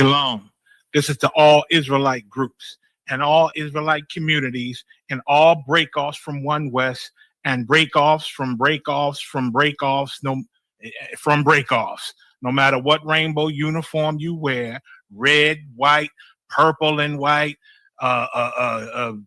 Shalom. This is to all Israelite groups and all Israelite communities and all breakoffs from One West and breakoffs from breakoffs from breakoffs from breakoffs. No matter what rainbow uniform you wear, red, white, purple and white, all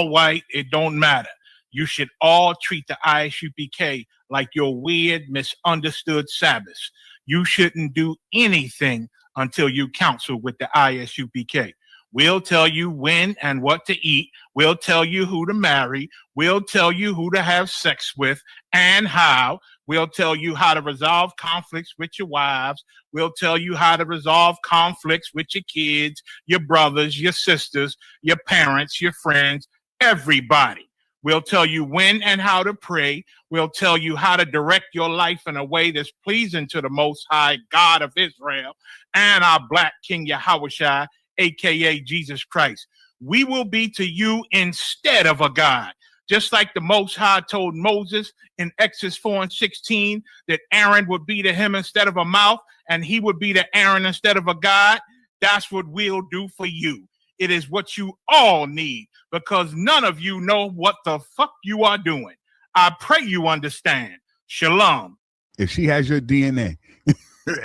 white, it don't matter. You should all treat the I.S.U.P.K like your weird, misunderstood Sabbaths. You shouldn't do anything until you counsel with the I.S.U.P.K. We'll tell you when and what to eat. We'll tell you who to marry. We'll tell you who to have sex with and how. We'll tell you how to resolve conflicts with your wives. We'll tell you how to resolve conflicts with your kids, your brothers, your sisters, your parents, your friends, everybody. We'll tell you when and how to pray. We'll tell you how to direct your life in a way that's pleasing to the Most High God of Israel and our Black King Yahushua, a.k.a. Jesus Christ. We will be to you instead of a God. Just like the Most High told Moses in Exodus 4:16 that Aaron would be to him instead of a mouth and he would be to Aaron instead of a God, that's what we'll do for you. It is what you all need because none of you know what the fuck you are doing. I pray you understand. Shalom. If she has your DNA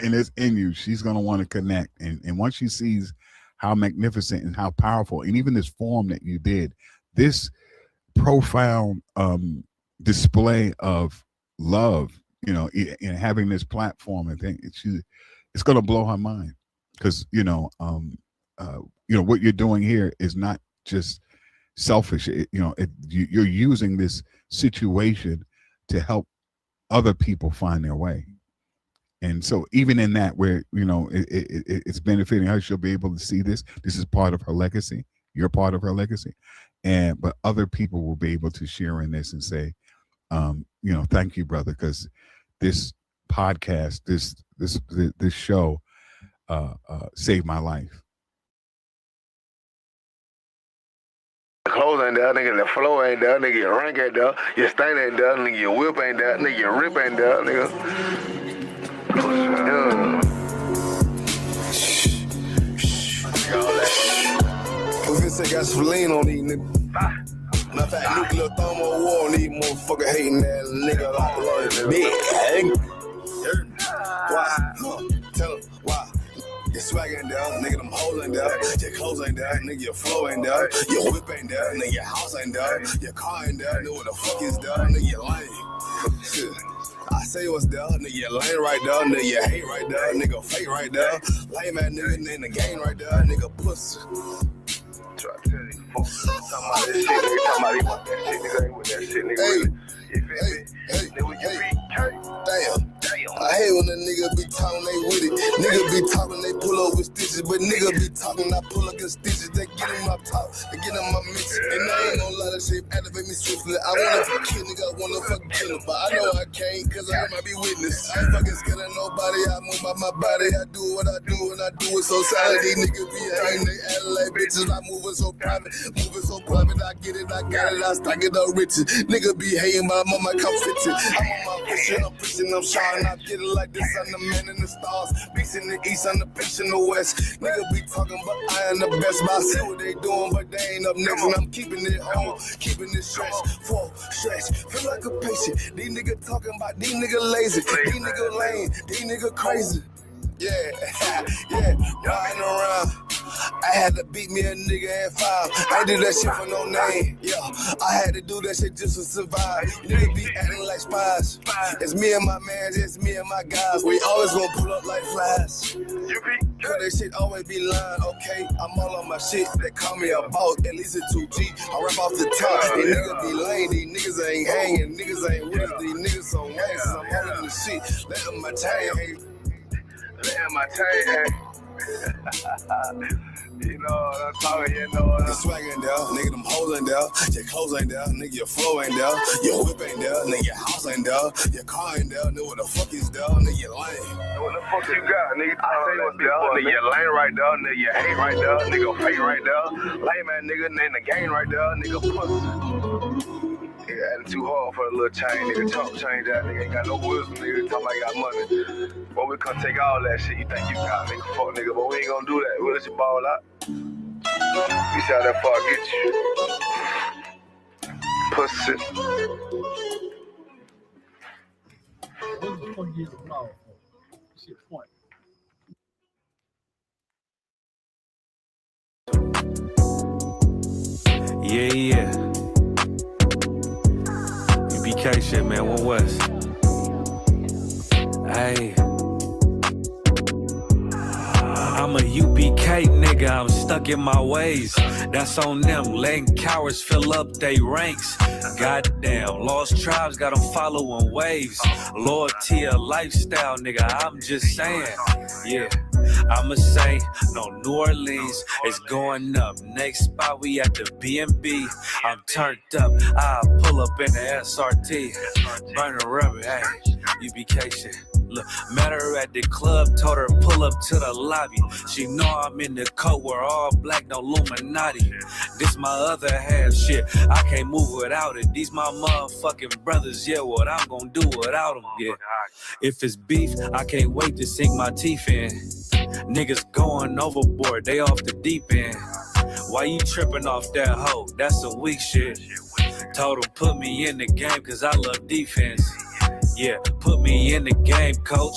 and it's in you, she's going to want to connect. And once she sees how magnificent and how powerful, and even this form that you did, this profound display of love, you know, having this platform, I think it's going to blow her mind because, what you're doing here is not just selfish. You're using this situation to help other people find their way. And so even in that where, it's benefiting her, she'll be able to see this. This is part of her legacy. You're part of her legacy. But other people will be able to share in this and say, thank you, brother, because this podcast, this show saved my life. Clothes ain't there, nigga. The flow ain't there, nigga. Your rank ain't there. Your stain ain't there, nigga. Your whip ain't there, nigga. Your rip ain't there, nigga. Convince got some lean on these niggas. Matter of fact, nuclear thermal war on these motherfucker hating that nigga like the big. Why? Tell him why. Your swag ain't there, nigga, them hoes ain't there. Your clothes ain't there, nigga, your flow ain't there. Your whip ain't there, nigga, your house ain't there. Your car ain't there, nigga, what the fuck is there, nigga, your lane. Shit. I say what's there, nigga, your lane right there, nigga, your hate right there, nigga, fake right there. Lame ass nigga in the game right there, nigga, pussy. Try to tell you, folks, talking about this shit, nigga, talking about he want that shit, nigga, ain't with that shit, nigga, really. You feel me? Nigga, Damn. I hate when a nigga be talking, they with it. Nigga be talking, they pull up with stitches. But nigga be talking, I pull up with stitches. They get him up top, they get him my mix. And I ain't gonna lie, that shit activate me swiftly. I wanna fuck kill, nigga, I wanna fuck kill him. But I know I can't, cause I might be witness. I ain't fucking scared of nobody, I move by my body. I do what I do, and I do it so solid. These niggas be hating, they acting like bitches. I moving so private, I get it, I got it, I stack it up riches. Nigga be hating, but I'm on my cup fitted. I'm on my pushing, I'm pushing, I'm shining. I get it like this, I'm the man in the stars. Beast in the east, I'm the bitch in the west. Nigga be talking, but I am the best. But I see what they doing, but they ain't up next. And I'm keeping it home, keeping it stretch, full stretch. Feel like a patient. These niggas talking about these niggas lazy, these niggas lame, these niggas crazy. Yeah, riding around. I had to beat me a nigga at 5. I did that shit for no name. Yeah, I had to do that shit just to survive. Niggas be acting like spies. It's me and my man, it's me and my guys. We always gonna pull up like flies. Cause that shit always be lying, okay? I'm all on my shit. They call me a boss, at least a 2G. I rap off the top. These niggas be lame, these niggas ain't hanging. Niggas ain't with us, these niggas so lame. Cause I'm holding the shit. Let them my time. Let my tank. You know what I'm talking, you know what I'm Your swag ain't there, nigga, them hoes ain't there. Your clothes ain't there, nigga, your flow ain't there. Your whip ain't there, nigga, your house ain't there. Your car ain't there, nigga, what the fuck is there, nigga, your lane. What the fuck you got, nigga? I say what's there, nigga, your lane right there, nigga, your hate right there, nigga, fake right there. Lame ass nigga in the game right there, nigga, pussy. Yeah, acting too hard for a little change, nigga. Talk change that nigga. Ain't got no wisdom, nigga. Talk like I got money. But we come take all that shit you think you got, nigga. Fuck, nigga. But we ain't gonna do that. We'll let you ball out. We see how that far get you. Pussy. What the fuck is the law for? Shit, point. Yeah. U.P.K shit, man. One West. Hey. I'm a U.P.K nigga, I'm stuck in my ways. That's on them, letting cowards fill up they ranks. Goddamn, lost tribes got them following waves. Loyalty a lifestyle, nigga, I'm just saying. Yeah, I'ma say, no, New Orleans is going up. Next spot, we at the B&B. I'm turned up, I'll pull up in the SRT. Burn a rubber, hey, U.P.K shit. Look, met her at the club, told her pull up to the lobby. She know I'm in the code, we're all black, no Illuminati. This my other half shit, I can't move without it. These my motherfucking brothers, yeah, what I'm gonna do without them, yeah. If it's beef, I can't wait to sink my teeth in. Niggas going overboard, they off the deep end. Why you tripping off that hoe? That's some weak shit. Told him put me in the game cause I love defense. Yeah, put me in the game, coach.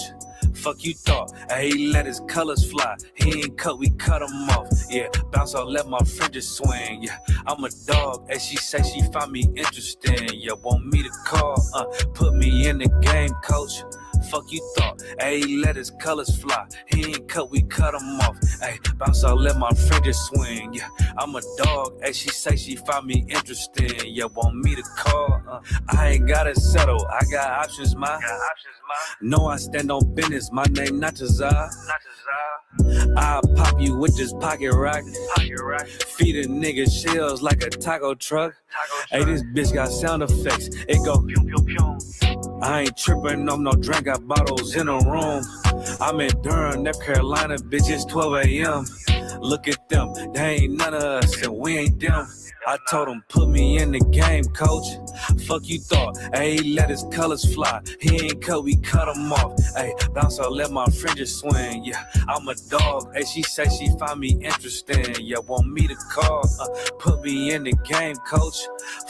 Fuck you thought, he let his colors fly. He ain't cut, we cut him off. Yeah, bounce on, let my fringes swing. Yeah, I'm a dog, and she say she find me interesting. Yeah, want me to call, put me in the game, coach. Fuck you thought, he let his colors fly. He ain't cut, we cut him off. Hey, bounce out, let my fringes swing. Yeah, I'm a dog, and she say she find me interesting. Yeah, want me to call, I ain't gotta settle, I got options, ma. No, I stand on business, my name not Tazar. I'll pop you with this pocket rock. Feed a nigga shells like a taco truck. Hey, this bitch got sound effects, it go pew pew pew. I ain't tripping on no drink, got bottles in a room. I'm in Durham, North Carolina, bitch, it's 12 a.m. Look at them, they ain't none of us, and we ain't them. I told him, put me in the game, coach. Fuck you thought, he let his colors fly. He ain't cut, we cut him off. Hey, bounce out, let my fringes swing. Yeah, I'm a dog. Hey, she say she find me interesting. Yeah, want me to call. Put me in the game, coach.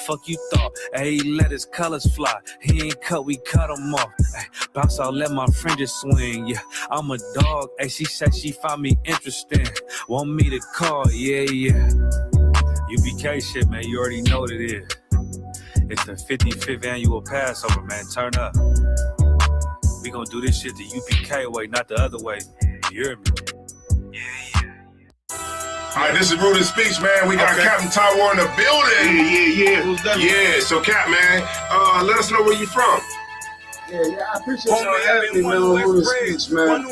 Fuck you thought, he let his colors fly. He ain't cut, we cut him off. Hey, bounce out, let my fringes swing. Yeah, I'm a dog. Hey, she say she find me interesting. Want me to call, yeah. U.P.K shit, man, you already know what it is. It's the 55th annual Passover, man, turn up. We gonna do this shit the U.P.K way, not the other way. You hear me? All right, this is Rudy Speech, man. We got Captain Taiwan in the building. Yeah. So, Cap, man, let us know where you from. Yeah, I appreciate y'all having me, man, on Rudy Speech, man.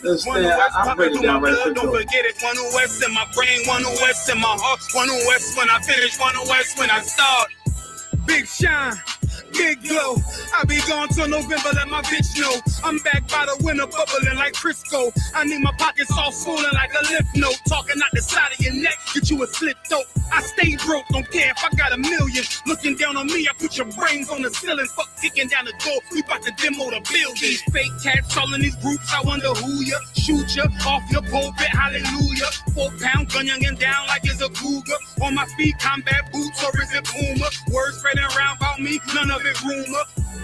Understand, I'll break it down right quick. Don't forget it, one West in my brain, one West in my heart, one West when I finish, one West when I start. Big shine, big glow. I be gone till November, let my bitch know. I'm back by the winter, bubbling like Crisco. I need my pockets all swollen like a lymph node. Talking out the side of your neck, get you a slit throat. I stay broke, don't care if I got $1 million. Looking down on me, I put your brains on the ceiling. Fuck kicking down the door, we bout to demo the building. These fake cats all in these groups, I wonder who ya. Shoot ya off your pulpit, hallelujah. 4-pound gun youngin' down like it's a cougar. On my feet, combat boots, or is it Puma? Words spreading around about me, none of it rumor.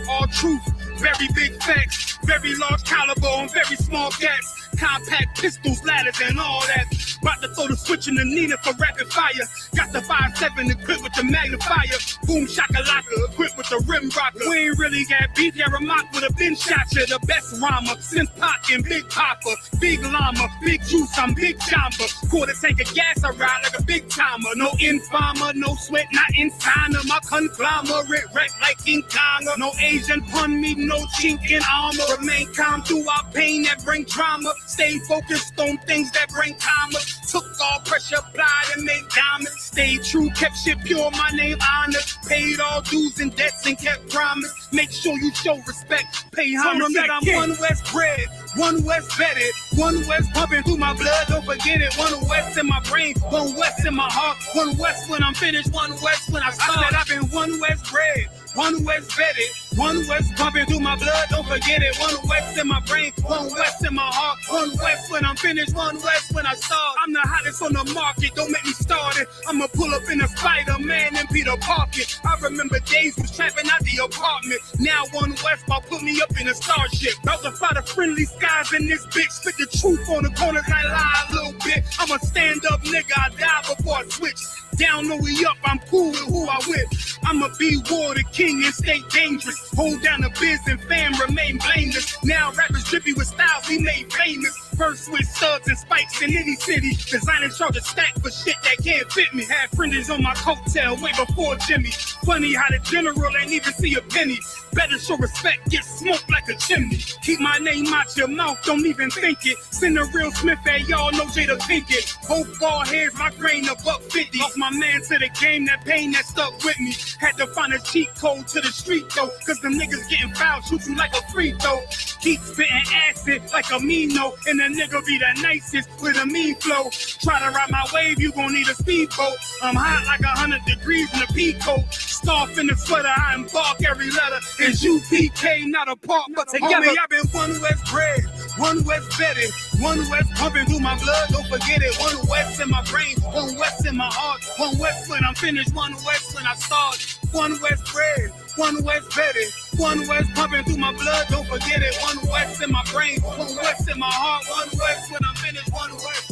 All truth, very big facts. Very large caliber on very small gaps. Compact pistols, ladders, and all that. About to throw the switch in the Nina for rapid fire. Got the 5.7 equipped with the magnifier. Boom shakalaka equipped with the rim rocker. We ain't really got beef, yeah, Ramak with a bin shot ya. The best rhymer, since Pac and Big Papa. Big llama, big juice, I'm Big Jamba. Quarter tank of gas, I ride like a big timer. No informer, no sweat, not inside of my conglomerate. Wreck like King Kong. No Asian pun me, no chink in armor. Remain calm through our pain that bring drama. Stay focused on things that bring commerce. Took all pressure, applied and made diamonds. Stayed true, kept shit pure, my name honored. Paid all dues and debts and kept promise. Make sure you show respect, pay homage. I'm one West bred, one West vetted, one West pumping through my blood, don't forget it. One West in my brain, one West in my heart, one West when I'm finished, one West when I start. I said I've been one West bred, one West vetted, one West pumping through my blood, don't forget it. One West in my brain, one West in my heart, one West when I'm finished, one West when I start. I'm the hottest on the market, don't make me start it. I'ma pull up in a Spider-Man and Peter Parker. I remember days was trapping out the apartment. Now one West about put me up in a starship. About to fight the friendly skies in this bitch. Spit the truth on the corners, I lie a little bit. I'm a stand-up nigga, I die before I switch. Down or we up, I'm cool with who I with. I'ma be war the king and stay dangerous. Hold down the biz and fam, remain blameless. Now rappers drippy with styles we made famous. First with studs and spikes in any city. Designing charge a stack for shit that can't fit me. Had friends on my coattail way before Jimmy. Funny how the general ain't even see a penny. Better show respect, get smoked like a chimney. Keep my name out your mouth, don't even think it. Send a real Smith at y'all, no Jada Pinkett. Both ball heads, my grain a $1.50. Off my man to the game, that pain that stuck with me. Had to find a cheat code to the street though, cause the niggas getting fouled, shoot you like a free throw. Keep spitting acid like a Mino, and the nigga be the nicest with a mean flow. Try to ride my wave, you gon' need a speedboat. I'm hot like 100 degrees in a peacoat. Scarf in the sweater, I embark every letter. It's U.P.K, not a part, but together. Homie, I've been one West bred, one West vetted, one West pumping through my blood, don't forget it. One West in my brain, one West in my heart, one West when I'm finished, one West when I start. One West bred, one West vetted, one West pumping through my blood, don't forget it. One West in my brain, one West in my heart, one West when I'm finished, one West.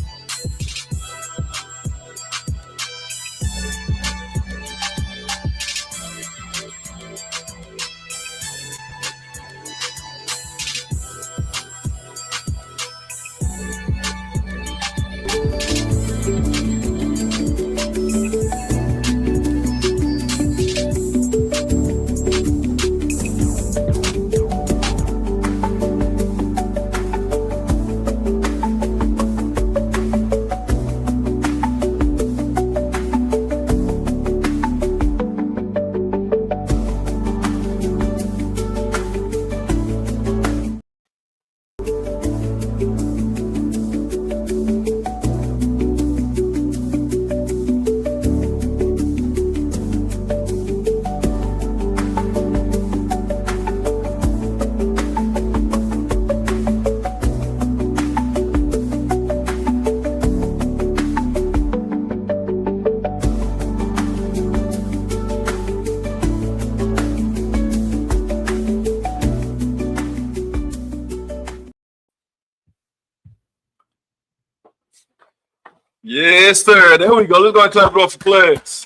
Yes, sir. There we go. Let's go and clap it up for class.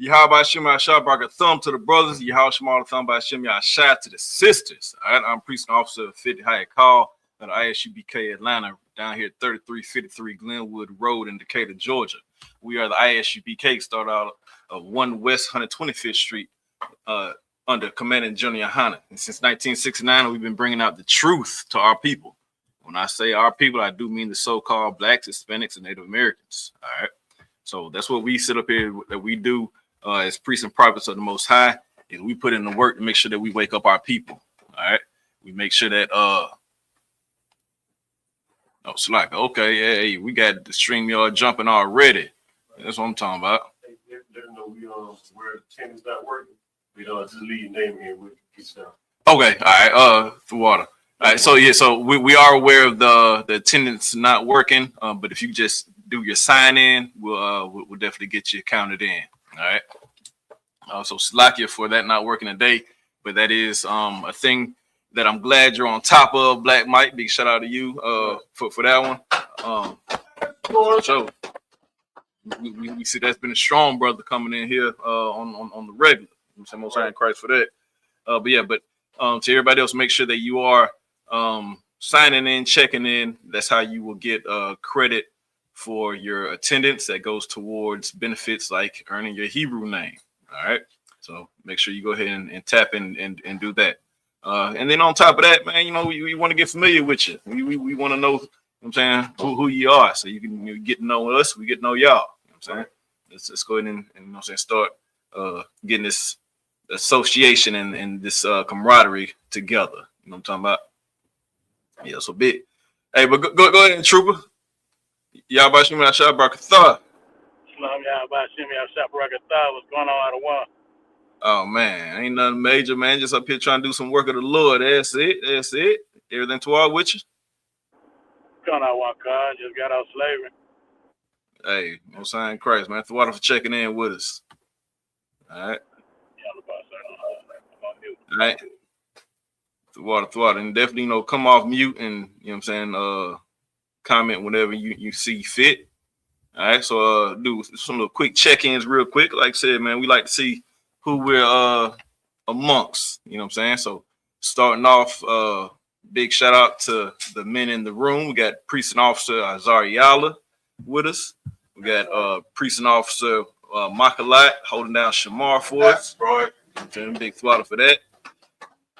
YAHANNA, a thumb to the brothers. YAHANNA, thumb by Hashem, Yahshua to the sisters. All right, I'm Priest and Officer of 50 High Call at I.S.U.P.K Atlanta, down here at 3353 Glenwood Road in Decatur, Georgia. We are the I.S.U.P.K, start out of 1 West 125th Street under Commandant General YAHANNA. And since 1969, we've been bringing out the truth to our people. When I say our people, I do mean the so-called blacks, Hispanics, and Native Americans. All right. So that's what we sit up here that we do as priests and prophets of the Most High. Is we put in the work to make sure that we wake up our people. All right. We make sure that it's like, okay, yeah, we got the StreamYard jumping already. That's what I'm talking about. Let them know where the tenant's not working. We just leave name here with stuff. Okay. All right. For water. All right, so yeah, so we are aware of the attendance not working, but if you just do your sign in, we'll definitely get you counted in. All right. So Slakia for that not working today, but that is a thing that I'm glad you're on top of. Black Mike, big shout out to you for that one. So we see that's been a strong brother coming in here on the regular. I'm most high in Christ for that. But yeah, but to everybody else, make sure that you are signing in, checking in. That's how you will get credit for your attendance that goes towards benefits like earning your Hebrew name. All right. So make sure you go ahead and tap in and do that. And then on top of that, man, we want to get familiar with you. We want to know, what I'm saying, who you are. So you can get to know us, we get to know y'all. You know what I'm saying? Let's go ahead and start getting this association and this camaraderie together. You know what I'm talking about? Yeah, so big. Hey, but go ahead, Trooper. Y'all about you, man. Shalom, y'all. Shimmy, Shop Rocket Thigh. What's going on out of one? Oh man, ain't nothing major, man. Just up here trying to do some work of the Lord. That's it. That's it. Everything to all with you. Going out one car. Just got out slavery. Hey, no sign Christ, man. Thwada for checking in with us. All right. All right. Thwada. And definitely, come off mute and, you know what I'm saying, comment whenever you see fit. All right. So, do some little quick check-ins real quick. Like I said, man, we like to see who we're amongst, you know what I'm saying? So, starting off, big shout out to the men in the room. We got Priest and Officer Azariala with us. We got Priest and Officer Makalat holding down Shamar for us. Big Thwada for that.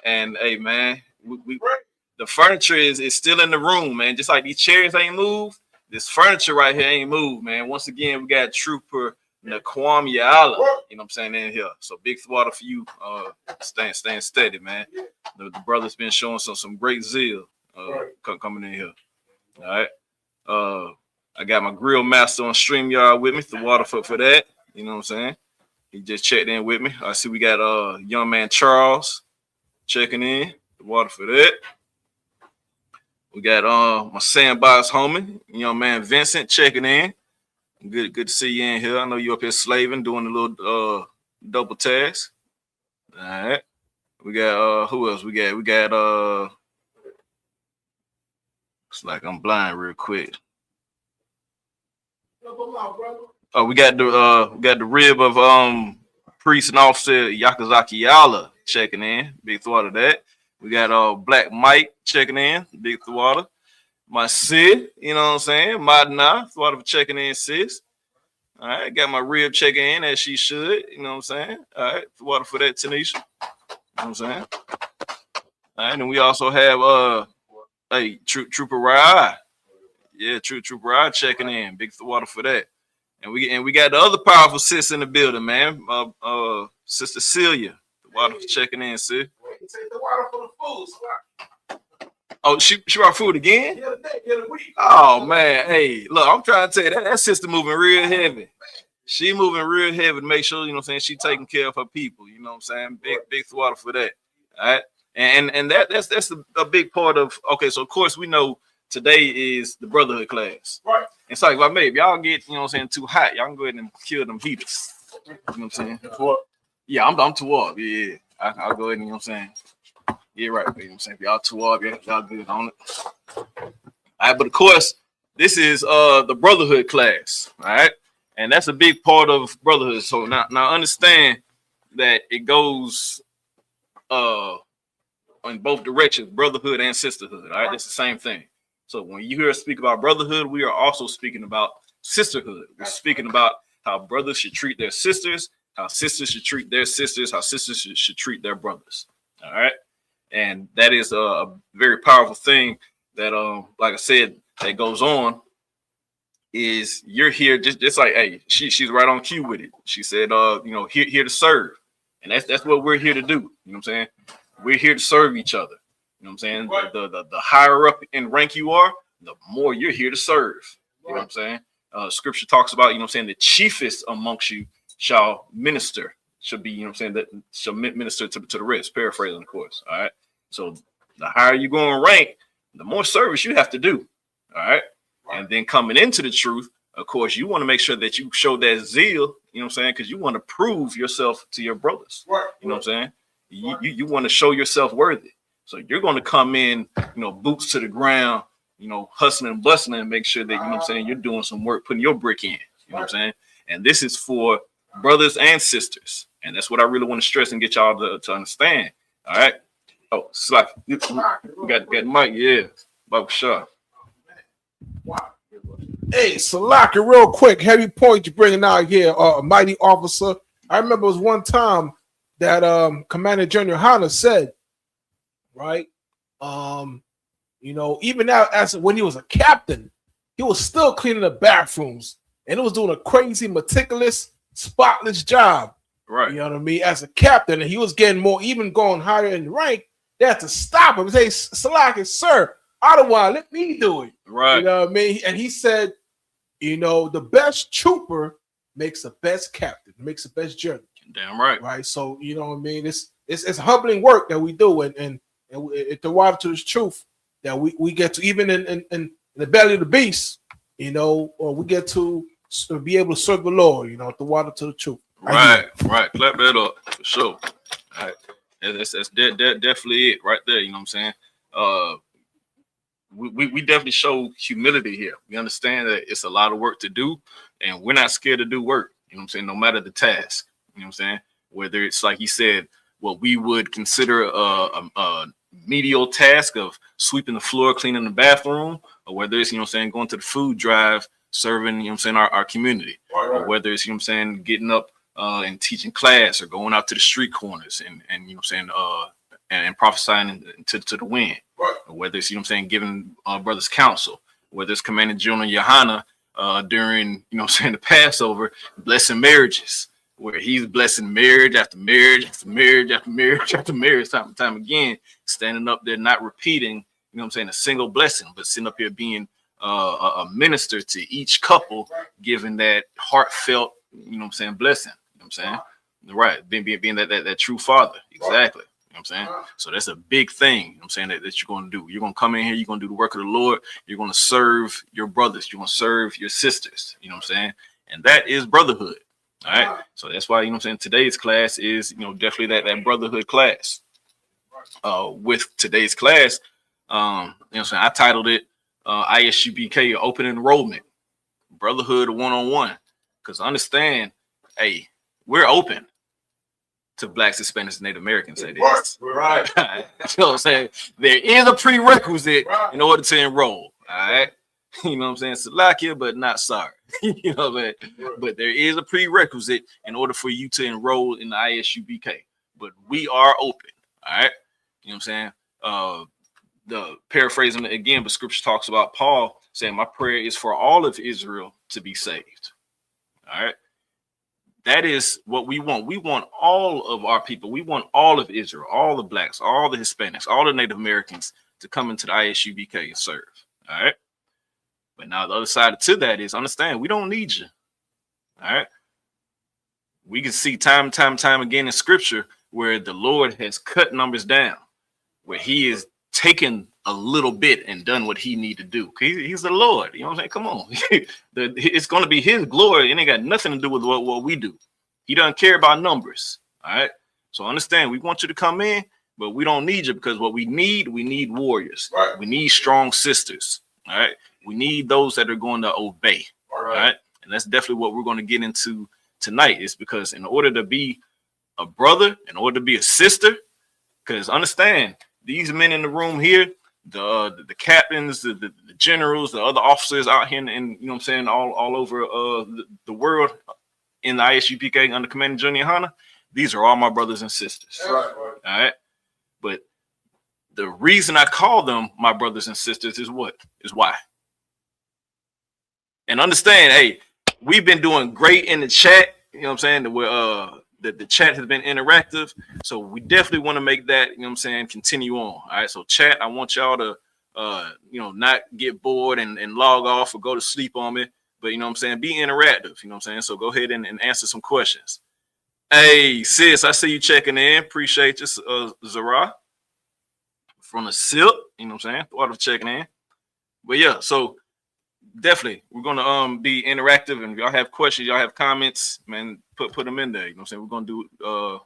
And hey, man, the furniture is still in the room, man. Just like these chairs ain't moved, this furniture right here ain't moved, man. Once again, we got Trooper Naquam Yala, you know what I'm saying, in here. So big Thwada for you, staying steady, man. The brother's been showing some great zeal coming in here. All right. I got my grill master on StreamYard with me, Thwada for that. You know what I'm saying? He just checked in with me. I see we got young man Charles checking in. Thwada for that. We got my sandbox homie, young man Vincent checking in. Good to see you in here. I know you up here slaving, doing a little double task. All right. We got who else? We got it's like I'm blind real quick. Oh, we got the rib of Priest and Officer Yakazaki Yala checking in. Big Thwada of that. We got Black Mike checking in. Big Thwada. My Sid, you know what I'm saying? Madna, Thwada for checking in, sis. All right, got my rib checking in as she should, you know what I'm saying? All right, Thwada for that, Tanisha. You know what I'm saying? All right, and we also have Trooper Rye. Yeah, Trooper Rye checking in. Big Thwada for that. And we got the other powerful sis in the building, man. Sister Celia. Thwada for checking in, sis. Oh, she brought food again? Yeah, oh man, hey, look, I'm trying to tell you that sister moving real heavy. She moving real heavy to make sure, you know what I'm saying, she taking care of her people, you know what I'm saying? Big Thwada for that. All right. And that's a big part of, okay, so of course we know today is the brotherhood class. Right. It's like, well, maybe y'all get, you know what I'm saying, too hot. Y'all can go ahead and kill them heaters. You know what I'm saying? Yeah, I'm too up. Yeah. I'll go ahead and, you know what I'm saying? Yeah, right. You know what I'm saying? If y'all too up, y'all good on it. All right, but of course, this is the brotherhood class. All right. And that's a big part of brotherhood. So now understand that it goes in both directions, brotherhood and sisterhood. All right, it's the same thing. So when you hear us speak about brotherhood, we are also speaking about sisterhood. We're speaking about how brothers should treat their sisters, how sisters should treat their sisters, how sisters should treat their brothers. All right. And that is a very powerful thing that, like I said, that goes on. Is you're here just like, hey, she's right on cue with it. She said, here to serve, and that's what we're here to do. You know what I'm saying? We're here to serve each other. You know what I'm saying? Right. The higher up in rank you are, the more you're here to serve. You know what I'm saying? Scripture talks about, you know what I'm saying, the chiefest amongst you shall minister. Should be, you know what I'm saying, that shall minister to the rest. Paraphrasing, of course. All right. So the higher you go in rank, the more service you have to do. All right. And then coming into the truth, of course, you want to make sure that you show that zeal, you know what I'm saying? Because you want to prove yourself to your brothers. Right. You know what I'm saying? You want to show yourself worthy. So you're going to come in, boots to the ground, hustling and bustling and make sure that, you know what I'm saying, you're doing some work, putting your brick in. You know what I'm saying? And this is for brothers and sisters. And that's what I really want to stress and get y'all to understand. All right. Oh, Slack. Got Mike. Yeah. Bob Shaw. Wow. Hey, Salaka, real quick, heavy point you're bringing out here, mighty officer. I remember it was one time that Commander General YAHANNA said, right? Even now, as when he was a captain, he was still cleaning the bathrooms, and he was doing a crazy, meticulous, spotless job. Right. You know what I mean? As a captain, and he was getting more, even going higher in rank. They had to stop him and say, Salaka, sir, otherwise, let me do it. Right. You know what I mean? And he said, the best trooper makes the best captain, makes the best journey. Damn right. Right. So you know what I mean. It's humbling work that we do, and the water to the truth that we get to, even in the belly of the beast, you know, or we get to be able to serve the Lord, you know, the water to the truth. Right. Clap that up for sure. All right. That's definitely it right there. You know what I'm saying? We definitely show humility here. We understand that it's a lot of work to do, and we're not scared to do work. You know what I'm saying? No matter the task. You know what I'm saying? Whether it's like he said, what we would consider a medial task of sweeping the floor, cleaning the bathroom, or whether it's, you know what I'm saying, going to the food drive, serving, you know what I'm saying, our community, or whether it's, you know what I'm saying, getting up and teaching class, or going out to the street corners and you know what I'm saying, and prophesying to the wind, or whether it's, you know what I'm saying, giving brothers counsel, whether it's Commander General YAHANNA during, you know what I'm saying, the Passover, blessing marriages, where he's blessing marriage after marriage after marriage after marriage after marriage, time and time again, standing up there, not repeating, you know what I'm saying, a single blessing, but sitting up here being a minister to each couple, giving that heartfelt, you know what I'm saying, blessing. You know what I'm saying? Right. Being that true father. Exactly. You know what I'm saying? So that's a big thing, you know what I'm saying, that you're going to do. You're going to come in here, you're going to do the work of the Lord, you're going to serve your brothers, you're going to serve your sisters, you know what I'm saying? And that is brotherhood. All right. So that's why, you know what I'm saying, today's class is, you know, definitely that brotherhood class. With today's class, you know what I'm saying, I titled it I.S.U.P.K, Open Enrollment, Brotherhood one-on-one. Because understand, hey, we're open to Blacks, Hispanics, and Native Americans. Right. You know what I'm saying? There is a prerequisite in order to enroll. All right. You know what I'm saying? Salakia, but not sorry. You know what I'm saying? But there is a prerequisite in order for you to enroll in the I.S.U.P.K. But we are open. All right. You know what I'm saying? The paraphrasing again, but scripture talks about Paul saying, my prayer is for all of Israel to be saved. All right. That is what we want. We want all of our people. We want all of Israel, all the Blacks, all the Hispanics, all the Native Americans to come into the I.S.U.P.K and serve. All right. But now the other side to that is, understand, we don't need you. All right. We can see time again in scripture where the Lord has cut numbers down, where he is taken a little bit and done what he need to do. He's the Lord. You know what I'm saying? Come on. It's going to be his glory. It ain't got nothing to do with what we do. He doesn't care about numbers. All right. So understand, we want you to come in, but we don't need you, because what we need warriors. Right. We need strong sisters. All right. We need those that are going to obey. All right. And that's definitely what we're going to get into tonight, is because in order to be a brother, in order to be a sister, because understand, these men in the room here, the captains, the generals, the other officers out here, and you know what I'm saying, all over the world in the I.S.U.P.K under Commander General YAHANNA, these are all my brothers and sisters. Right. All right. But the reason I call them my brothers and sisters is what? Is why. And understand, hey, we've been doing great in the chat. You know what I'm saying? The chat has been interactive. So we definitely want to make that, you know what I'm saying, continue on. All right. So chat, I want y'all to, you know, not get bored and log off or go to sleep on me. But, you know what I'm saying, be interactive. You know what I'm saying? So go ahead and answer some questions. Hey, sis, I see you checking in. Appreciate you, Zara. From the SIP, you know what I'm saying? Thought of checking in. But yeah, so definitely we're gonna be interactive, and if y'all have questions, y'all have comments, man, put them in there. You know what I'm saying? We're gonna do the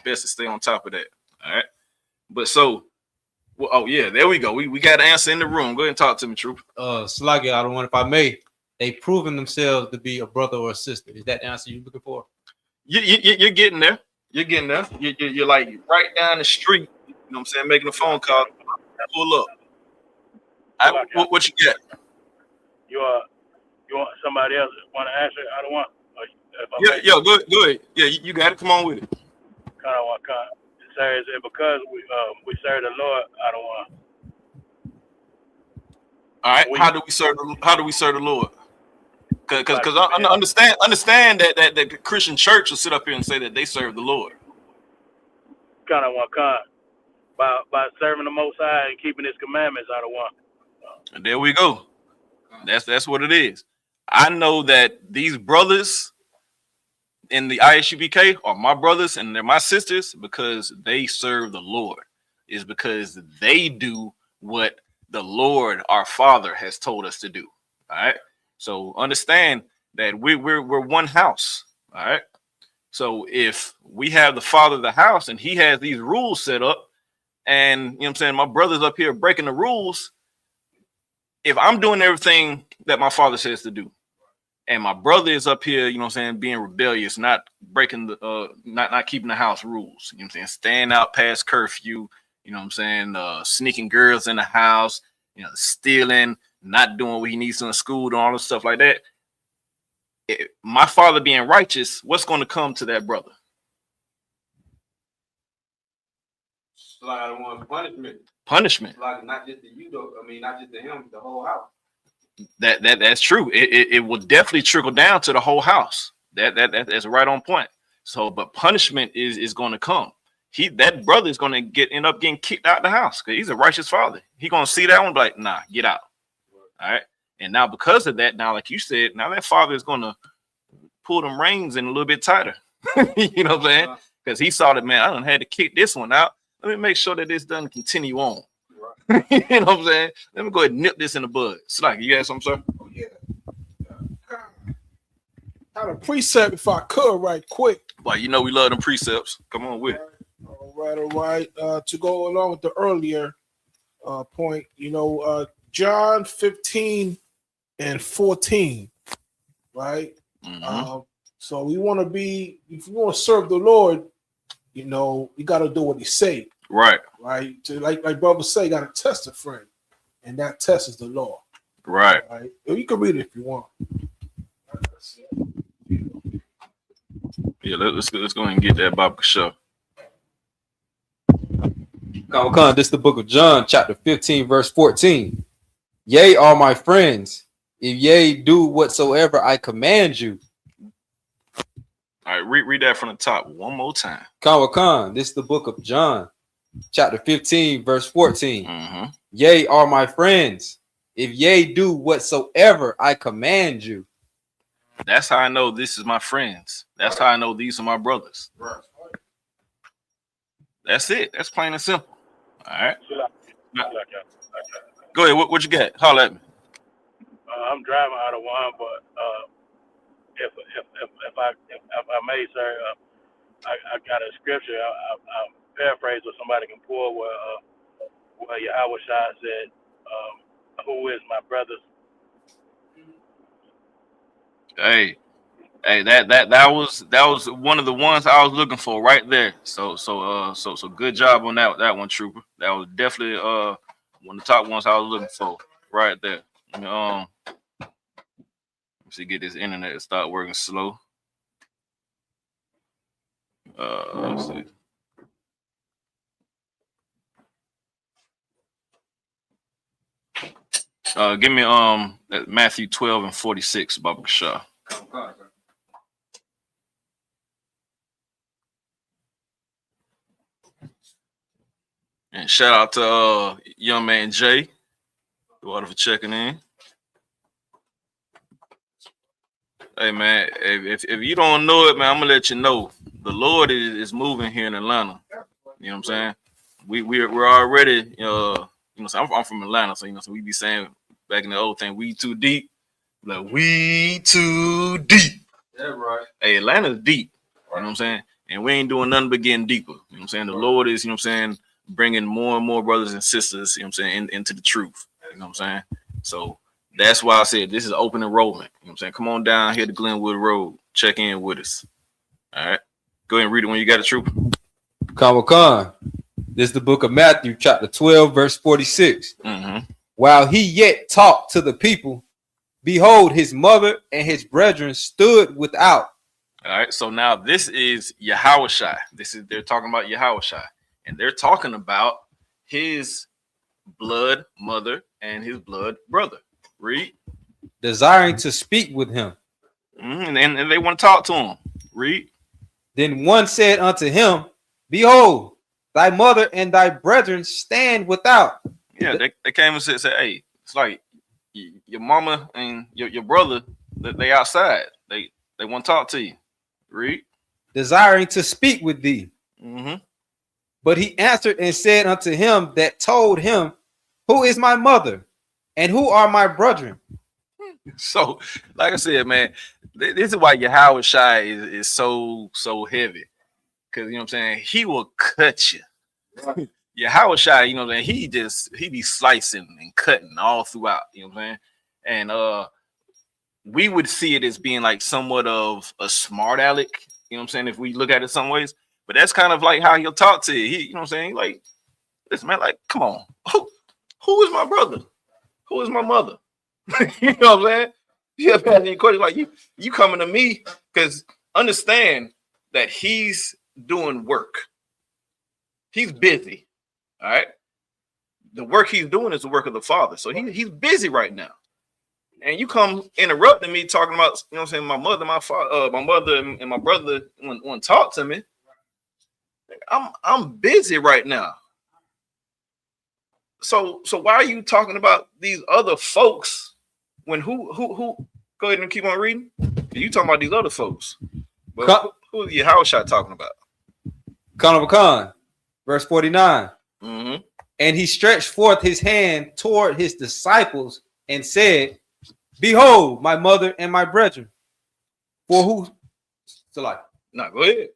best to stay on top of that. All right. But so, well, oh yeah, there we go. We got an answer in the room. Go ahead and talk to me, Troop. Sluggy, I don't want, if I may, they proven themselves to be a brother or a sister. Is that the answer you're looking for? You're getting there. You're getting there. You're like right down the street. You know what I'm saying? Making a phone call. Pull up. What you got? You want somebody else want to answer? I don't want. Go ahead. Yeah, you got it. Come on with it. Sir, because we serve the Lord, I don't want. All right. How do we serve the Lord? Because I understand that the Christian church will sit up here and say that they serve the Lord. By serving the Most High and keeping His commandments, I don't want. And there we go. That's what it is. I know that these brothers in the I.S.U.P.K are my brothers and they're my sisters because they serve the Lord. Is because they do what the Lord, our Father, has told us to do. All right. So understand that we're one house. All right. So if we have the father of the house and he has these rules set up, and you know what I'm saying, my brother's up here breaking the rules. If I'm doing everything that my father says to do, and my brother is up here, you know what I'm saying, being rebellious, not breaking the not keeping the house rules, you know what I'm saying, staying out past curfew, you know what I'm saying, sneaking girls in the house, you know, stealing, not doing what he needs in the school, and all this stuff like that. My father being righteous, what's going to come to that brother? Like I want punishment. Punishment. Like not just to you though. I mean, not just to him, the whole house. That's true. It will definitely trickle down to the whole house. That's right on point. So, but punishment is going to come. That brother is going to end up getting kicked out of the house because he's a righteous father. He's going to see that one, be like, nah, get out. All right. And now because of that, now like you said, now that father is going to pull them reins in a little bit tighter. You know what I'm saying? Because he saw that, man, I done had to kick this one out. Let me make sure that this doesn't continue on. Right. You know what I'm saying? Let me go ahead and nip this in the bud. Slack, you got something, sir? Oh, yeah. Had a precept if I could, right quick. Well, you know we love them precepts. Come on with it. All right. To go along with the earlier point, you know, John 15 and 14, right? Mm-hmm. So we want to be, if you want to serve the Lord, you know, you got to do what he say. Right. Right. To, like brother say, you got to test a friend, and that test is the law. Right. Right. You can read it if you want. Yeah, let's go ahead and get that Bible show. Come, this is the book of John, chapter 15, verse 14. Yea, are my friends, if ye do whatsoever I command you. All right, read that from the top one more time. Come, this is the book of John, chapter 15, verse 14. Mm-hmm. Yea, are my friends, if ye do whatsoever I command you. That's how I know this is my friends. That's how I know these are my brothers. Right. That's it. That's plain and simple. All right. Go ahead. What you got? Holler at me. I'm driving out of one, but if I may, sir, I got a scripture. I paraphrase what somebody can pull where Yahweh said, "Who is my brothers?" Hey, that was one of the ones I was looking for right there. So good job on that one, Trooper. That was definitely one of the top ones I was looking for right there. Let's see, get this internet to start working slow. Let's see. Give me Matthew 12 and 46, Baba Shah. And shout out to young man Jay, for checking in. Hey man, if you don't know it, man, I'm gonna let you know. The Lord is moving here in Atlanta. You know what I'm saying? We're already I'm from Atlanta, so so we be saying back in the old thing, we too deep. Like we too deep. Yeah, right. Hey, Atlanta's deep. You know what I'm saying? And we ain't doing nothing but getting deeper. You know what I'm saying? The Lord is, bringing more and more brothers and sisters, into the truth. You know what I'm saying? So that's why I said this is open enrollment. You know what I'm saying? Come on down here to Glenwood Road. Check in with us. All right. Go ahead and read it when you got a trooper. Come. This is the book of Matthew, chapter 12, verse 46. Mm-hmm. While he yet talked to the people, behold, his mother and his brethren stood without. All right. So now this is Yahawashi. They're talking about Yahawashi. And they're talking about his blood mother and his blood brother. Read. Desiring to speak with him. Mm-hmm. And they want to talk to him. Read. Then one said unto him, behold, thy mother and thy brethren stand without. Yeah, they came and said, hey, it's like your mama and your brother, they outside. They want to talk to you. Read. Desiring to speak with thee. Mm-hmm. But he answered and said unto him that told him, who is my mother, and who are my brethren? So, like I said, man, this is why YAHANNA is so heavy. Because, you know what I'm saying, he will cut you. YAHANNA, you know what I'm saying, he be slicing and cutting all throughout, you know what I'm saying? And we would see it as being like somewhat of a smart aleck, you know what I'm saying, if we look at it some ways. But that's kind of like how he'll talk to you. You know what I'm saying? Like, listen, man, like, come on. Who is my brother? Who is my mother? You know what I'm saying? You have any questions like you coming to me because understand that he's doing work. He's busy. All right. The work he's doing is the work of the Father. So he's busy right now. And you come interrupting me talking about, you know what I'm saying, my mother, my father, my mother and my brother want to talk to me. I'm busy right now. So why are you talking about these other folks when who go ahead and keep on reading? You talking about these other folks. But who is YAHANNA talking about? Khan, verse 49. Mm-hmm. And he stretched forth his hand toward his disciples and said, behold, my mother and my brethren. For who? So like, no, go ahead.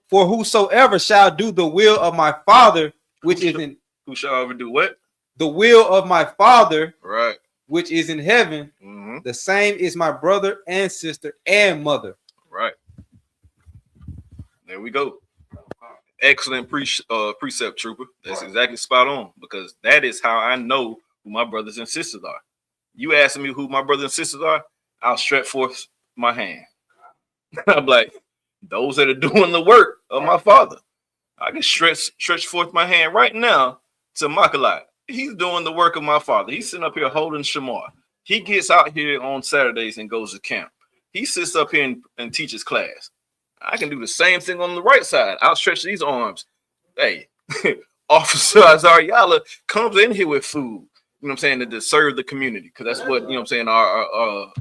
For whosoever shall do the will of my Father, which is in who shall ever do what? The will of my Father, right, which is in heaven. Mm-hmm. The same is my brother and sister and mother. Right. There we go. Excellent precept, Trooper. That's exactly spot on, because that is how I know who my brothers and sisters are. You asking me who my brothers and sisters are, I'll stretch forth my hand. I'm like, those that are doing the work of my Father. I can stretch forth my hand right now to Makalai. He's doing the work of my Father. He's sitting up here holding Shamar. He gets out here on Saturdays and goes to camp. He sits up here and teaches class. I can do the same thing on the right side. I'll stretch these arms. Hey, Officer Azariala comes in here with food, you know what I'm saying, to serve the community, because that's what, you know what I'm saying, our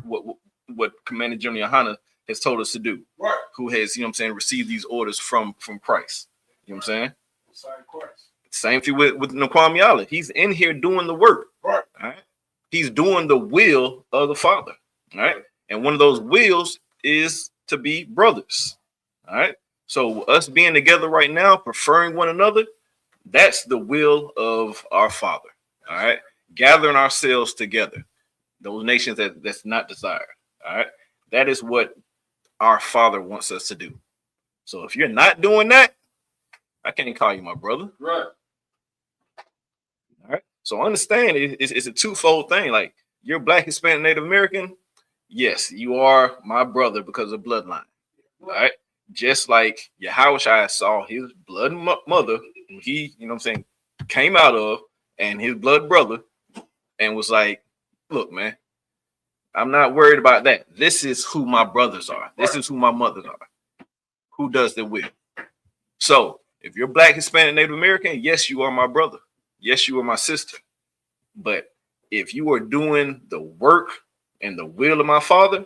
what Commander General YAHANNA has told us to do. Right. Who has, you know what I'm saying, received these orders from Christ. You know what I'm saying? Same thing with Naquam Yala. He's in here doing the work. Right. All right. He's doing the will of the Father. All right. And one of those wills is to be brothers. All right. So us being together right now, preferring one another, that's the will of our Father. All right. Gathering ourselves together. Those nations that's not desired. All right. That is what our Father wants us to do. So if you're not doing that, I can't call you my brother. Right. All right. So understand it's a twofold thing. Like, you're Black, Hispanic, Native American. Yes, you are my brother because of bloodline. All right. Just like YAHANNA saw his blood mother, he, you know what I'm saying, came out of, and his blood brother, and was like, look, man, I'm not worried about that. This is who my brothers are. This is who my mothers are. Who does the will? So if you're Black, Hispanic, Native American, yes, you are my brother. Yes, you are my sister. But if you are doing the work and the will of my Father,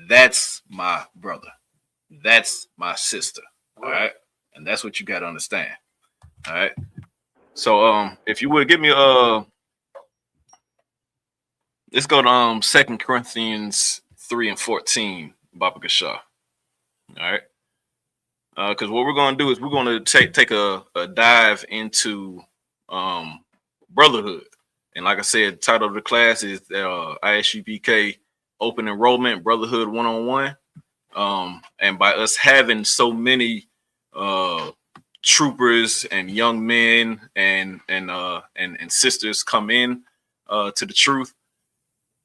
that's my brother. That's my sister. All right. And that's what you got to understand. All right. So if you would give me let's go to 2 Corinthians 3:14, Baba Gasha. All right. Because what we're going to do is we're going to take a dive into brotherhood. And like I said, the title of the class is I.S.U.P.K. Open Enrollment Brotherhood 1-on-1. And by us having so many troopers and young men and sisters come in to the truth,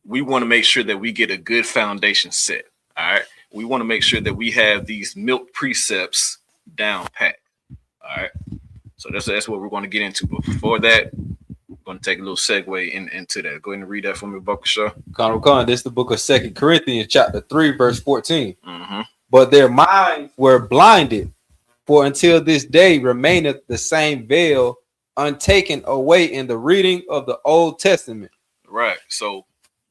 we want to make sure that we get a good foundation set. All right. We want to make sure that we have these milk precepts down pat. All right. So that's what we're going to get into. But before that, we're going to take a little segue into that. Go ahead and read that for me, Bakasha. Khan, this is the book of 2 Corinthians, chapter 3, verse 14. Mm-hmm. But their minds were blinded, for until this day remaineth the same veil untaken away in the reading of the Old Testament. Right. So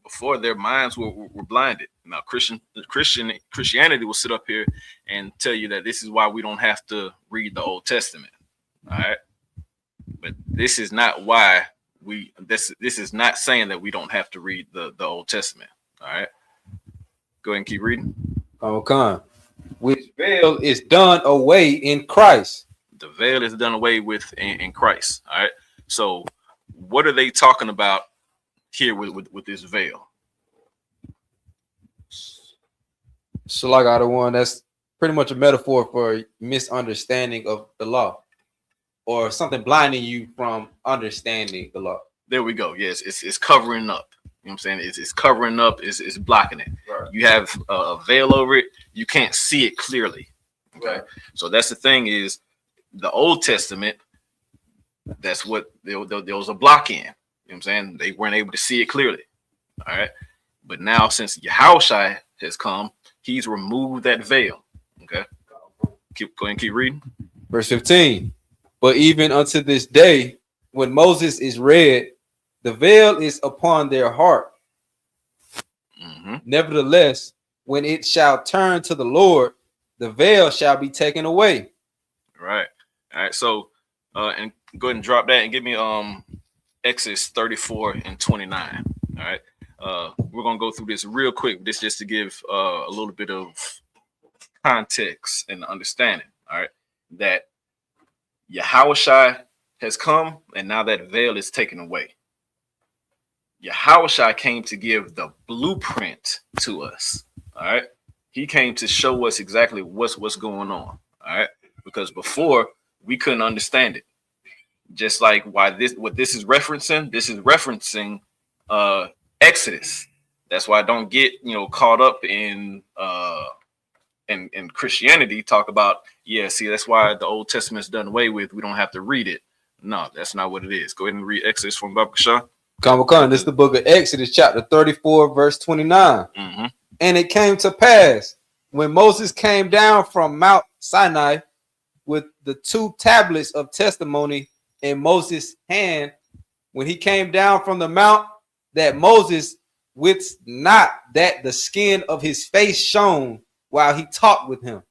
before, their minds were blinded. Now, Christianity will sit up here and tell you that this is why we don't have to read the Old Testament. All right, but this is not why this is not saying that we don't have to read the Old Testament. All right, go ahead and keep reading. Okay. Which veil is done away in Christ. The veil is done away with in Christ. All right. So, what are they talking about here with this veil? So, like I the one that's pretty much a metaphor for misunderstanding of the law, or something blinding you from understanding the law. There we go. Yes, it's covering up. You know what I'm saying? It's covering up. It's blocking it. Right. You have a veil over it. You can't see it clearly. Okay. Right. So that's the thing is the Old Testament. That's what there was a block in. You know what I'm saying? They weren't able to see it clearly. All right. But now since Yahushua has come, he's removed that veil. Okay. Go ahead and keep reading. Verse 15. But even unto this day, when Moses is read, the veil is upon their heart. Mm-hmm. Nevertheless, when it shall turn to the Lord, the veil shall be taken away. Right. All right. So, and go ahead and drop that and give me Exodus 34 and 29. All right. We're gonna go through this real quick. This just to give a little bit of context and understanding. All right. That Yahushua has come, and now that veil is taken away. Yahushua came to give the blueprint to us. All right. He came to show us exactly what's going on. All right. Because before we couldn't understand it. Just like what this is referencing Exodus. That's why I don't get caught up in Christianity. Talk about see, that's why the Old Testament's done away with. We don't have to read it. No, that's not what it is. Go ahead and read Exodus from Baba Shah. This is the book of Exodus, chapter 34, verse 29. Mm-hmm. And it came to pass when Moses came down from Mount Sinai with the 2 tablets of testimony in Moses' hand, when he came down from the mount, that Moses wist not that the skin of his face shone while he talked with him.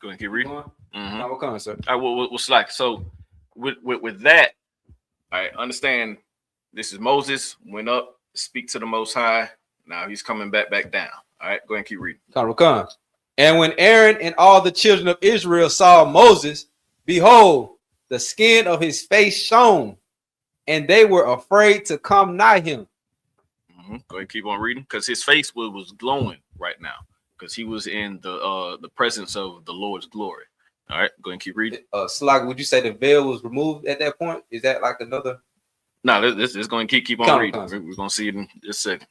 Go ahead and keep reading. Mm-hmm. Sir. We'll slack. So with that, all right, understand this is Moses went up to speak to the Most High. Now he's coming back down. All right, go ahead and keep reading. And when Aaron and all the children of Israel saw Moses, behold, the skin of his face shone, and they were afraid to come nigh him. Mm-hmm. Go ahead and keep on reading, because his face was glowing right now, because he was in the presence of the Lord's glory. All right, go ahead and keep reading. Slag, would you say the veil was removed at that point? Is that like another? No, this is going to keep on reading. We're going to see it in just a second.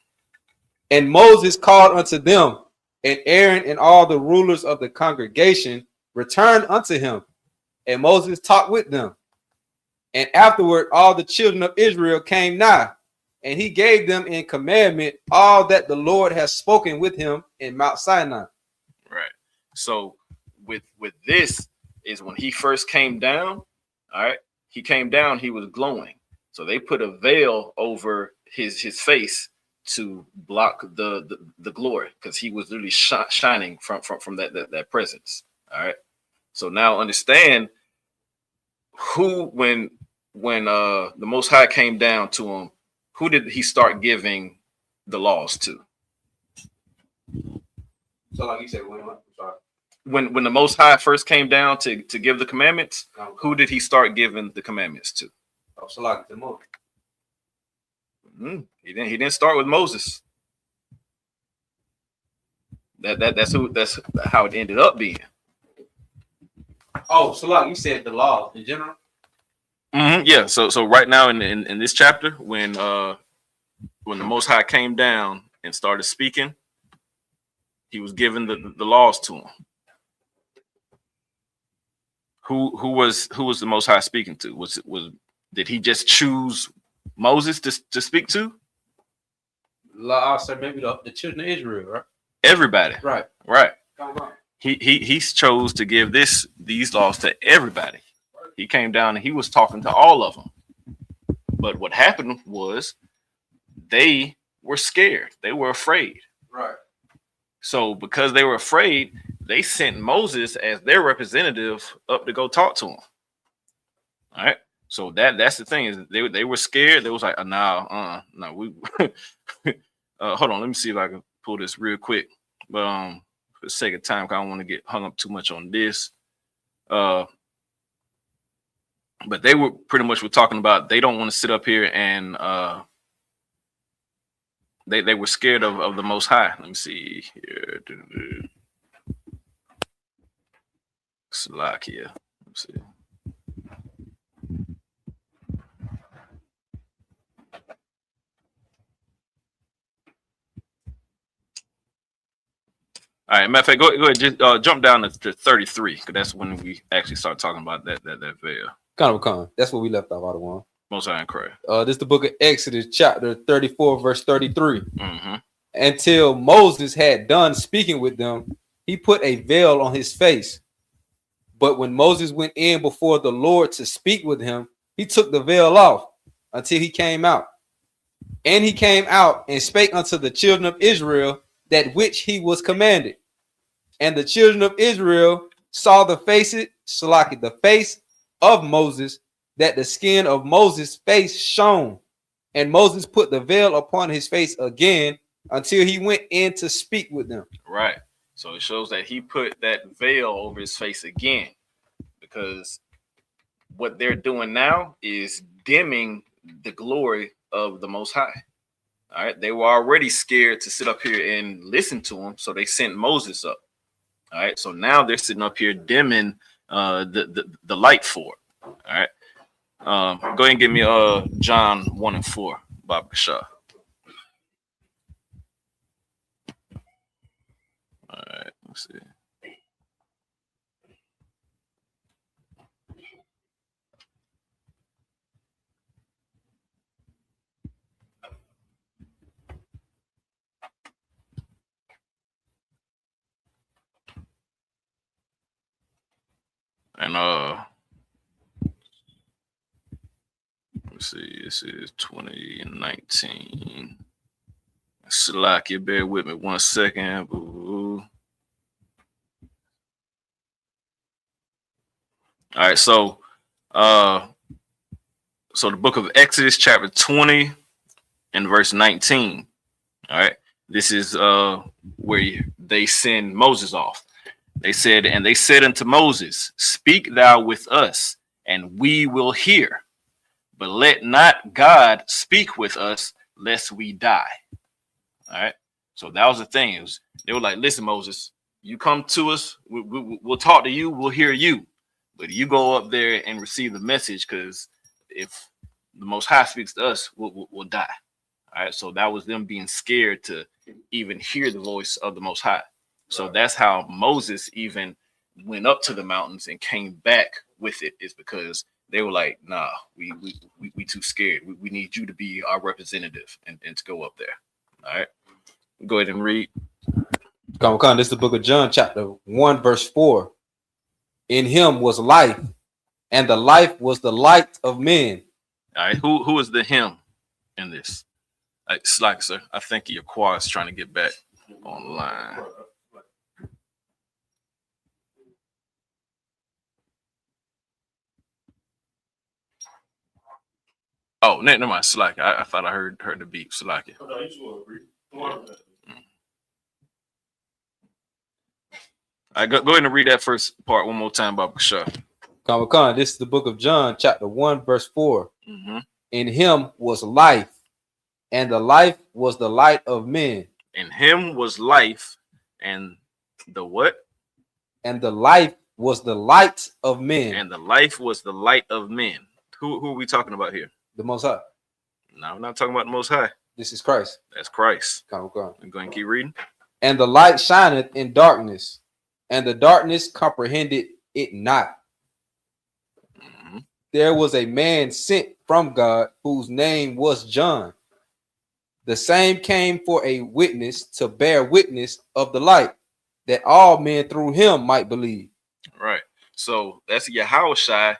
And Moses called unto them, and Aaron and all the rulers of the congregation returned unto him, and Moses talked with them. And afterward, all the children of Israel came nigh, and he gave them in commandment all that the Lord has spoken with him in Mount Sinai. Right. So with this is when he first came down. All right. He came down. He was glowing. So they put a veil over his face to block the glory, because he was literally shining from that presence. All right. So now understand who when the Most High came down to him, who did he start giving the laws to? So like you said, when the Most High first came down to give the commandments, who did he start giving the commandments to? Oh, so like the Moses. He didn't start with Moses. That's how it ended up being. Oh, so like you said, the law in general. Mm-hmm, yeah. So right now in this chapter, when the Most High came down and started speaking, he was giving the laws to him. Who was the Most High speaking to? Did he just choose Moses to speak to? So maybe the children of Israel, right? Everybody. Right. He chose to give these laws to everybody. He came down and he was talking to all of them. But what happened was they were scared. They were afraid. Right. So because they were afraid, they sent Moses as their representative up to go talk to him. All right. So that's the thing is they were scared. They was like, no, we hold on, let me see if I can pull this real quick. But for the sake of time, I don't want to get hung up too much on this. But they were pretty much talking about they don't want to sit up here and they were scared of the Most High. Let me see here. Slovakia. Let's see. All right, matter of fact, go ahead, just jump down to 33, because that's when we actually start talking about that veil. Con. That's where we left off, out of one. Most High in Christ. This is the book of Exodus, chapter 34, verse 33. Mm-hmm. Until Moses had done speaking with them, he put a veil on his face. But when Moses went in before the Lord to speak with him, he took the veil off until he came out. And he came out and spake unto the children of Israel that which he was commanded. And the children of Israel saw the face of Moses, that the skin of Moses' face shone. And Moses put the veil upon his face again until he went in to speak with them. Right. So it shows that he put that veil over his face again, because what they're doing now is dimming the glory of the Most High. All right. They were already scared to sit up here and listen to him, so they sent Moses up. All right. So now they're sitting up here dimming the light for it. All right. Go ahead and give me John 1 and 4, Bob Kasha. All right, let's see. And let's see, this is 2019. Salakia, bear with me 1 second. Ooh. All right, so the book of Exodus, chapter 20 and verse 19. All right, this is where they send Moses off. They said unto Moses, speak thou with us, and we will hear. But let not God speak with us, lest we die. All right. So that was the thing. They were like, listen, Moses, you come to us, we'll talk to you, we'll hear you. But you go up there and receive the message, because if the Most High speaks to us, we'll die. All right. So that was them being scared to even hear the voice of the Most High. So that's how Moses even went up to the mountains and came back with it, is because they were like, nah, we too scared. We need you to be our representative and to go up there. All right. Go ahead and read. Come. This is the book of John, chapter 1, verse 4. In him was life, and the life was the light of men. All right. Who is the him in this? Slack, sir. I think your choir is trying to get back online. Oh, never mind. Slack. I thought I heard the beep. Slack. All right, go ahead and read that first part one more time, Bob Kasha. Come. This is the book of John, chapter 1, verse 4. Mm-hmm. In him was life, and the life was the light of men. In him was life, and the what? And the life was the light of men. And the life was the light of men. Who are we talking about here? The Most High. No, we're not talking about the Most High. This is Christ. That's Christ. Come. Go ahead and keep reading. And the light shineth in darkness, and the darkness comprehended it not. Mm-hmm. There was a man sent from God, whose name was John. The same came for a witness, to bear witness of the light, that all men through him might believe. Right. So that's Yahawashi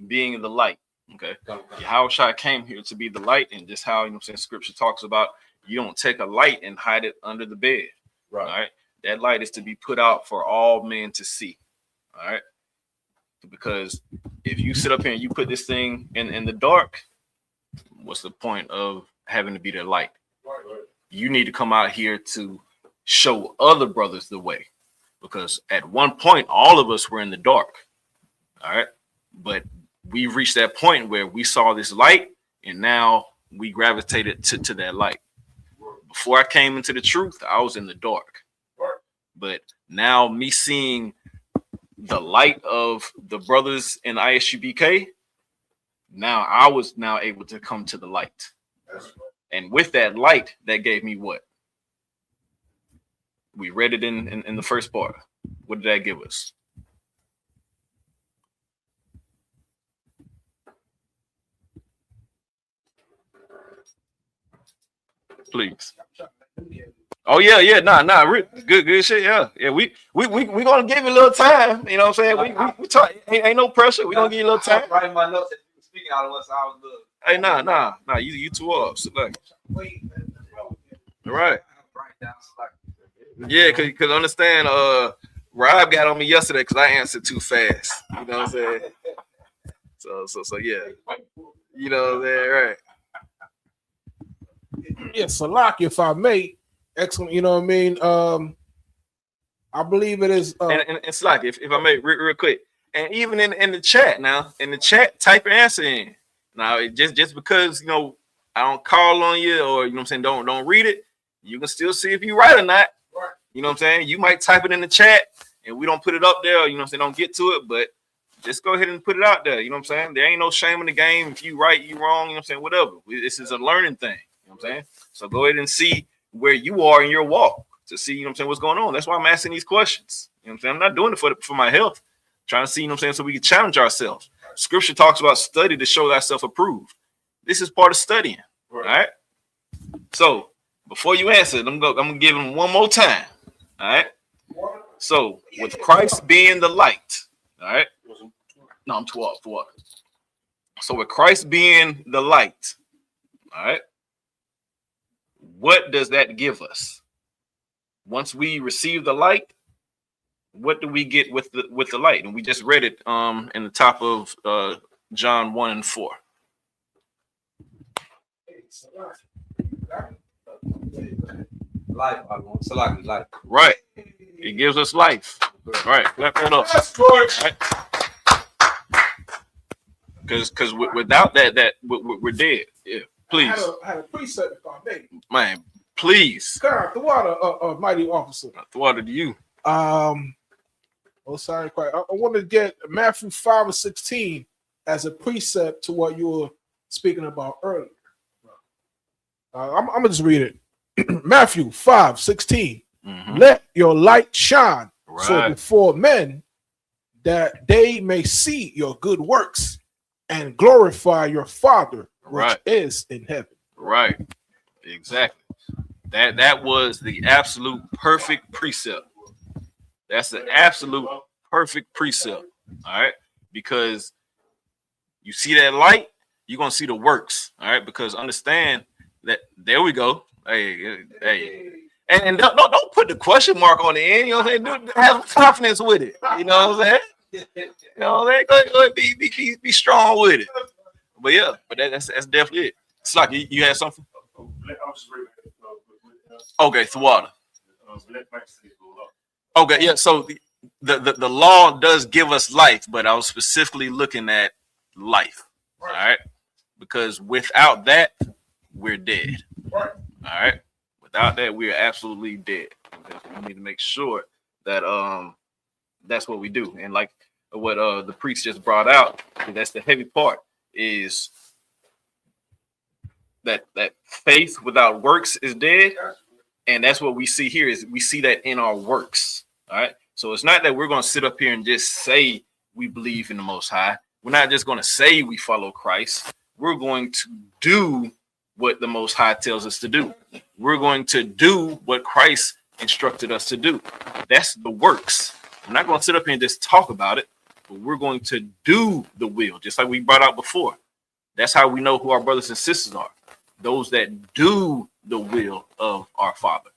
being the light. Okay. Yahawashi came here to be the light, and just how, scripture talks about You don't take a light and hide it under the bed. Right. All right. That light is to be put out for all men to see. All right. Because if you sit up here and you put this thing in the dark, what's the point of having to be the light? You need to come out here to show other brothers the way. Because at one point, all of us were in the dark. All right. But we reached that point where we saw this light and now we gravitated to that light. Before I came into the truth, I was in the dark. But now me seeing the light of the brothers in I.S.U.P.K, now I was now able to come to the light. And with that light, that gave me what? We read it in the first part. What did that give us? Please. Oh yeah, nah, good shit. Yeah, we gonna give you a little time. You know what I'm saying? We talk. Ain't no pressure. We gonna give you a little time. Writing my notes that you were speaking out of us. I was good. Hey, nah. You too up. So like, right. Yeah, cause understand. Rob got on me yesterday because I answered too fast. You know what I'm saying? So yeah. You know what I'm saying, right? Yeah, Salak, if I may, excellent. You know what I mean? I believe it is. And Salak, if I may, real quick, and even in the chat now, type your answer in. Now, just because I don't call on you or you know what I'm saying, don't read it, you can still see if you're right or not. Right. You know what I'm saying? You might type it in the chat and we don't put it up there. You know what I'm saying? Don't get to it, but just go ahead and put it out there. You know what I'm saying? There ain't no shame in the game. If you right, you wrong. You know what I'm saying? Whatever. This is a learning thing. You know what I'm saying? So go ahead and see where you are in your walk to see, you know what I'm saying, what's going on. That's why I'm asking these questions. You know what I'm saying? I'm not doing it for my health. I'm trying to see, you know what I'm saying, so we can challenge ourselves. Scripture talks about study to show thyself approved. This is part of studying. All right. So before you answer, I'm gonna give him one more time. All right. So with Christ being the light, all right. No, I'm 12. So with Christ being the light, all right. What does that give us? Once we receive the light, what do we get with the light? And we just read it in the top of John 1:4. Life, life. Right. It gives us life. Right. Clap that up. Right. Because without that we're dead. Yeah. Please. I had a precept if I may. Man, please. God, the water, mighty officer. The water to you. Sorry, quite. I want to get Matthew 5:16 as a precept to what you were speaking about earlier. I'm gonna just read it. Matthew 5:16. Mm-hmm. Let your light shine so before men that they may see your good works and glorify your Father which is in heaven. Right. Exactly. That was the absolute perfect precept. That's the absolute perfect precept. All right. Because you see that light, you're gonna see the works. All right. Because understand that there we go. Hey. And don't put the question mark on the end. You know what I'm saying? Have confidence with it. You know what I'm saying? You know what I'm saying? Go ahead, be strong with it. But yeah, but that's definitely it. It's like you had something. Okay, Thwada. Okay, yeah. So the law does give us life, but I was specifically looking at life. All right, because without that, we're dead. All right, without that, we are absolutely dead. We need to make sure that that's what we do. And like what the priest just brought out, that's the heavy part, is that faith without works is dead. And that's what we see here, is we see that in our works. All right. So it's not that we're going to sit up here and just say we believe in the Most High. We're not just going to say we follow Christ. We're going to do what the Most High tells us to do. We're going to do what Christ instructed us to do. That's the works. We're not going to sit up here and just talk about it, but we're going to do the will, just like we brought out before. That's how we know who our brothers and sisters are. Those that do the will of our Father.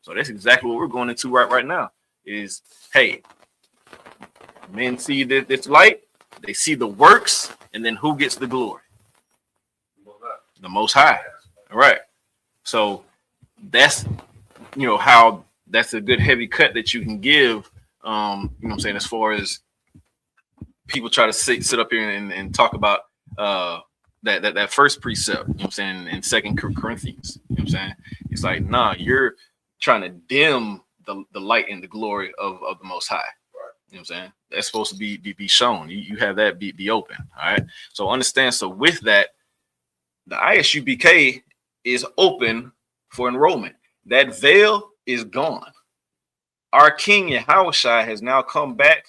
So that's exactly what we're going into right now. Is hey, men see this light, they see the works, and then who gets the glory? The Most High. All right. So that's how that's a good heavy cut that you can give. You know what I'm saying, as far as people try to sit up here and talk about that first precept, you know what I'm saying, in 2 Corinthians. You know what I'm saying? It's like, nah, you're trying to dim the light and the glory of the Most High. Right. You know what I'm saying? That's supposed to be shown. You have that be open. All right. So understand. So with that, the I.S.U.P.K is open for enrollment. That veil is gone. Our King Yahawashi has now come back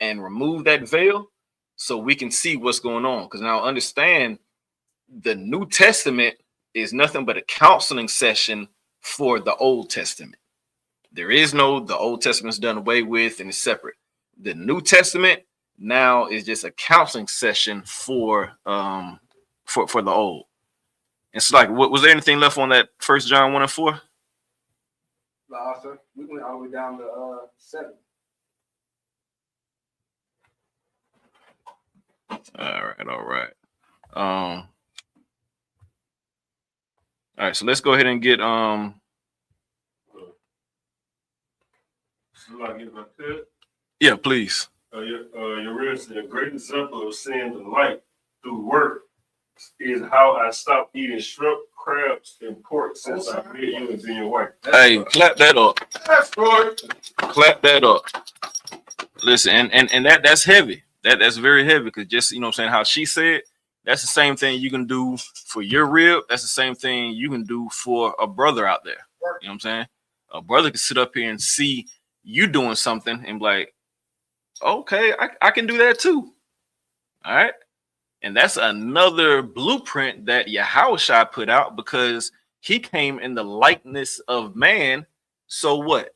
and removed that veil so we can see what's going on. Because now understand, the New Testament is nothing but a counseling session for the Old Testament. There is no, the Old Testament's done away with and it's separate. The New Testament now is just a counseling session for the old. It's like, was there anything left on that 1 John 1 and 4? No, sir. We went all the way down to 7. All right. All right, so let's go ahead and get yeah, please. Your real a great example of seeing the light through work is how I stopped eating shrimp, crabs, and pork since I met you and being white. Hey, clap that up. Clap that up. Listen, and that's heavy. That's very heavy, because just, you know what I'm saying, how she said, that's the same thing you can do for your rib. That's the same thing you can do for a brother out there. You know what I'm saying? A brother can sit up here and see you doing something and be like, okay, I can do that too. All right. And that's another blueprint that Yahawashi put out, because he came in the likeness of man. So what?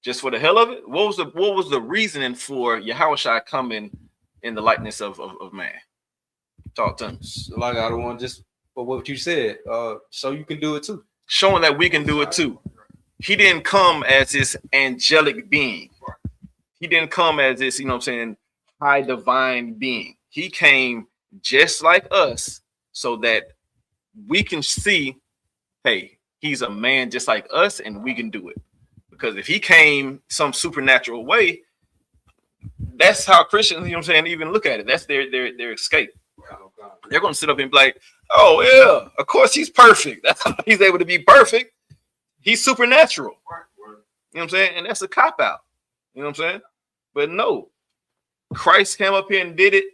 Just for the hell of it? What was the reasoning for Yahawashi coming in the likeness of man? Talk to me. Like, I don't want just for what you said. So you can do it too. Showing that we can do it too. He didn't come as this angelic being. He didn't come as this, you know what I'm saying, high divine being. He came just like us so that we can see, hey, he's a man just like us and we can do it. Because if he came some supernatural way, that's how Christians, you know what I'm saying, even look at it. That's their escape. They're going to sit up and be like, oh yeah, of course he's perfect. That's how he's able to be perfect. He's supernatural. You know what I'm saying? And that's a cop-out. You know what I'm saying? But no, Christ came up here and did it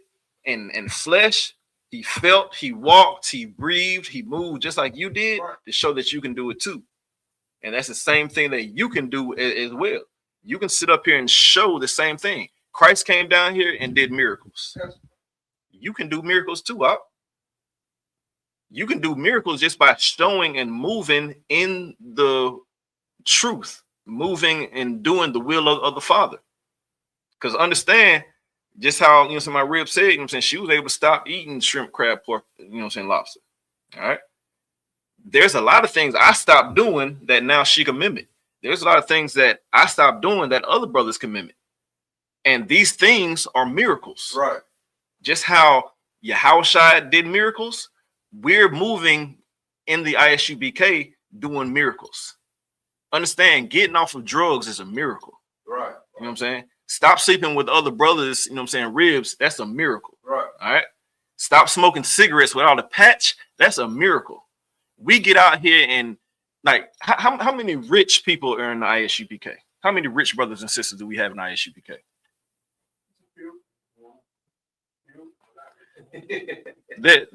in flesh. He felt, he walked, he breathed, he moved just like you did, to show that you can do it too. And that's the same thing that you can do as well. You can sit up here and show the same thing. Christ came down here and did miracles. You can do miracles too, Up. You can do miracles just by showing and moving in the truth, moving and doing the will of the Father. Because understand just how, you know, so my rib said, you know what I'm saying, she was able to stop eating shrimp, crab, pork, you know what I'm saying, lobster. All right. There's a lot of things I stopped doing that now she can mimic. There's a lot of things that I stopped doing that other brothers can mimic. And these things are miracles. Right. Just how Yahawashi did miracles, we're moving in the I.S.U.P.K doing miracles. Understand, getting off of drugs is a miracle. Right. You know what I'm saying? Stop sleeping with other brothers, you know what I'm saying, ribs, that's a miracle. Right. All right. Stop smoking cigarettes without a patch, that's a miracle. We get out here and, like, how many rich people are in the I.S.U.P.K? How many rich brothers and sisters do we have in I.S.U.P.K? That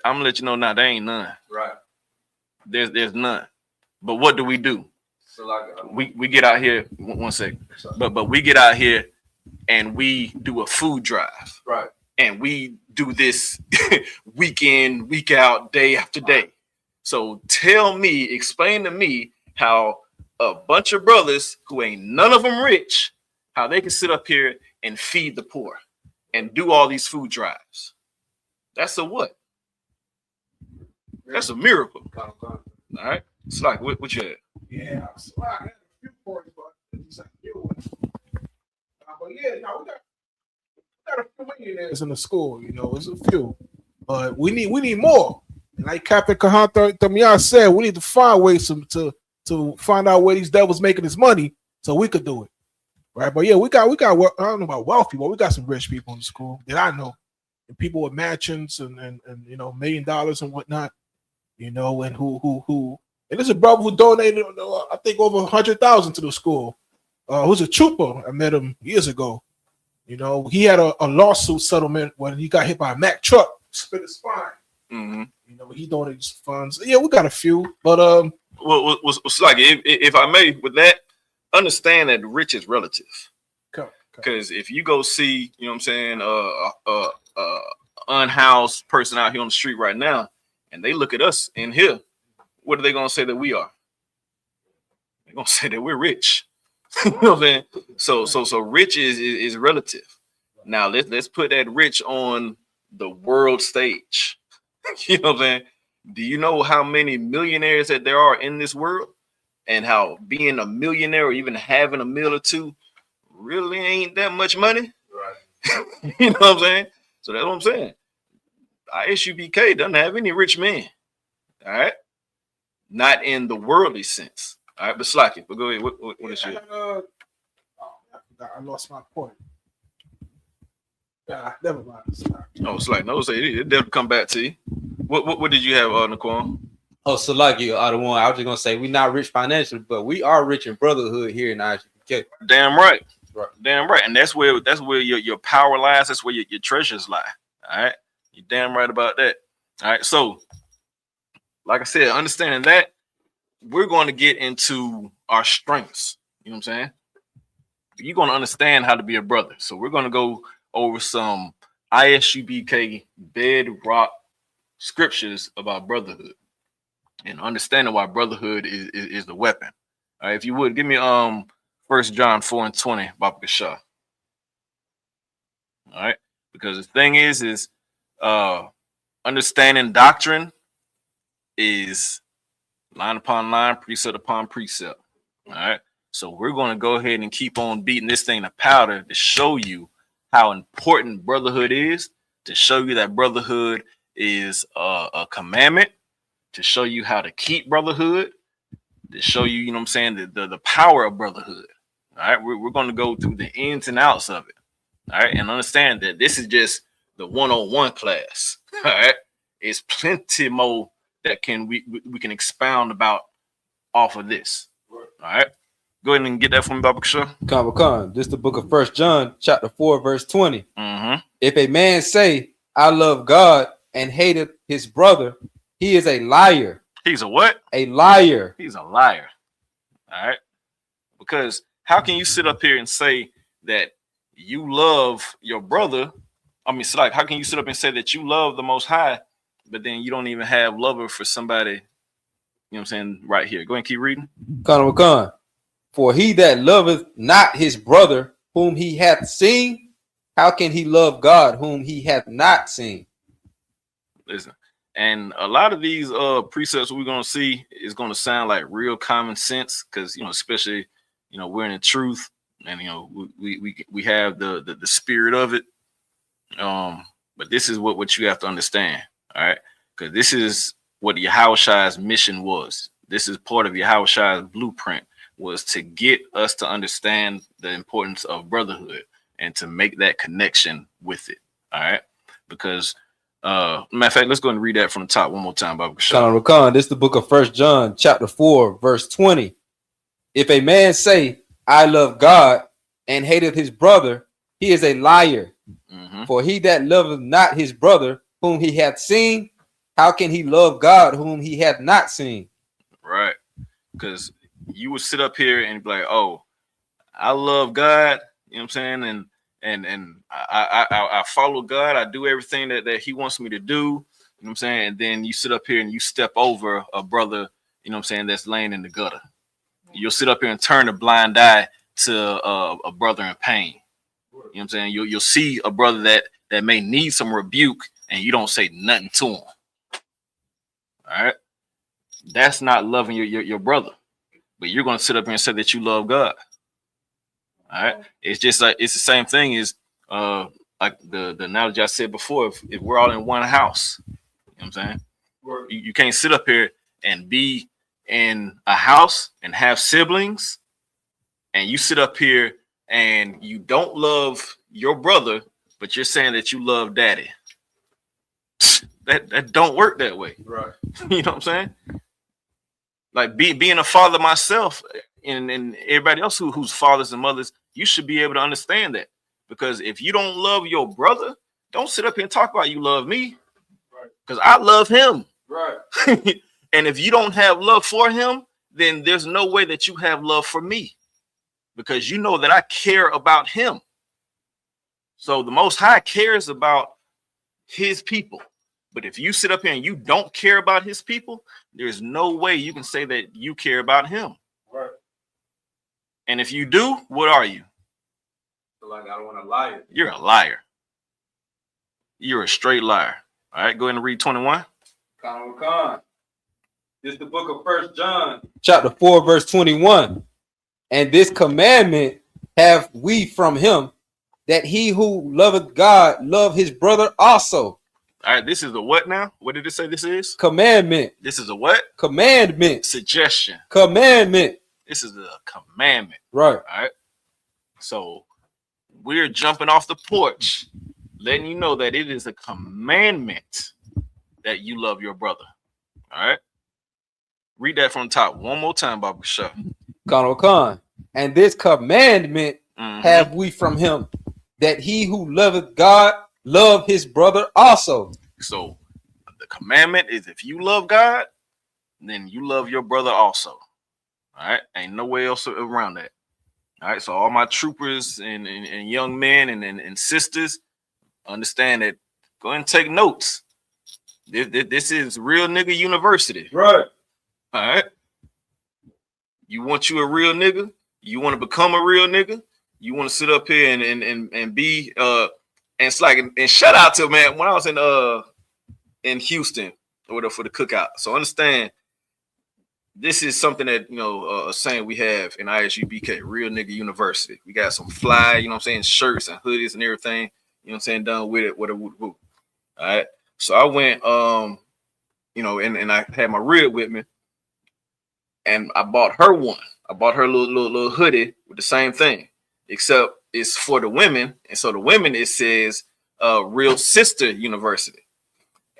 I'm gonna let you know now, there ain't none. Right. There's none. But what do? So like, we get out here, one second. But we get out here and we do a food drive. Right. And we do this week in, week out, day after day. So explain to me how a bunch of brothers who ain't none of them rich, how they can sit up here and feed the poor and do all these food drives. That's a what? That's a miracle. All right. It's like what you had? Yeah, so I had a few points, but it's like you. But yeah, no, we got a few millionaires in the school. You know, it's a few, but we need more. And like Captain Kahan Tamiya said, we need to find ways to find out where these devils making his money, so we could do it, right? But yeah, we got. I don't know about wealthy, but we got some rich people in the school that I know, and people with mansions and you know, $1 million and whatnot. You know, and who. And there's a brother who donated, I think, over 100,000 to the school. Who's a trooper? I met him years ago. You know, he had a lawsuit settlement when he got hit by a Mack truck, split his spine. Mm-hmm. You know, he donated funds. Yeah, we got a few, but what's like if I may with that, understand that rich is relative. Because if you go see, you know what I'm saying, unhoused person out here on the street right now, and they look at us in here, what are they gonna say that we are? They're gonna say that we're rich. You know what I'm saying? So rich is relative. Now let's put that rich on the world stage. You know what I'm saying? Do you know how many millionaires that there are in this world, and how being a millionaire or even having a meal or two really ain't that much money? Right. You know what I'm saying? So that's what I'm saying. I.S.U.P.K doesn't have any rich men. All right. Not in the worldly sense. All right, but Slacky, but go ahead. What is your? I lost my point. Never mind. Oh, Slacky, no, say it definitely come back to you. What did you have, Naquan? Oh, so like you are the one. I was just gonna say we're not rich financially, but we are rich in brotherhood here in I.S.U.P.K. Damn right. Damn right, and that's where your power lies. That's where your treasures lie. All right, you're damn right about that. All right, so like I said, understanding that, we're going to get into our strengths. You know what I'm saying? You're going to understand how to be a brother. So we're going to go over some I.S.U.P.K bedrock scriptures about brotherhood and understanding why brotherhood is the weapon. All right, if you would give me 1 John 4:20, Baba Shah. All right, because the thing is understanding doctrine is line upon line, precept upon precept. All right. So we're going to go ahead and keep on beating this thing to powder to show you how important brotherhood is, to show you that brotherhood is a commandment, to show you how to keep brotherhood, to show you, you know what I'm saying, the power of brotherhood. All right. We're going to go through the ins and outs of it. All right. And understand that this is just the 101 class. All right. It's plenty more that we can expound about off of this. All right. Go ahead and get that from me, Baba Shaw. Khan. This is the book of 1 John, chapter 4, verse 20. Mm-hmm. If a man say, I love God and hateth his brother, he is a liar. He's a what? A liar. He's a liar. All right. Because how can you sit up here and say that you love your brother? I mean, it's like, how can you sit up and say that you love the Most High, but then you don't even have love for somebody, you know what I'm saying, right here? Go ahead and keep reading. Khan. For he that loveth not his brother whom he hath seen, how can he love God whom he hath not seen? Listen, and a lot of these precepts we're going to see is going to sound like real common sense because, you know, especially, you know, we're in the truth and, you know, we have the spirit of it. But this is what you have to understand. All right. Because this is what Yahushua's mission was. This is part of Yahushua's blueprint, was to get us to understand the importance of brotherhood and to make that connection with it. All right. Because matter of fact, let's go and read that from the top one more time, Baba Khan. This is the book of 1 John, chapter 4, verse 20. If a man say, I love God and hateth his brother, he is a liar. Mm-hmm. For he that loveth not his brother whom he hath seen, how can he love God whom he hath not seen? Right. Because you would sit up here and be like, oh, I love God, you know what I'm saying? And I follow God. I do everything that he wants me to do, you know what I'm saying? And then you sit up here and you step over a brother, you know what I'm saying, that's laying in the gutter. You'll sit up here and turn a blind eye to a brother in pain. You know what I'm saying? You'll see a brother that may need some rebuke and you don't say nothing to him. All All right. That's not loving your brother. But you're going to sit up here and say that you love God. All right. It's just like it's the same thing as like the analogy I said before. If we're all in one house, you know what I'm saying? You can't sit up here and be in a house and have siblings, and you sit up here and you don't love your brother, but you're saying that you love daddy. That don't work that way. Right. You know what I'm saying? Like being a father myself and everybody else who's fathers and mothers, you should be able to understand that. Because if you don't love your brother, don't sit up here and talk about you love me. Because I love him. Right. And if you don't have love for him, then there's no way that you have love for me. Because you know that I care about him. So the Most High cares about his people. But if you sit up here and you don't care about his people, there's no way you can say that you care about him. Right. And if you do, what are you? Like I don't want to lie. You're a liar. You're a straight liar. All right, go ahead and read 21. Khan. This is the book of 1 John, chapter 4, verse 21. And this commandment have we from him, that he who loveth God love his brother also. All right, this is a what now? What did it say this is? Commandment. This is a what? Commandment. Suggestion. Commandment. This is a commandment. Right. All right. So we're jumping off the porch, letting you know that it is a commandment that you love your brother. All right. Read that from the top one more time, Baba Shah. Khan. And this commandment have we from him, that he who loveth God love his brother also. So the commandment is if you love God, then you love your brother also. All right. Ain't no way else around that. All right. So all my troopers and young men and sisters, understand that. Go ahead and take notes. This is real nigga university. Right. All right. You want you a real nigga? You want to become a real nigga? You want to sit up here and be and it's like, and shout out to, man, when I was in Houston or whatever for the cookout. So understand, this is something that, you know, a saying we have in I.S.U.P.K, real nigga university. We got some fly, you know what I'm saying, shirts and hoodies and everything, you know what I'm saying, done with it, whatever. All right. So I went, you know, and I had my rib with me, and I bought her one. I bought her little hoodie with the same thing, except it's for the women. And so the women, it says Real Sister University.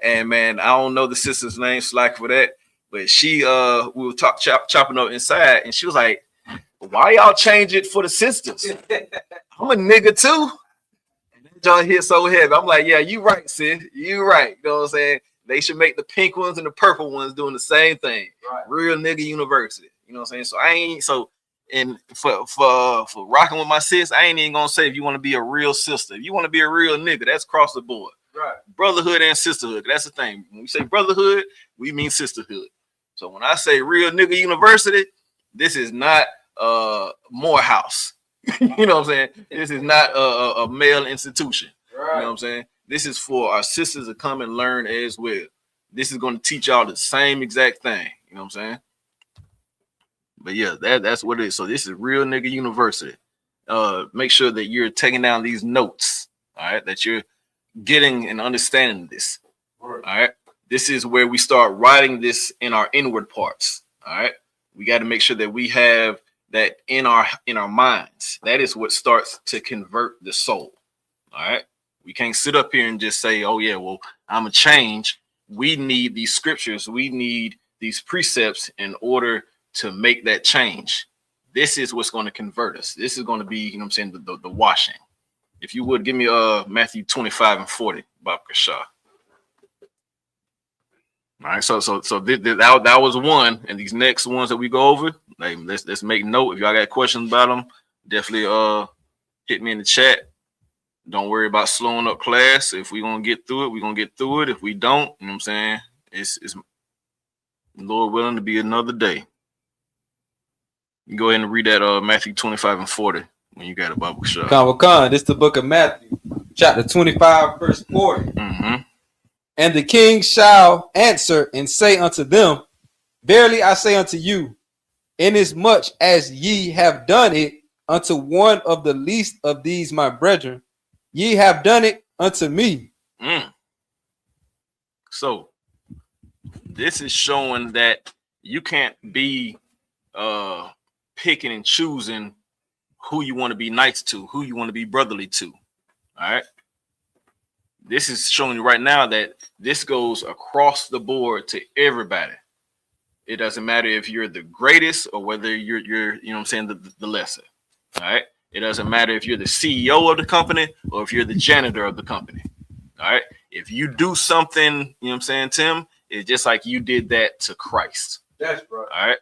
And man, I don't know the sister's name, slack for that, but she we were chopping up inside, and she was like, why y'all change it for the sisters? I'm a nigga too. And that John hit so heavy. I'm like, yeah, you right, sis. You right. You know what I'm saying? They should make the pink ones and the purple ones doing the same thing. Right. Real nigga university. You know what I'm saying? So I ain't and for rocking with my sis, I ain't even gonna say if you want to be a real sister. If you want to be a real nigga, that's across the board. Right. Brotherhood and sisterhood. That's the thing. When we say brotherhood, we mean sisterhood. So when I say real nigga university, this is not Morehouse. You know what I'm saying? This is not a male institution. Right. You know what I'm saying? This is for our sisters to come and learn as well. This is going to teach y'all the same exact thing. You know what I'm saying? But yeah, that's what it is. So this is real nigga university. Make sure that you're taking down these notes. All right, that you're getting and understanding this. All right. This is where we start writing this in our inward parts. All right. We got to make sure that we have that in our minds. That is what starts to convert the soul. All right. We can't sit up here and just say, oh yeah, well, I'm a change. We need these scriptures. We need these precepts in order to make that change. This is what's going to convert us. This is going to be, you know what I'm saying, the washing. If you would give me Matthew 25 and 40, Baba Shah. All right, so that was one, and these next ones that we go over, like, let's make note. If y'all got questions about them, definitely hit me in the chat. Don't worry about slowing up class. If we're gonna get through it, we're gonna get through it. If we don't, you know what I'm saying, it's Lord willing to be another day. You go ahead and read that Matthew 25 and 40 when you got a Bible shot. Khan, this is the book of Matthew, chapter 25, verse 40. And the king shall answer and say unto them, Verily I say unto you, inasmuch as ye have done it unto one of the least of these my brethren, ye have done it unto me. So this is showing that you can't be picking and choosing who you want to be nice to, who you want to be brotherly to. All right. This is showing you right now that this goes across the board to everybody. It doesn't matter if you're the greatest or whether you're you know what I'm saying, the lesser. All right. It doesn't matter if you're the CEO of the company or if you're the janitor of the company. All right. If you do something, you know what I'm saying, Tim, it's just like you did that to Christ. That's right. All right.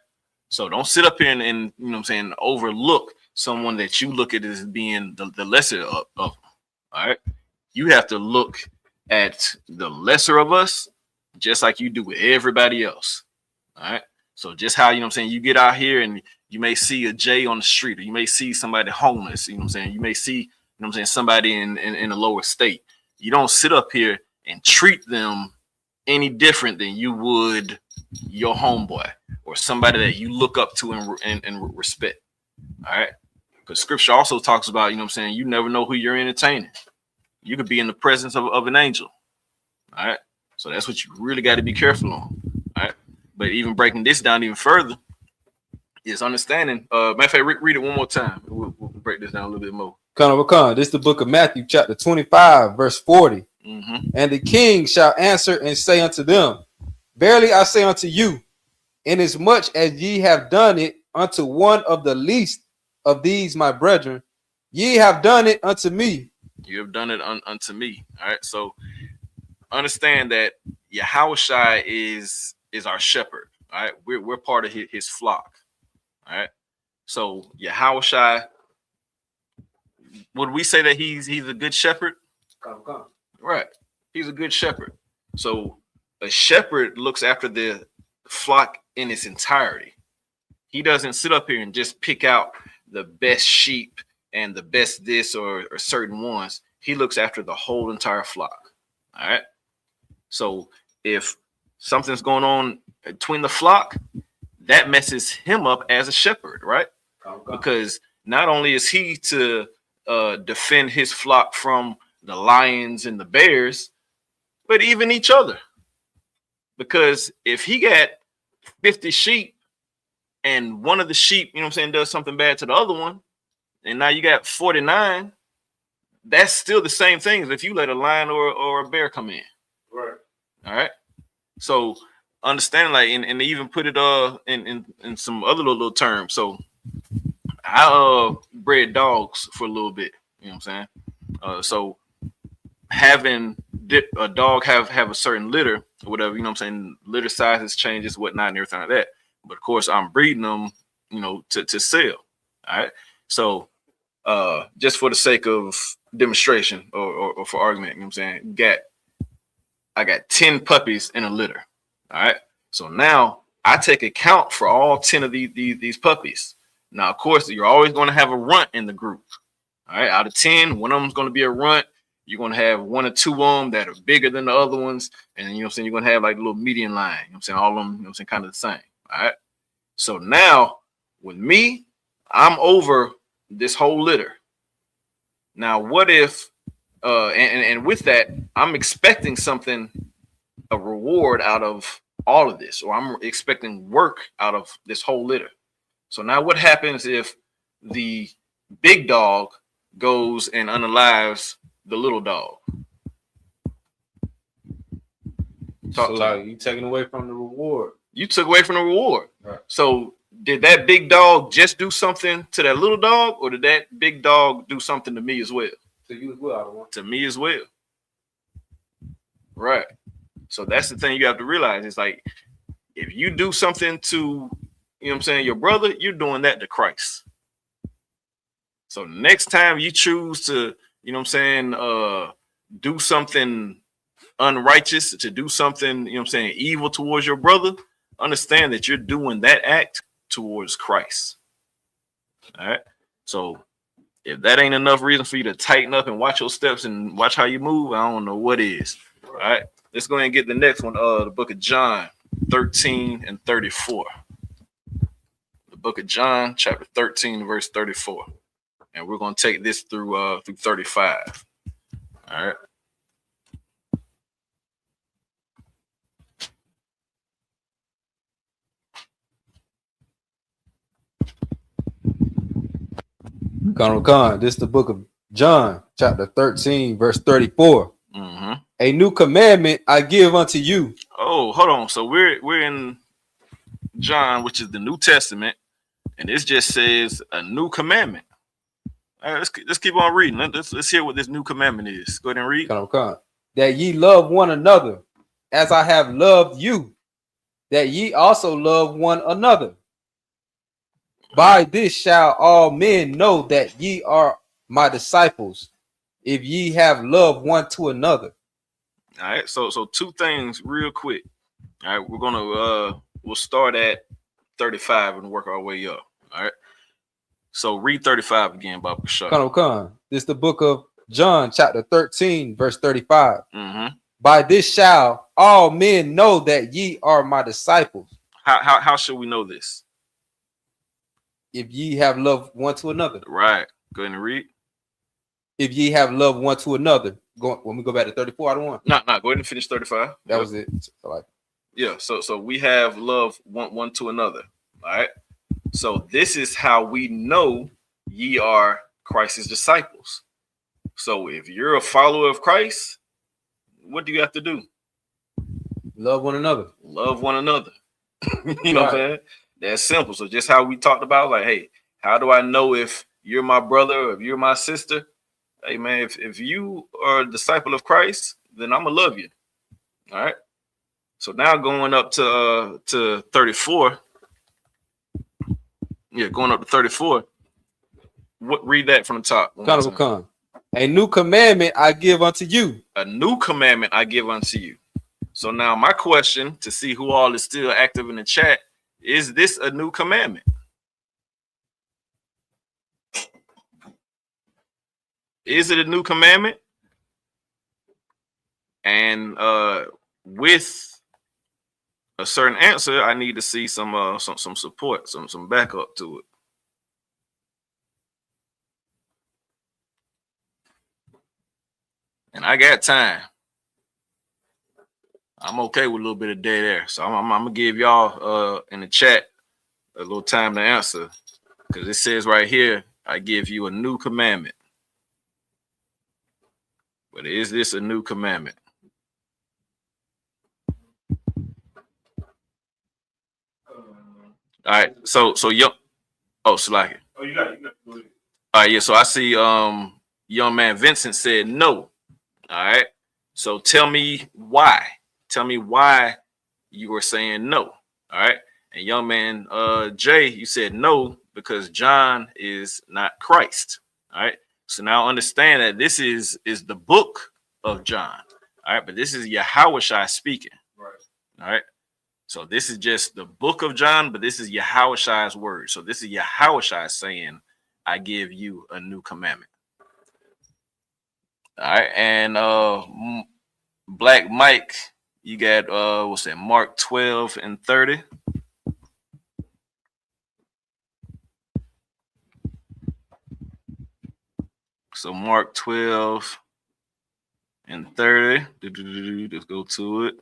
So don't sit up here and you know what I'm saying, overlook someone that you look at as being the lesser of them. All right. You have to look at the lesser of us just like you do with everybody else. All right. So just how, you know what I'm saying, you get out here and you may see a Jay on the street, or you may see somebody homeless, you know what I'm saying? You may see, you know what I'm saying, somebody in a lower state. You don't sit up here and treat them any different than you would your homeboy or somebody that you look up to and respect. All right. Because scripture also talks about, you know what I'm saying, you never know who you're entertaining. You could be in the presence of an angel. All right. So that's what you really got to be careful on. All right. But even breaking this down even further is understanding. Matter of fact, read it one more time. We'll break this down a little bit more. This is the book of Matthew, chapter 25, verse 40. And the king shall answer and say unto them, Verily I say unto you, inasmuch as ye have done it unto one of the least of these my brethren, ye have done it unto me. You have done it unto me. All right. So understand that Yahawashi is our shepherd. All right. We're part of his flock. All right. So Yahawashi, would we say that he's a good shepherd? Right. He's a good shepherd. So a shepherd looks after the flock in its entirety. He doesn't sit up here and just pick out the best sheep and the best this or certain ones. He looks after the whole entire flock. All right. So if something's going on between the flock, that messes him up as a shepherd, right? Because not only is he to defend his flock from the lions and the bears, but even each other. Because if he got 50 sheep and one of the sheep, you know what I'm saying, does something bad to the other one, and now you got 49, that's still the same thing as if you let a lion or a bear come in. Right. All right. So understand, like, and they even put it in some other little terms. So I bred dogs for a little bit, you know what I'm saying? So having a dog have a certain litter or whatever, you know what I'm saying, litter sizes changes, whatnot, and everything like that. But of course I'm breeding them, you know, to sell. All right. So just for the sake of demonstration or for argument, you know what I'm saying, I got 10 puppies in a litter. All right. So now I take account for all 10 of these puppies. Now, of course, you're always going to have a runt in the group. All right. Out of 10, one of them is going to be a runt. You're going to have one or two of them that are bigger than the other ones. And you know what I'm saying, you're going to have like a little median line. You know what I'm saying? All of them, you know what I'm saying, kind of the same. All right. So now with me, I'm over this whole litter. Now, what if, and with that, I'm expecting something, a reward out of all of this, or I'm expecting work out of this whole litter. So now what happens if the big dog goes and unalives the little dog? So like you taking away from the reward. You took away from the reward. Right. So did that big dog just do something to that little dog, or did that big dog do something to me as well? To you as well, I don't want. To me as well. Right. So that's the thing you have to realize. It's like, if you do something to, you know what I'm saying, your brother, you're doing that to Christ. So next time you choose to, you know what I'm saying, do something unrighteous, to do something, you know what I'm saying, evil towards your brother, understand that you're doing that act towards Christ. All right. So if that ain't enough reason for you to tighten up and watch your steps and watch how you move, I don't know what is. All right. let's go ahead and get the next one. The book of John 13 and 34. The book of John, chapter 13, verse 34. And we're going to take this through 35. All right. Con. This is the book of John, chapter 13, verse 34. Mm-hmm. A new commandment I give unto you. Oh, hold on. So we're in John, which is the New Testament, and this just says a new commandment. All right, let's keep on reading. Let's hear what this new commandment is. Go ahead and read. Con. That ye love one another, as I have loved you, that ye also love one another. By this shall all men know that ye are my disciples, if ye have love one to another. All right, so two things real quick. All right, we'll start at 35 and work our way up. All right. So read 35 again, Baba Kashar. Con. This is the book of John, chapter 13, verse 35. Mm-hmm. By this shall all men know that ye are my disciples. How should we know this? If ye have love one to another. Right. Go ahead and read. If ye have love one to another. When we go back to 34, I don't want. No, go ahead and finish 35. That was it. Yeah. So we have love one to another. All right. So this is how we know ye are Christ's disciples. So if you're a follower of Christ, what do you have to do? Love one another. Love one another. You know what I'm saying? That's simple. So just how we talked about, like, hey, how do I know if you're my brother or if you're my sister? Hey, man, if you are a disciple of Christ, then I'm going to love you. All right. So now going up to 34. Yeah, going up to 34. Read that from the top. Con. A new commandment I give unto you. A new commandment I give unto you. So now my question to see who all is still active in the chat, is this a new commandment? Is it a new commandment? And with a certain answer, I need to see some support, some backup to it. And I got time. I'm okay with a little bit of dead air. So I'm gonna give y'all in the chat a little time to answer, because it says right here, I give you a new commandment. But is this a new commandment? All right, so young. Oh, Salaki. Oh, you got it. Go ahead. All right, yeah. So I see young man Vincent said no. All right. So tell me why. Tell me why you were saying no. All right. And young man Jay, you said no because John is not Christ. All right. So now understand that this is the book of John. All right, but this is Yahawashi speaking. Right. All right. So this is just the book of John, but this is Yahawashi's word. So this is Yahawashi saying, I give you a new commandment. All right. And Black Mike, you got what's that, Mark 12 and 30. So Mark 12 and 30. Let's go to it.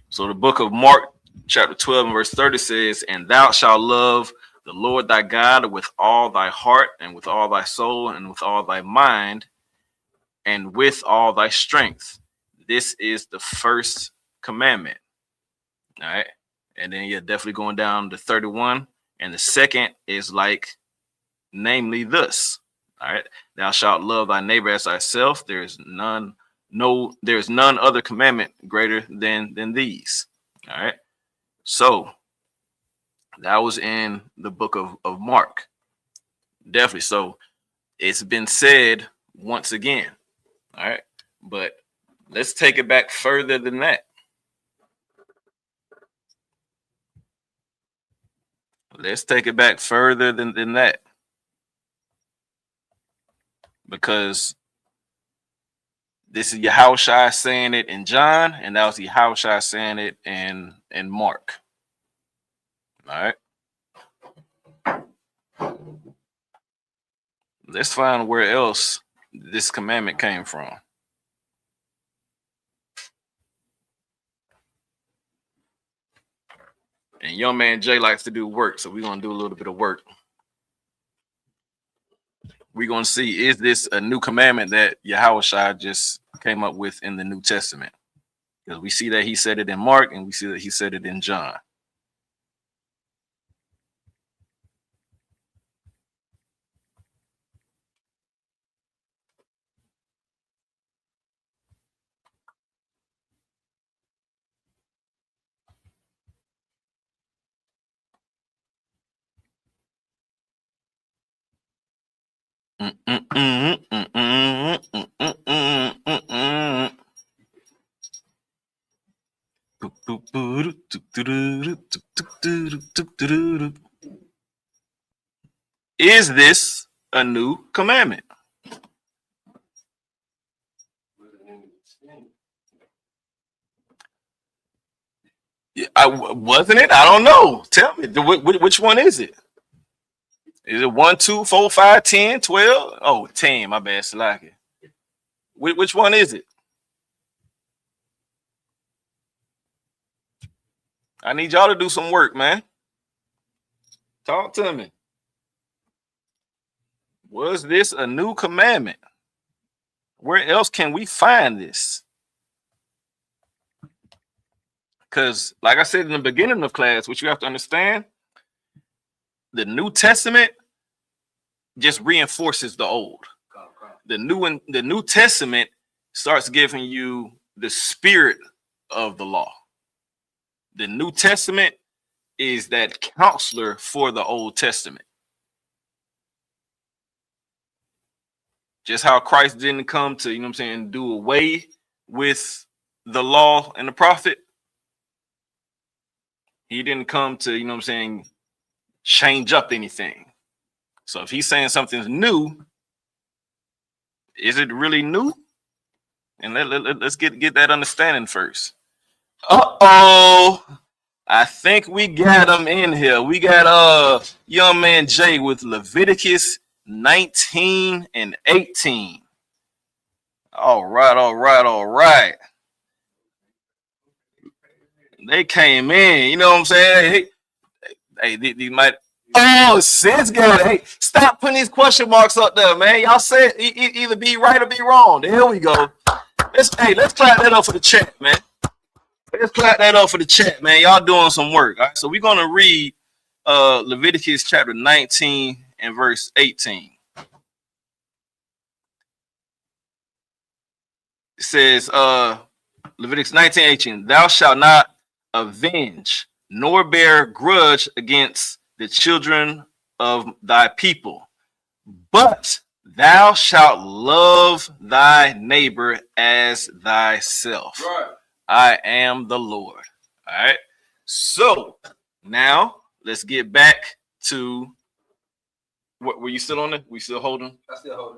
So the book of Mark, chapter 12 and verse 30 says, and thou shalt love the Lord thy God with all thy heart and with all thy soul and with all thy mind and with all thy strength. This is the first commandment. All right. And then you're definitely going down to 31. And the second is like, namely this. All right. Thou shalt love thy neighbor as thyself. There's none other commandment greater than these. All right. So that was in the book of Mark. Definitely. So it's been said once again. All right. But let's take it back further than that. Let's take it back further than that. Because This is Yahushua saying it in John, and that was Yahushua saying it in Mark. All right. Let's find where else this commandment came from. And young man Jay likes to do work, so we're gonna do a little bit of work. We're gonna see, is this a new commandment that Yahushua just came up with in the New Testament? Because we see that he said it in Mark, and we see that he said it in John. Is this a new commandment? Wasn't it? I don't know. Tell me, which one is it? Is it 1, 2, 4, 5, 10, 12? Oh, 10. My bad, Salaki. Which one is it? I need y'all to do some work, man. Talk to me. Was this a new commandment? Where else can we find this? Because, like I said in the beginning of class, what you have to understand, the New Testament just reinforces the old. The New Testament starts giving you the spirit of the law. The New Testament is that counselor for the Old Testament. Just how Christ didn't come to, you know what I'm saying, do away with the law and the prophet. He didn't come to, you know what I'm saying, change up anything. So if he's saying something's new, is it really new? And let's get that understanding first. Uh-oh. I think we got him in here. We got young man Jay with Leviticus 19 and 18. All right. They came in, you know what I'm saying? Hey, they might. Oh, sis got it. Hey, stop putting these question marks up there, man. Y'all said either be right or be wrong. There we go. Let's clap that up for the chat, man. Let's clap that up for the chat, man. Y'all doing some work. All right, so we're gonna read Leviticus chapter 19 and verse 18. It says, Leviticus 19:18, thou shalt not avenge nor bear grudge against the children of thy people, but thou shalt love thy neighbor as thyself. Right. I am the Lord. All right. So now let's get back to what were you still on it? We still holding? I still hold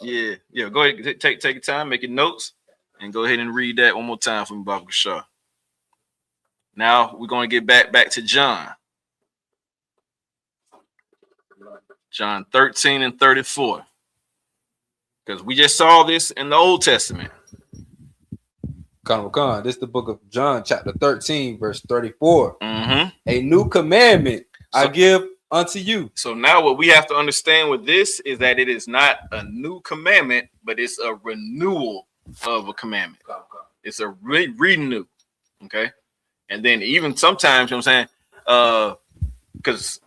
it. Yeah. Go ahead. Take your time, make your notes, and go ahead and read that one more time for me, Baba Kashar. Now we're going to get back to John. John 13 and 34. Because we just saw this in the Old Testament. Come. This is the book of John, chapter 13, verse 34. Mm-hmm. A new commandment I give unto you. So now what we have to understand with this is that it is not a new commandment, but it's a renewal of a commandment. It's a renew. Okay. And then even sometimes, you know what I'm saying? Because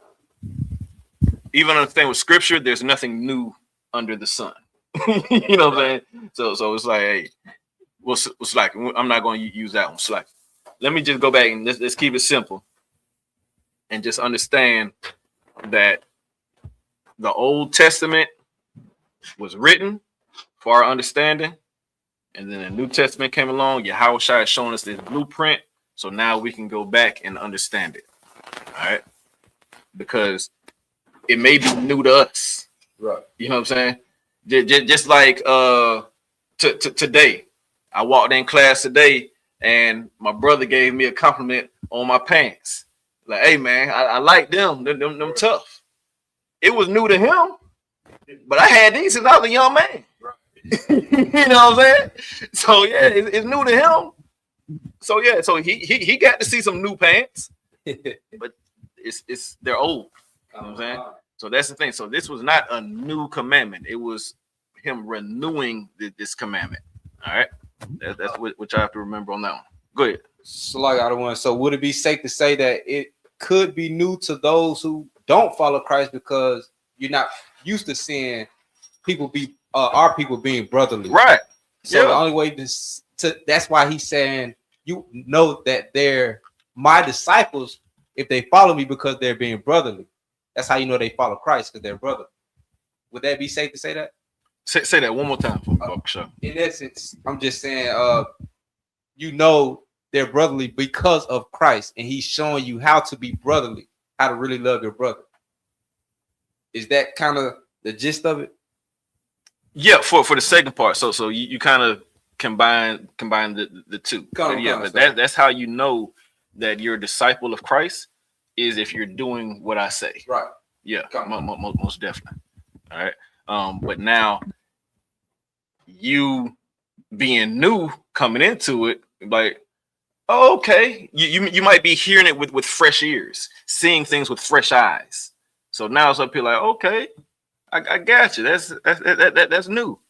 even understand with scripture, there's nothing new under the sun. You know what I'm saying? So it's like, hey, what's like? I'm not going to use that one. It's like, let me just go back and let's keep it simple and just understand that the Old Testament was written for our understanding, and then the New Testament came along. Yahushua has shown us this blueprint, so now we can go back and understand it. All right, because it may be new to us, right? You know what I'm saying? Just like today. I walked in class today, and my brother gave me a compliment on my pants. Like, hey man, I like them. Them tough. It was new to him, but I had these since I was a young man. You know what I'm saying? So yeah, it's new to him. So yeah, so he got to see some new pants, but they're old. You know what I'm saying? So that's the thing. So this was not a new commandment. It was him renewing this commandment. All right, that's what you have to remember on that one. Go ahead. So like I don't want. So would it be safe to say that it could be new to those who don't follow Christ because you're not used to seeing people be our people being brotherly, right? So the only way to that's why he's saying you know that they're my disciples if they follow me because they're being brotherly. That's how you know they follow Christ, because they're brother. Would that be safe to say that? Say that one more time for me, sure. In essence, I'm just saying, you know they're brotherly because of Christ, and he's showing you how to be brotherly, how to really love your brother. Is that kind of the gist of it? Yeah, for the second part. So you kind of combine the two. But that's how you know that you're a disciple of Christ, is if you're doing what I say. Right. Yeah, most definitely. All right. But now you being new coming into it, like, oh, okay, you might be hearing it with fresh ears, seeing things with fresh eyes. So now it's up here like, okay, I got you. That's new.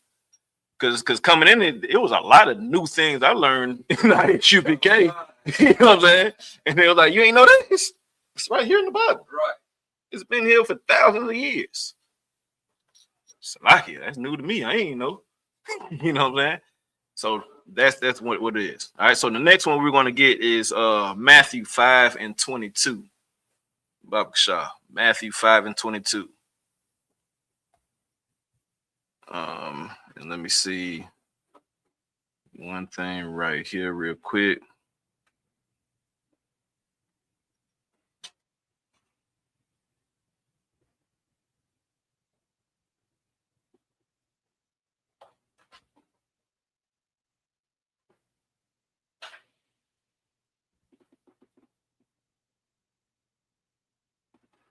Because coming in, it was a lot of new things I learned in I.S.U.P.K. You know what I'm saying? And they were like, you ain't know that? It's right here in the Bible. Right. It's been here for thousands of years. Salakia, that's new to me. I ain't know. You know what I'm saying? So that's what it is. All right. So the next one we're going to get is Matthew 5:22. Babakshah. Matthew 5:22. And let me see one thing right here real quick.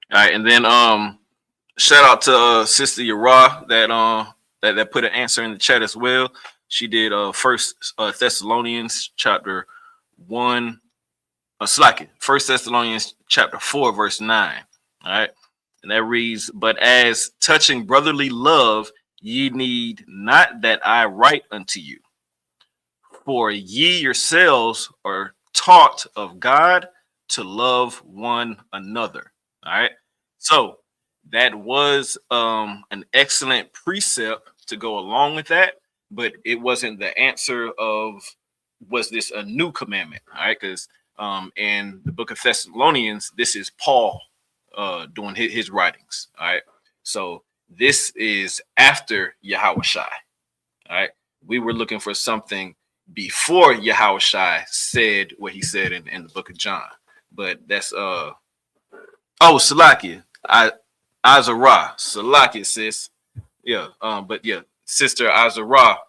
All right, and then shout out to Sister Yara that put an answer in the chat as well. She did First Thessalonians chapter 1, First Thessalonians chapter 4 verse 9. All right, and that reads, "But as touching brotherly love, ye need not that I write unto you, for ye yourselves are taught of God to love one another." All right, so that was an excellent precept to go along with that, but it wasn't the answer of was this a new commandment. All right, because in the book of Thessalonians, this is Paul doing his writings. All right, so this is after Yahawashi. All right, we were looking for something before Yahawashi said what he said in the book of John, but that's Salakia, Azara, Salakia, sis. Yeah, but yeah, Sister Azara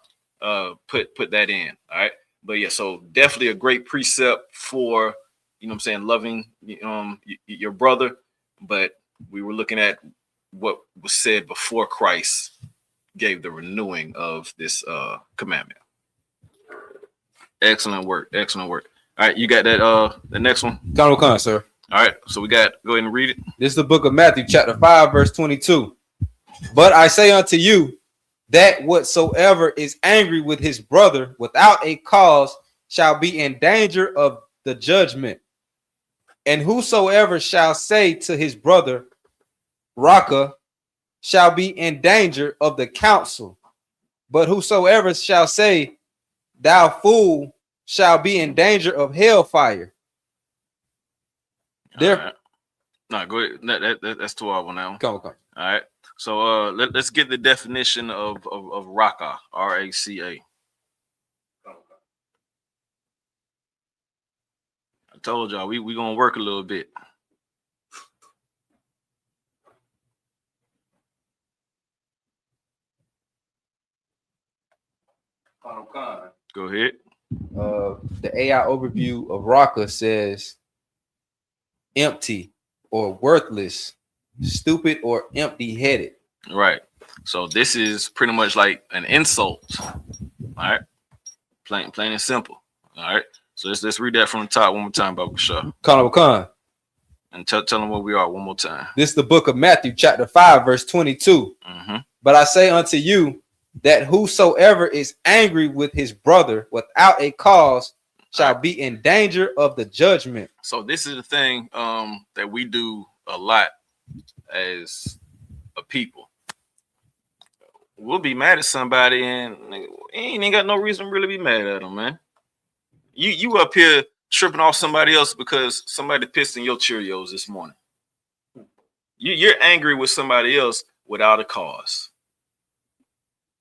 put that in. All right, but yeah, so definitely a great precept for, you know what I'm saying, loving your brother. But we were looking at what was said before Christ gave the renewing of this commandment. Excellent work. All right, you got that the next one? Come, sir. All right, so we got, go ahead and read it. This is the book of Matthew, chapter 5, verse 22. "But I say unto you, that whatsoever is angry with his brother without a cause shall be in danger of the judgment. And whosoever shall say to his brother, Raka, shall be in danger of the council. But whosoever shall say, thou fool, shall be in danger of hellfire." There. No, go ahead. That's 12 on that one. Come. All right. So let's get the definition of Raka, R-A-C-A. I told y'all we gonna work a little bit. Go ahead. The AI overview of Raka says empty or worthless, stupid or empty-headed. Right. So this is pretty much like an insult. All right. Plain and simple. All right. So let's read that from the top one more time, Baba Shah. Khan. And tell them what we are one more time. This is the book of Matthew, chapter 5, verse 22. But I say unto you that whosoever is angry with his brother without a cause shall be in danger of the judgment. So this is the thing that we do a lot as a people. We'll be mad at somebody and ain't got no reason to really be mad at them, man. You up here tripping off somebody else because somebody pissed in your Cheerios this morning. You're angry with somebody else without a cause.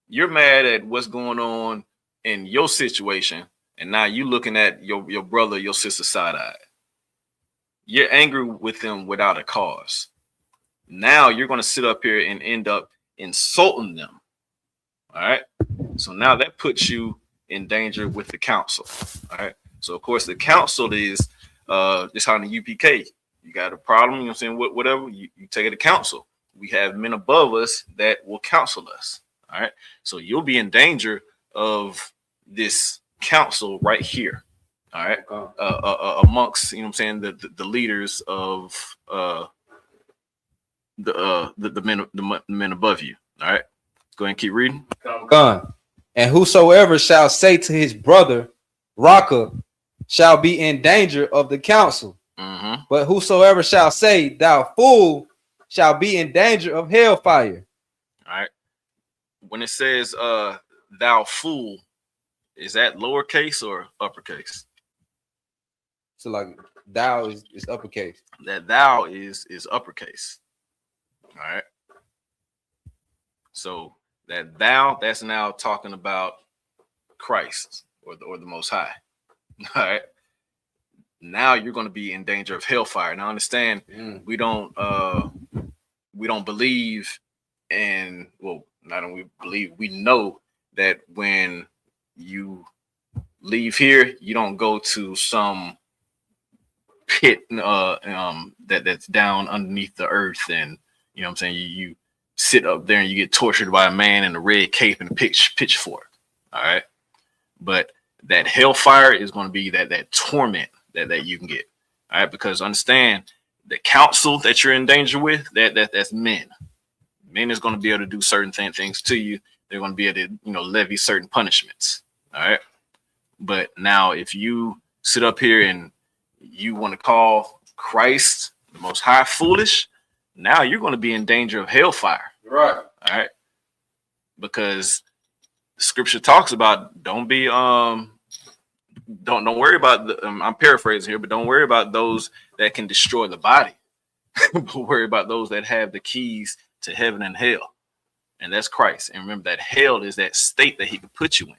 You're mad at what's going on in your situation, and now you looking at your brother, your sister side-eyed. You're angry with them without a cause. Now you're going to sit up here and end up insulting them. All right. So now that puts you in danger with the council. All right. So of course the council is just how the UPK. You got a problem, you know what I'm saying? Whatever, you take it to council. We have men above us that will counsel us. All right. So you'll be in danger of this council right here. All right. Amongst, you know what I'm saying, the leaders of the men above you. All right. Go ahead and keep reading. Gone. And whosoever shall say to his brother, Raka, shall be in danger of the council. But whosoever shall say, thou fool, shall be in danger of hellfire. All right. When it says thou fool, is that lowercase or uppercase? So like thou is uppercase. That thou is uppercase. All right. So that thou, that's now talking about Christ or the Most High. All right. Now you're going to be in danger of hellfire. Now understand, we don't believe in, well, not only believe, we know that when you leave here, you don't go to some pit that's down underneath the earth, and you know what I'm saying, you sit up there and you get tortured by a man in a red cape and a pitchfork. All right. But that hellfire is going to be that torment that you can get. All right. Because understand, the council that you're in danger with, that's men. Men is going to be able to do certain things to you. They're going to be able to, you know, levy certain punishments. All right. But now if you sit up here and you want to call Christ the Most High foolish, now you're going to be in danger of hellfire. Right. All right. Because scripture talks about don't worry about the, I'm paraphrasing here, but don't worry about those that can destroy the body, but worry about those that have the keys to heaven and hell. And that's Christ. And remember that hell is that state that he could put you in.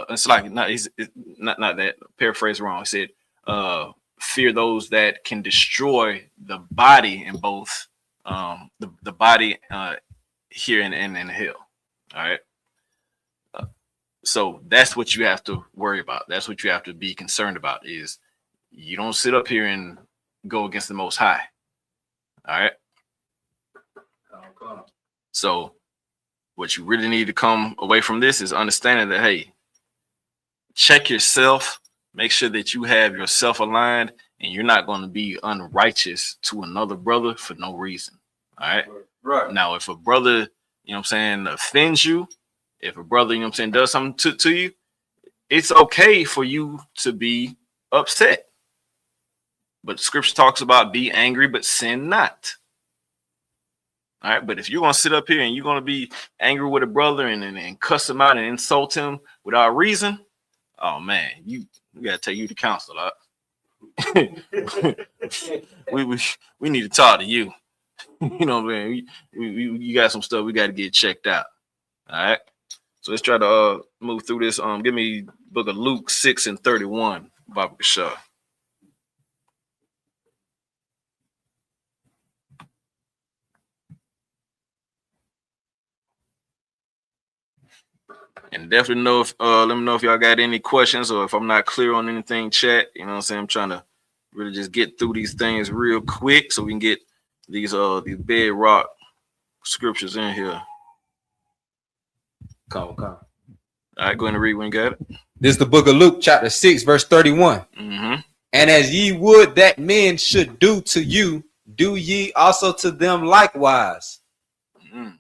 It's like not that, paraphrase wrong. I said, fear those that can destroy the body in both the body here and in hell. All right. So that's what you have to worry about. That's what you have to be concerned about, is you don't sit up here and go against the Most High. All right. So what you really need to come away from this is understanding that, hey, check yourself, make sure that you have yourself aligned, and you're not going to be unrighteous to another brother for no reason. All right. Right. Now, if a brother, you know what I'm saying, offends you, if a brother, you know what I'm saying, does something to you, it's okay for you to be upset. But scripture talks about be angry, but sin not. All right. But if you're going to sit up here and you're going to be angry with a brother and cuss him out and insult him without reason, oh man, you got to take you to counsel. we need to talk to you. You know what I mean? You got some stuff we got to get checked out. All right. So let's try to move through this. Give me book of Luke 6:31, Baba Shah. And definitely know if let me know if y'all got any questions or if I'm not clear on anything, chat. You know what I'm saying? I'm trying to really just get through these things real quick so we can get these bedrock scriptures in here. Come. All right, go ahead and read when you got it. This is the book of Luke, chapter 6, verse 31. Mm-hmm. And as ye would that men should do to you, do ye also to them likewise. Mm.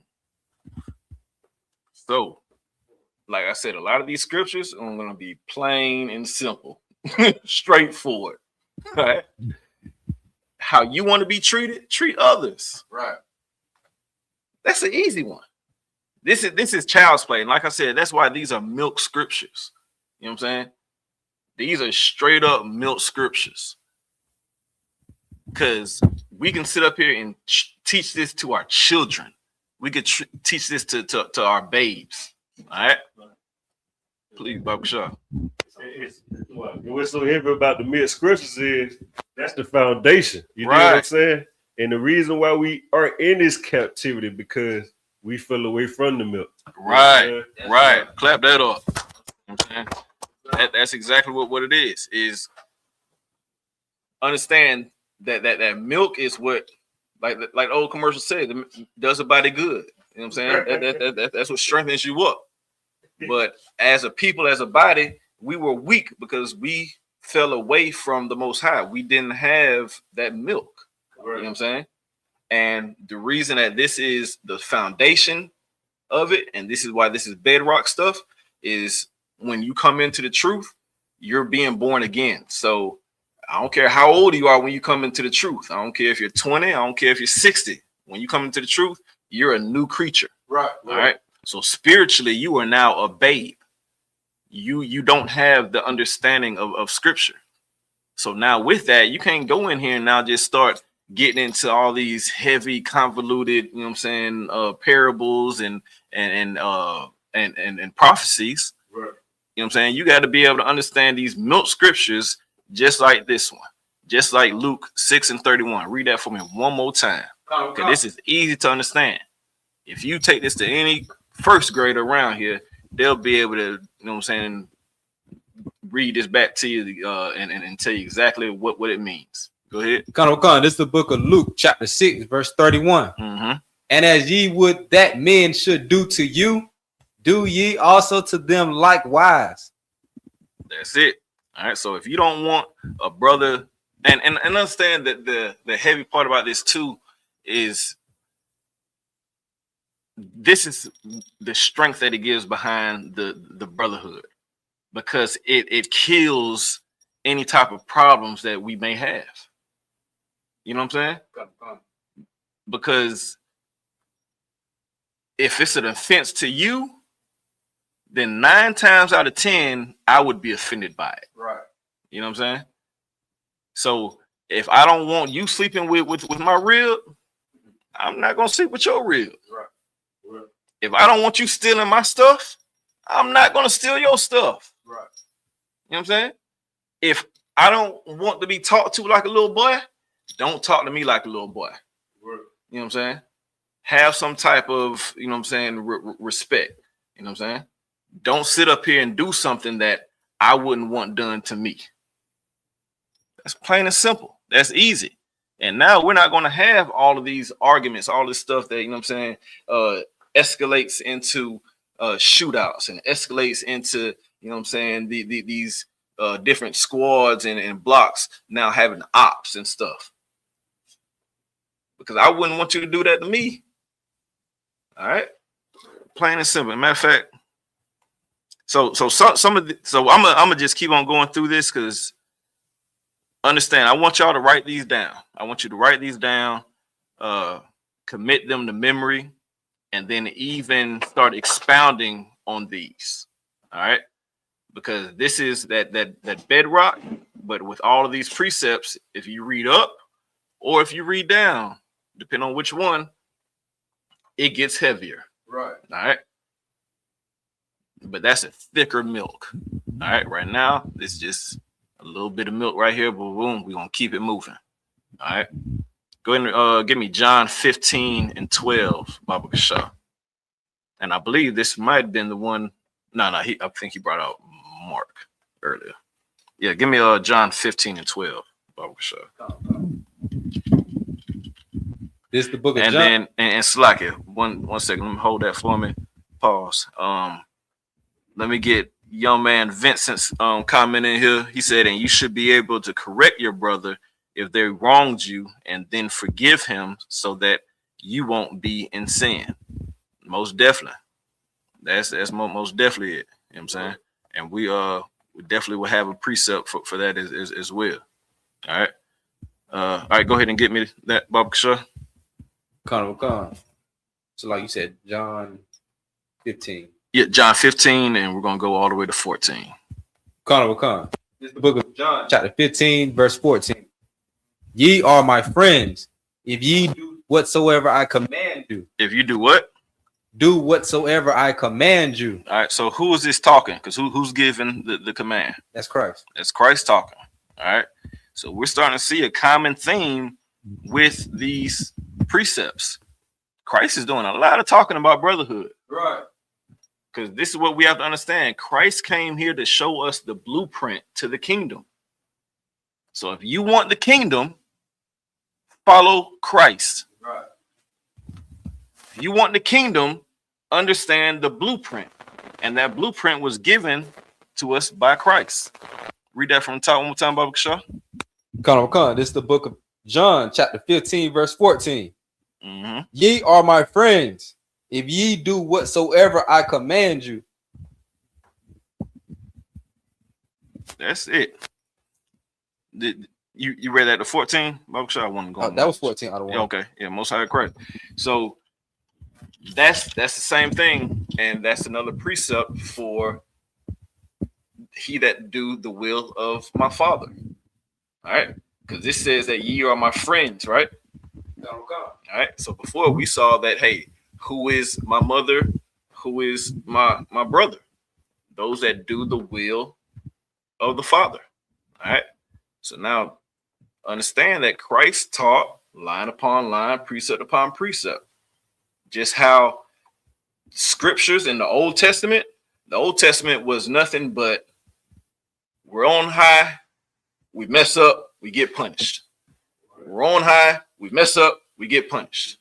So, like I said, a lot of these scriptures are going to be plain and simple, straightforward. All right? How you want to be treated, treat others. Right. That's an easy one. This is child's play. And like I said, that's why these are milk scriptures. You know what I'm saying? These are straight up milk scriptures. Because we can sit up here and teach this to our children. We could teach this to our babes. All right? Please, Baba Shah. What's so heavy about the milk scriptures is that's the foundation. You know what I'm saying? And the reason why we are in this captivity because we fell away from the milk. Right. Clap that up. You know what I'm saying? That's exactly what it is understand that milk is what like the old commercial said, does a body good. You know what I'm saying? That's what strengthens you up. But as a people, as a body, we were weak because we fell away from the Most High. We didn't have that milk. You know what I'm saying? And the reason that this is the foundation of it, and this is why this is bedrock stuff, is when you come into the truth, you're being born again. So I don't care how old you are when you come into the truth. I don't care if you're 20. I don't care if you're 60. When you come into the truth, you're a new creature. Right. All right. So spiritually, you are now a babe. You don't have the understanding of scripture. So now with that, you can't go in here and now just start getting into all these heavy, convoluted, you know what I'm saying, parables and prophecies. Right. You know what I'm saying? You got to be able to understand these milk scriptures just like this one, just like Luke 6:31. Read that for me one more time. Because this is easy to understand. If you take this to any first grader around here, they'll be able to, you know what I'm saying, read this back to you and tell you exactly what it means. Go ahead. This is the book of Luke, chapter 6, verse 31. Mm-hmm. And as ye would that men should do to you, do ye also to them likewise. That's it. All right. So if you don't want a brother, and understand that the heavy part about this too is this is the strength that it gives behind the brotherhood, because it kills any type of problems that we may have. You know what I'm saying? Because if it's an offense to you, then 9 times out of 10, I would be offended by it. Right. You know what I'm saying? So if I don't want you sleeping with my rib, I'm not gonna sleep with your rib. Right. If I don't want you stealing my stuff, I'm not gonna steal your stuff. Right. You know what I'm saying? If I don't want to be talked to like a little boy, don't talk to me like a little boy. Right. You know what I'm saying? Have some type of, you know what I'm saying, respect. You know what I'm saying? Don't sit up here and do something that I wouldn't want done to me. That's plain and simple. That's easy. And now we're not going to have all of these arguments, all this stuff that, you know what I'm saying, escalates into shootouts and escalates into, you know what I'm saying, these different squads and blocks now having ops and stuff. Because I wouldn't want you to do that to me. All right? Plain and simple. Matter of fact, so I'm gonna just keep on going through this, because understand, I want y'all to write these down. I want you to write these down, commit them to memory, and then even start expounding on these. All right, because this is that bedrock. But with all of these precepts, if you read up or if you read down, depending on which one, it gets heavier. Right. All right. But that's a thicker milk. All right. Right now, it's just a little bit of milk right here, but boom, we're going to keep it moving. All right. Go ahead and give me John 15:12, Baba Shah. And I believe this might have been the one No, I think he brought out Mark earlier. Yeah, give me John 15 and 12. This is the book of and John. Then and Slacker. One second. Let me hold that for me. Pause. Let me get young man Vincent's comment in here. He said, and you should be able to correct your brother if they wronged you, and then forgive him so that you won't be in sin. Most definitely. That's most definitely it. You know what I'm saying? And we definitely will have a precept for that as well. All right. All right, go ahead and get me that, Bob Shaw. Con. So like you said, John 15. Yeah, John 15, and we're gonna go all the way to 14. Con. This is the book of John, chapter 15, verse 14. Ye are my friends, if ye do whatsoever I command you. If you do what? Do whatsoever I command you. All right, so who is this talking? Because who's giving the command? That's Christ. That's Christ talking. All right. So we're starting to see a common theme with these precepts. Christ is doing a lot of talking about brotherhood. Right. Because this is what we have to understand. Christ came here to show us the blueprint to the kingdom. So if you want the kingdom, follow Christ. Right. If you want the kingdom, understand the blueprint. And that blueprint was given to us by Christ. Read that from the top one more time, Baba Shaw. Con. This is the book of John, chapter 15, verse 14. Mm-hmm. Ye are my friends, if ye do whatsoever I command you. That's it. You read that to 14? Baba Shaw, I want to go. That was 14 out of 1. Yeah, okay. Yeah, most high Christ. So that's the same thing, and that's another precept for he that do the will of my Father. All right, because this says that ye are my friends, right? All right. So before we saw that, hey, who is my mother? Who is my brother? Those that do the will of the Father. All right. So now understand that Christ taught line upon line, precept upon precept. Just how scriptures in the Old Testament was nothing but we're on high, we mess up, we get punished. We're on high, we mess up, we get punished.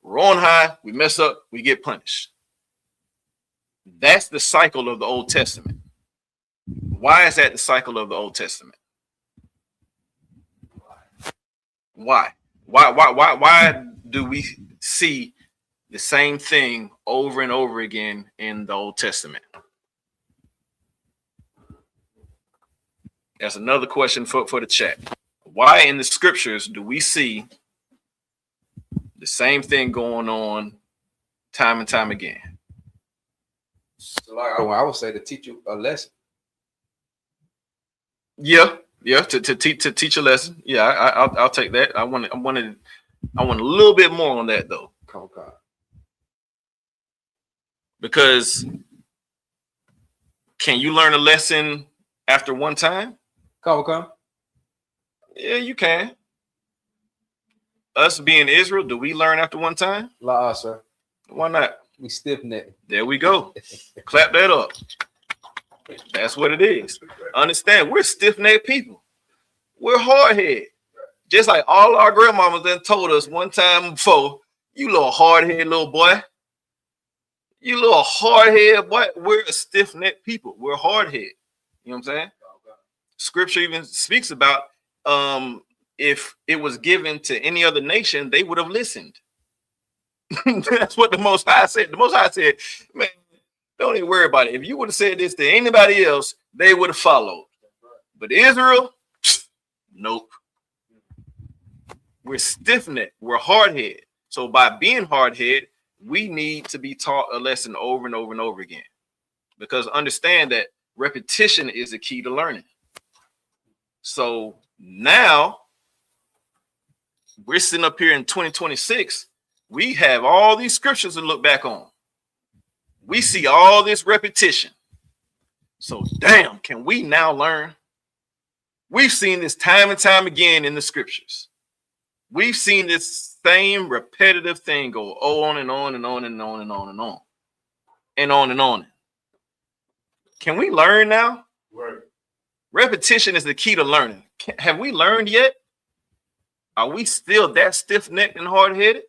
We're on high, we mess up, we get punished. That's the cycle of the Old Testament. Why is that the cycle of the Old Testament? Why do we see the same thing over and over again in the Old Testament? That's another question for the chat. Why in the scriptures do we see the same thing going on time and time again? So like I would say to teach you a lesson. Yeah, to teach a lesson. Yeah, I'll take that. I want a little bit more on that though. Okay. Because can you learn a lesson after one time? Okay. Yeah, you can. Us being Israel, do we learn after one time? La, sir. Why not? We stiff-necked. There we go. Clap that up. That's what it is. Understand, we're stiff-necked people. We're hard-headed. Just like all our grandmamas then told us one time before, you little hard-headed little boy. You little hard-headed boy. We're a stiff-necked people. We're hard-headed. You know what I'm saying? Scripture even speaks about if it was given to any other nation, they would have listened. That's what the Most High said. The Most High said, man, don't even worry about it. If you would have said this to anybody else, they would have followed. But Israel, nope. We're stiff-necked. We're hard-headed. So by being hard-headed, we need to be taught a lesson over and over and over again. Because understand that repetition is the key to learning. So now we're sitting up here in 2026. We have all these scriptures to look back on. We see all this repetition. So damn, can we now learn? We've seen this time and time again in the scriptures. We've seen this same repetitive thing go on and on and on and on and on and on and on and on. Can we learn now? Right. Repetition is the key to learning. Have we learned yet? Are we still that stiff-necked and hard-headed?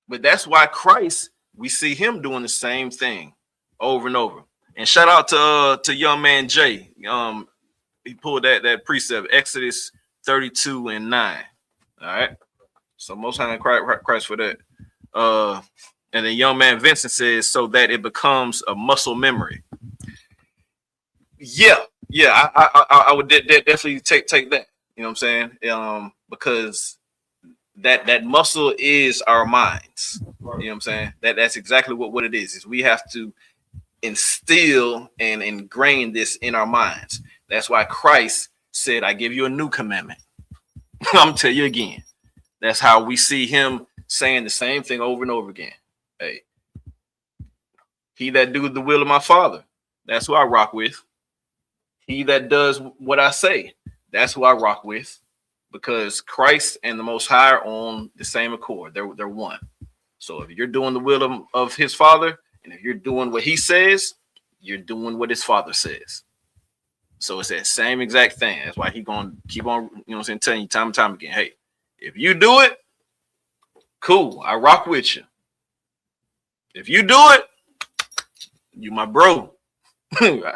But that's why Christ, we see him doing the same thing over and over. And shout out to young man Jay. He pulled that precept, Exodus 32:9. All right. So most high Christ for that. And then young man Vincent says, so that it becomes a muscle memory. Yeah, I would definitely take that. You know what I'm saying? Because that muscle is our minds. You know what I'm saying? That's exactly what it is we have to instill and ingrain this in our minds. That's why Christ said, I give you a new commandment. I'm gonna tell you again. That's how we see him saying the same thing over and over again. Hey, he that doeth the will of my Father, that's who I rock with. He that does what I say, that's who I rock with, because Christ and the Most High are on the same accord. They're one. So if you're doing the will of his Father, and if you're doing what he says, you're doing what his Father says. So it's that same exact thing. That's why he gonna keep on, you know what I'm saying, telling you time and time again, hey, if you do it, cool, I rock with you. If you do it, you my bro. You know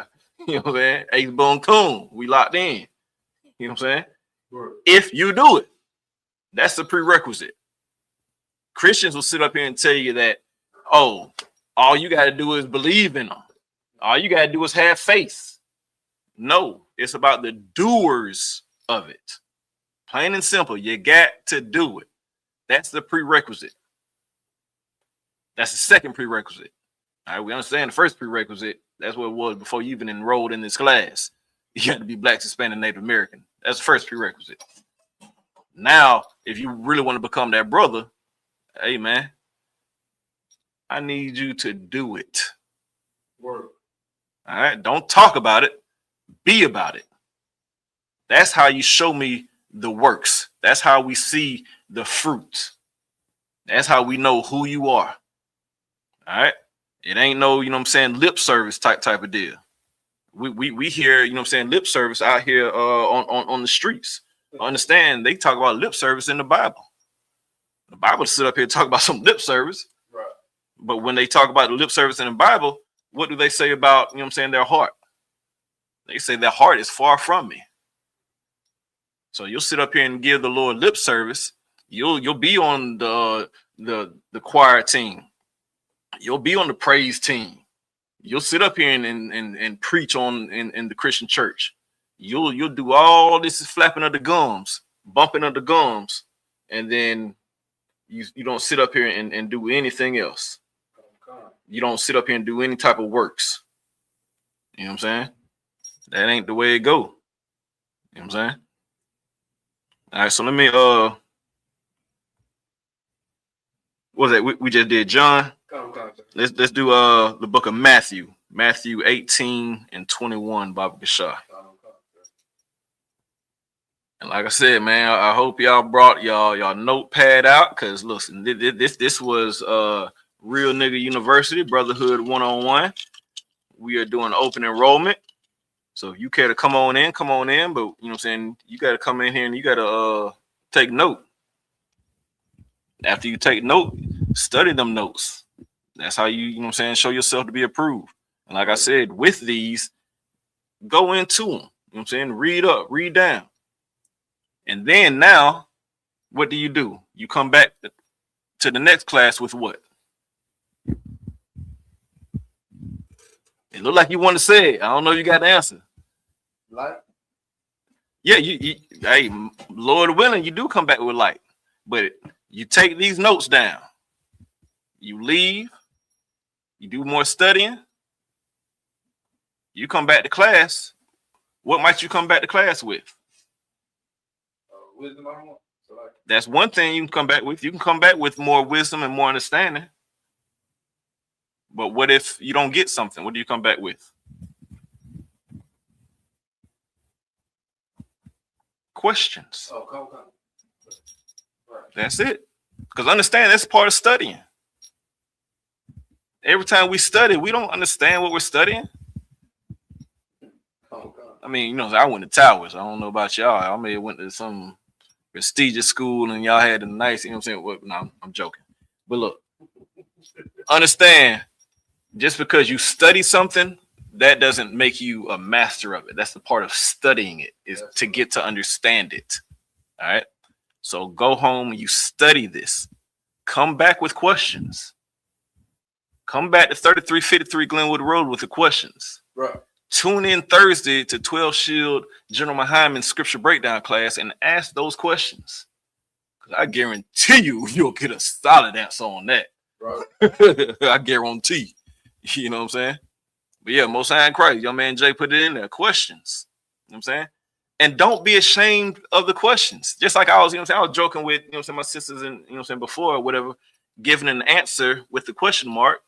what I'm saying? Ace Bone Coon, we locked in. You know what I'm saying? Right. If you do it, that's the prerequisite. Christians will sit up here and tell you that, oh, all you got to do is believe in them. All you got to do is have faith. No, it's about the doers of it. Plain and simple, you got to do it. That's the prerequisite. That's the second prerequisite. All right, we understand the first prerequisite. That's what it was before you even enrolled in this class. You got to be Black, Hispanic, Native American. That's the first prerequisite. Now, if you really want to become that brother, hey, man, I need you to do it. Word. All right, don't talk about it. Be about it. That's how you show me the works. That's how we see the fruit. That's how we know who you are. All right. It ain't no, you know what I'm saying, lip service type of deal. We hear, you know what I'm saying, lip service out here on the streets. Understand, they talk about lip service in the Bible. The Bible sit up here and talk about some lip service. Right. But when they talk about the lip service in the Bible, what do they say about, you know what I'm saying, their heart? They say their heart is far from me. So you'll sit up here and give the Lord lip service. You'll be on the choir team. You'll be on the praise team. You'll sit up here and preach in the Christian church. You'll do all this flapping of the gums, bumping of the gums, and then you don't sit up here and do anything else. You don't sit up here and do any type of works. You know what I'm saying? That ain't the way it go. You know what I'm saying? All right, so let me what was that? We just did John. Let's do the book of Matthew 18 and 21, Baba Gashah. And like I said, man, I hope y'all brought y'all notepad out, because listen, this was Real Nigga University Brotherhood 101. We are doing open enrollment. So if you care to come on in, but you know what I'm saying, you got to come in here and you got to take note. After you take note, study them notes. That's how you know what I'm saying, show yourself to be approved. And like I said, with these, go into them. You know what I'm saying? Read up, read down. And then now, what do? You come back to the next class with what? It looked like you want to say it. I don't know if you got the answer. Light? Yeah, you hey, Lord willing, you do come back with light. But you take these notes down. You leave. You do more studying. You come back to class. What might you come back to class with? Wisdom. That's one thing you can come back with. You can come back with more wisdom and more understanding. But what if you don't get something? What do you come back with? Questions. Oh, come. Right. That's it. Because understand, that's part of studying. Every time we study, we don't understand what we're studying. I mean, you know, I went to Towers. I don't know about y'all. I may have went to some prestigious school and y'all had a nice, you know what I'm saying? Well, no, I'm joking. But look, understand, just because you study something, that doesn't make you a master of it. That's the part of studying it, is to get to understand it. All right. So go home and you study this. Come back with questions. Come back to 3353 Glenwood Road with the questions. Right. Tune in Thursday to 12 Shield General Muhammad's scripture breakdown class and ask those questions. Because I guarantee you'll get a solid answer on that. Right. I guarantee. You know what I'm saying? But yeah, Most High in Christ, young man Jay put it in there. Questions. You know what I'm saying? And don't be ashamed of the questions. Just like I was, you know what I'm saying? I was joking with, you know what I'm saying, my sisters and, you know what I'm saying, before or whatever, giving an answer with the question mark.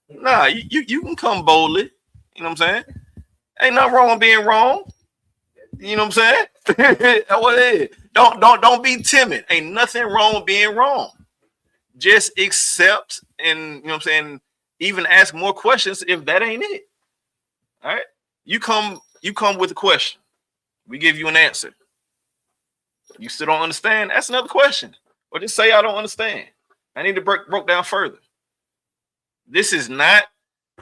Nah, you can come boldly. You know what I'm saying? Ain't nothing wrong with being wrong. You know what I'm saying? What it is. Don't be timid. Ain't nothing wrong with being wrong. Just accept and, you know what I'm saying, even ask more questions if that ain't it. All right? You come with a question. We give you an answer. You still don't understand? That's another question. Or just say I don't understand. I need to broke down further. This is not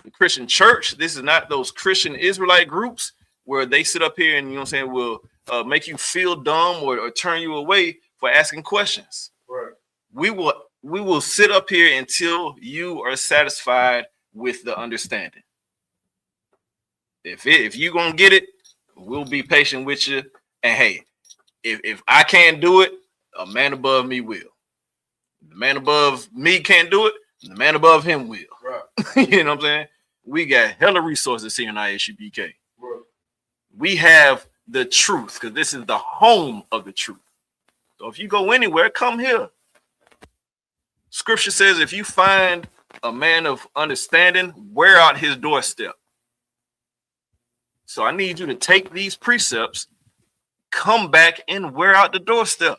the Christian church. This is not those Christian Israelite groups where they sit up here and, you know what I'm saying, will make you feel dumb or turn you away for asking questions. Right. We will sit up here until you are satisfied with the understanding. If you're gonna get it, we'll be patient with you. And hey, if I can't do it, a man above me will. The man above me can't do it, the man above him will. Right. You know what I'm saying? We got hella resources here in I.S.U.P.K. Right. We have the truth, because this is the home of the truth. So if you go anywhere, come here. Scripture says if you find a man of understanding, wear out his doorstep. So I need you to take these precepts, come back and wear out the doorstep.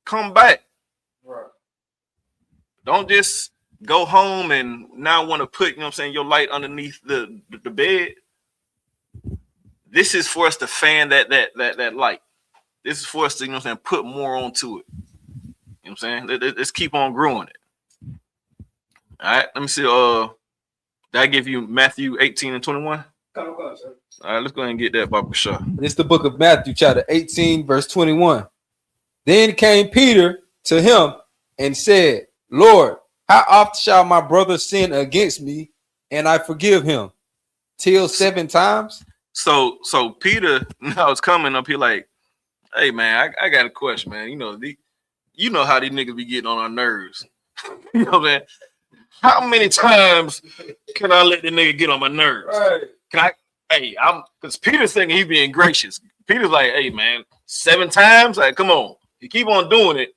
Come back. Right. Don't just go home and now want to put, you know what I'm saying, your light underneath the bed. This is for us to fan that light. This is for us to, you know what I'm saying, put more onto it. You know what I'm saying? Let's keep on growing it. All right, let me see. Did I give you Matthew 18 and 21? All right, let's go ahead and get that, Baba Shah. It's the book of Matthew, chapter 18, verse 21. Then came Peter to him and said, Lord, how oft shall my brother sin against me and I forgive him? Till 7 times? So Peter now is coming up here like, hey, man, I got a question, man. You know how these niggas be getting on our nerves. You know what I'm saying? How many times can I let the nigga get on my nerves? Right. Because Peter's thinking he's being gracious. Peter's like, hey, man, 7 times? Like, come on. You keep on doing it.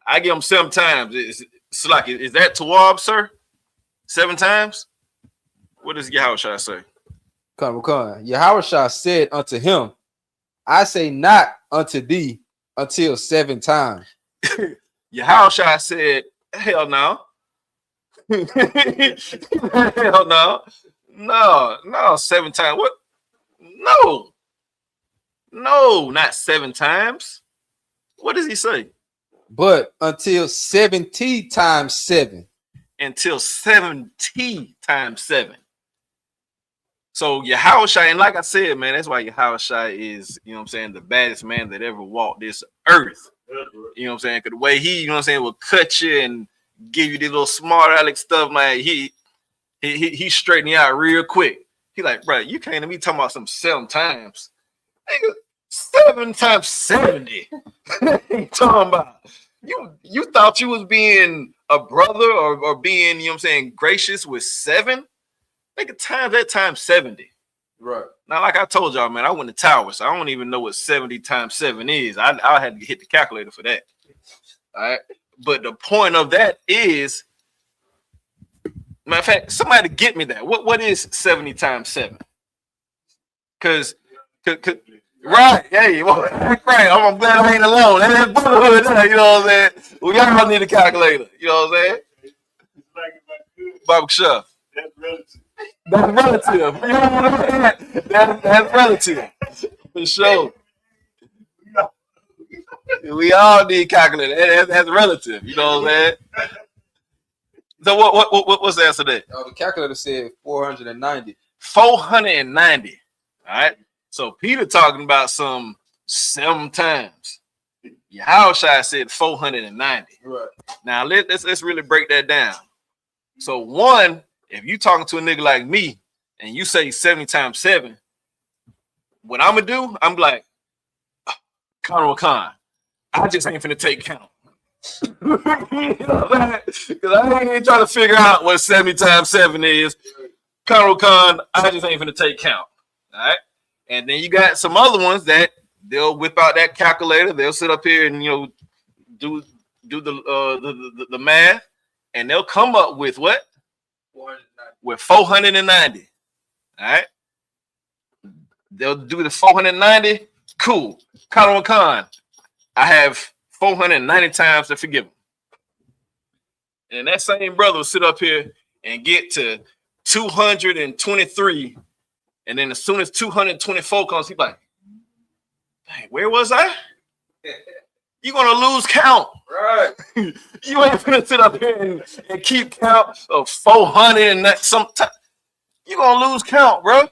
I give him 7 times. It's like, is that Tawab, sir? 7 times? What does Yahushua say? Come. Yahushua said unto him, I say not unto thee until 7 times. Yahushua said, hell no. Hell no. No, 7 times. What? No, not 7 times. What does he say? But until 70 times 7. Until 70 times 7. So Yahushua, and like I said, man, that's why Yahushua is, you know what I'm saying, the baddest man that ever walked this earth. You know what I'm saying? Because the way he, you know what I'm saying, will cut you and give you this little smart aleck stuff, man, he straighten you out real quick. He like, bro, you can't be talking about some 7 times. Nigga, 7 times 70. What you talking about? You thought you was being a brother or being, you know what I'm saying, gracious with 7? Nigga, times 70. Right. Now, like I told y'all, man, I went to Towers, so I don't even know what 70 times 7 is. I had to hit the calculator for that. All right. But the point of that is, matter of fact, somebody get me that. What is 70 times 7? Cause right, hey, well, right. I'm glad I ain't alone. That's brotherhood, you know what I'm saying? We all need a calculator, you know what I'm saying? Baba Shah. That's relative. You know what I'm saying? That's relative. For sure. We all need calculator. That's relative. You know what I'm saying? So what's the answer there? The calculator said 490. 490. All right. So Peter talking about some 7 times. Yahushua said 490. Right. Now let's really break that down. So one, if you talking to a nigga like me and you say 70 times 7, what I'm gonna do, I'm like, Conor Khan, I just ain't finna take count. You know what I'm saying? Because I ain't trying to figure out what 70 times 7 is. Conor Khan, I just ain't finna take count. All right. And then you got some other ones that they'll whip out that calculator. They'll sit up here and do the math, and they'll come up with what? 490. With 490. All right. They'll do the 490. Cool. Conor Khan, I have 490 times to forgive him. And that same brother will sit up here and get to 223. And then as soon as 224 comes, he's like, dang, where was I? You're going to lose count. Right. You ain't going to sit up here and keep count of 400 and that sometime. You're going to lose count, bro.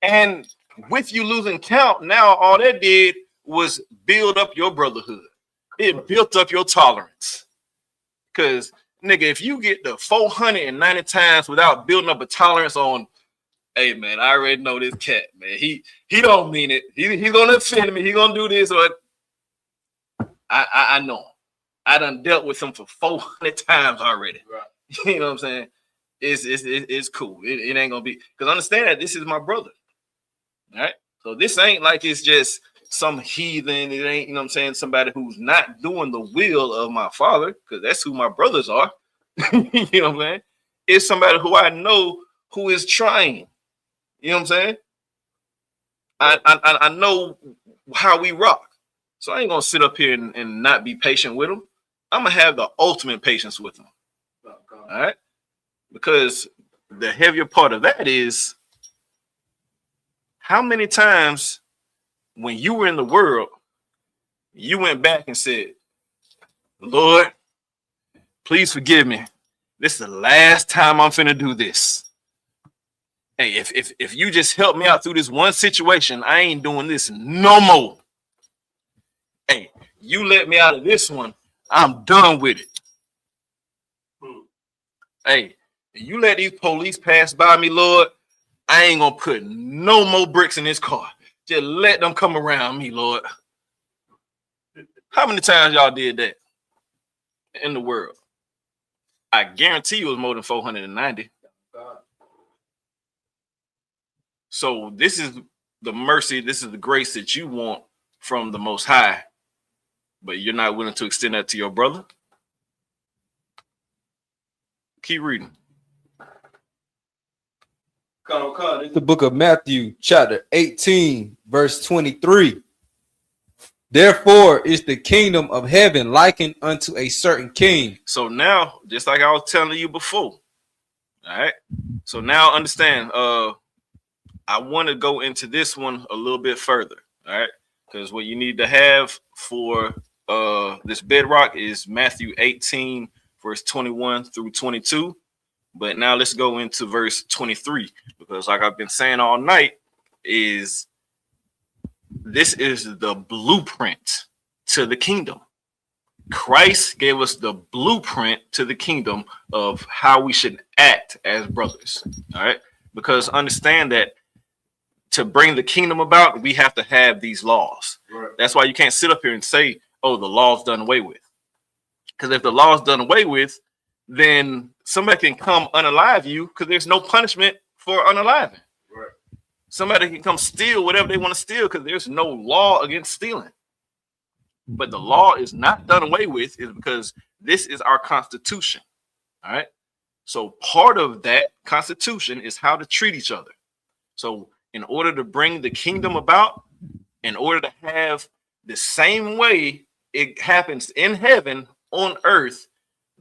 And with you losing count, now all that did was build up your brotherhood. It built up your tolerance. Because, nigga, if you get the 490 times without building up a tolerance on, hey, man, I already know this cat, man. He don't mean it. He's going to offend me. He's going to do this. Or I know him. I done dealt with him for 400 times already. Right. You know what I'm saying? It's cool. It ain't going to be. Because understand that this is my brother. All right? So this ain't like it's just some heathen. It ain't, you know what I'm saying, somebody who's not doing the will of my father, because that's who my brothers are. You know what I'm saying? It's somebody who I know who is trying. You know what I'm saying? I know how we rock. So I ain't gonna sit up here and not be patient with them. I'm gonna have the ultimate patience with them. All right? Because the heavier part of that is how many times when you were in the world, you went back and said, Lord, please forgive me. This is the last time I'm finna do this. Hey, if you just help me out through this one situation, I ain't doing this no more. Hey, you let me out of this one, I'm done with it. Hey, you let these police pass by me, Lord, I ain't gonna put no more bricks in this car. Just let them come around me, Lord. How many times y'all did that in the world? I guarantee you it was more than 490. So this is the mercy, this is the grace that you want from the Most High, but you're not willing to extend that to your brother? Keep reading. The book of Matthew, chapter 18, verse 23. Therefore is the kingdom of heaven likened unto a certain king. So now, just like I was telling you before, all right? So now understand, I want to go into this one a little bit further, all right? Because what you need to have for this bedrock is Matthew 18, verse 21 through 22. But now let's go into verse 23, because like I've been saying all night, this is the blueprint to the kingdom. Christ gave us the blueprint to the kingdom of how we should act as brothers. All right. Because understand that to bring the kingdom about, we have to have these laws. Right. That's why you can't sit up here and say, oh, the law's done away with. Because if the law's done away with, then somebody can come unalive you because there's no punishment for unaliving. Right. Somebody can come steal whatever they want to steal because there's no law against stealing. But the law is not done away with is because this is our constitution. All right. So part of that constitution is how to treat each other. So in order to bring the kingdom about, in order to have the same way it happens in heaven on earth,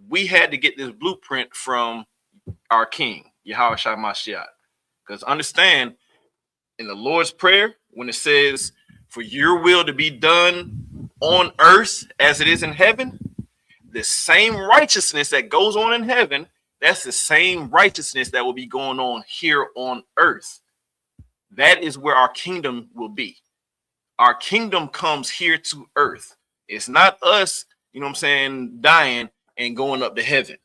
we had to get this blueprint from our king, Yahawashi Mashiach. Because understand, in the Lord's Prayer, when it says, for your will to be done on earth as it is in heaven, the same righteousness that goes on in heaven, that's the same righteousness that will be going on here on earth. That is where our kingdom will be. Our kingdom comes here to earth. It's not us, you know what I'm saying, dying and going up to heaven.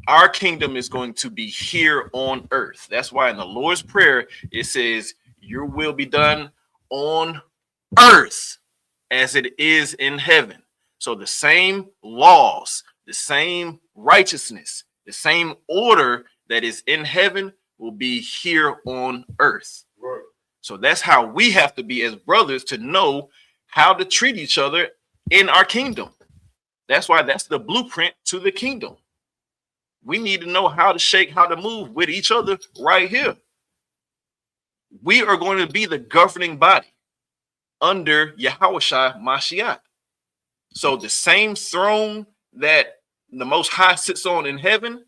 Our kingdom is going to be here on earth. That's why in the Lord's Prayer, it says, your will be done on earth as it is in heaven. So the same laws, the same righteousness, the same order that is in heaven will be here on earth. Right. So that's how we have to be as brothers, to know how to treat each other in our kingdom. That's why that's the blueprint to the kingdom. We need to know how to shake, how to move with each other right here. We are going to be the governing body under Yahawashi Mashiach. So the same throne that the Most High sits on in heaven,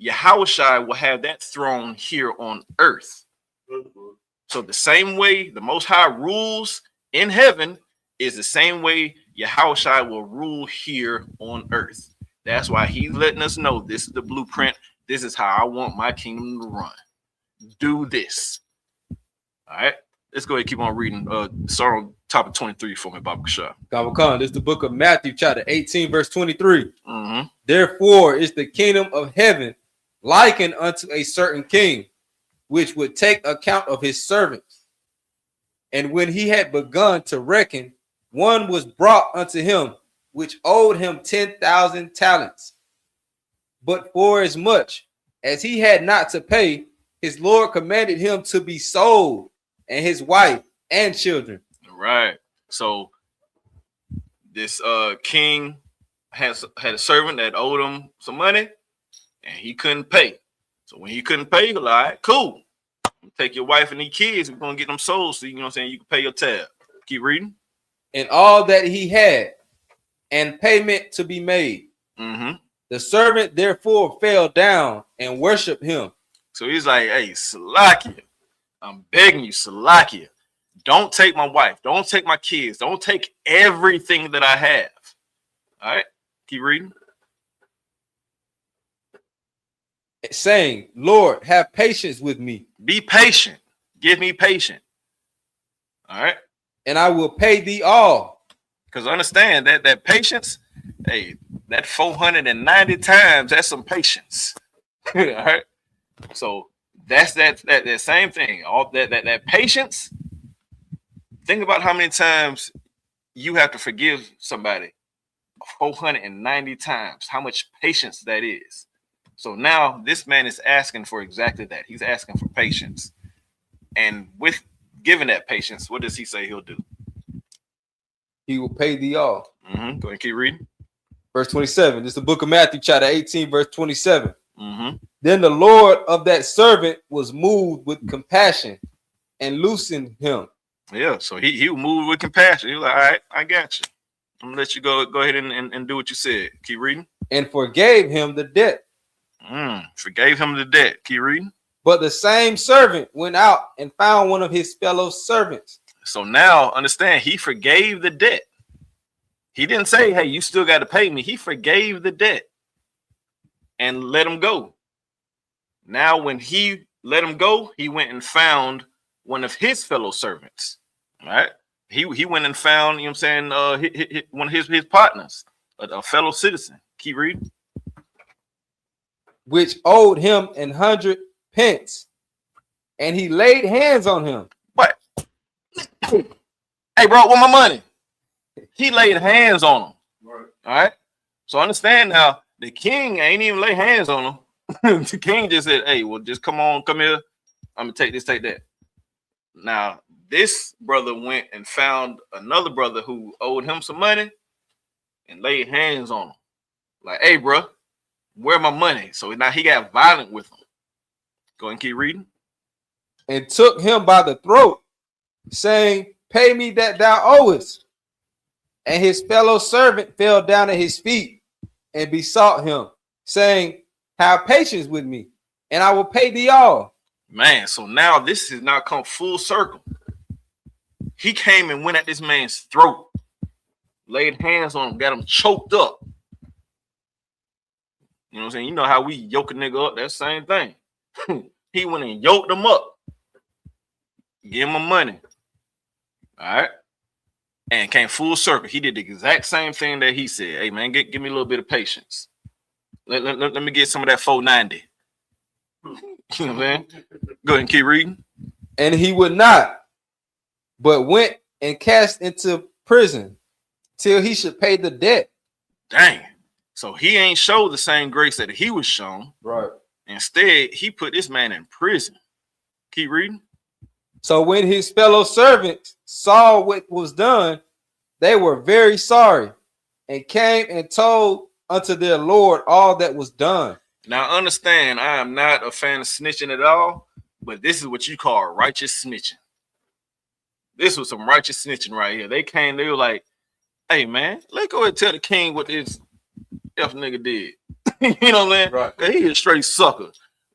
Yahawashi will have that throne here on earth. So the same way the Most High rules in heaven is the same way Yahawashi will rule here on earth. That's why he's letting us know this is the blueprint. This is how I want my kingdom to run. Do this. All right. Let's go ahead and keep on reading. Start on top of 23 for me, Baba Kashah. This is the book of Matthew, chapter 18, verse 23. Therefore is the kingdom of heaven likened unto a certain king, which would take account of his servants. And when he had begun to reckon, one was brought unto him, which owed him 10,000 talents. But for as much as he had not to pay, his Lord commanded him to be sold, and his wife and children. Right. So this king had a servant that owed him some money, and he couldn't pay. So when he couldn't pay, he was like, all right, cool. Take your wife and these kids, we're gonna get them sold, so you know what I'm saying, you can pay your tab. Keep reading. And all that he had, and payment to be made. The servant therefore fell down and worshiped him. So he's like, hey, Salakia, I'm begging you, Salakia, don't take my wife, don't take my kids, don't take everything that I have. All right, keep reading. Saying, Lord, have patience with me. Be patient. Give me patience. All right. And I will pay thee all. Because understand that patience, hey, that 490 times, that's some patience. All right. So that's that same thing. All that patience. Think about how many times you have to forgive somebody. 490 times. How much patience that is. So now this man is asking for exactly that. He's asking for patience. And with giving that patience, what does he say he'll do? He will pay thee all. Go ahead and keep reading. Verse 27. This is the book of Matthew, chapter 18, verse 27. Then the Lord of that servant was moved with compassion and loosened him. Yeah, so he moved with compassion. He was like, all right, I got you. I'm gonna let you go ahead and do what you said. Keep reading. And forgave him the debt. Forgave him the debt. Keep reading. But the same servant went out and found one of his fellow servants. So now understand, he forgave the debt. He didn't say, hey, you still got to pay me. He forgave the debt and let him go. Now, when he let him go, he went and found one of his fellow servants. All right. He went and found, you know what I'm saying, one of his partners, a fellow citizen. Keep reading. Which owed him 100 pence, and he laid hands on him. What? Hey, bro, where my money? He laid hands on him. Right. All right. So understand now, the king ain't even lay hands on him. The king just said, hey, well, just come here. I'm gonna take this, take that. Now, this brother went and found another brother who owed him some money and laid hands on him. Like, hey, bro, where my money? So now he got violent with him. Go ahead and keep reading. And took him by the throat, saying, pay me that thou owest. And his fellow servant fell down at his feet and besought him, saying, have patience with me, and I will pay thee all. Man, so now this has now come full circle. He came and went at this man's throat, laid hands on him, got him choked up. You know what I'm saying? You know how we yoke a nigga up, that same thing. He went and yoked him up. Give him money. All right. And came full circle. He did the exact same thing that he said. Hey, man, give me a little bit of patience. Let me get some of that 490. You know what I'm saying? Go ahead and keep reading. And he would not, but went and cast into prison till he should pay the debt. Dang. So he ain't showed the same grace that he was shown. Right. Instead, he put this man in prison. Keep reading. So when his fellow servants saw what was done, they were very sorry and came and told unto their Lord all that was done. Now understand, I am not a fan of snitching at all, but this is what you call righteous snitching. This was some righteous snitching right here. They came, they were like, hey man, let's go ahead and tell the king what this F nigga did. You know what I'm saying? Right. He is straight sucker.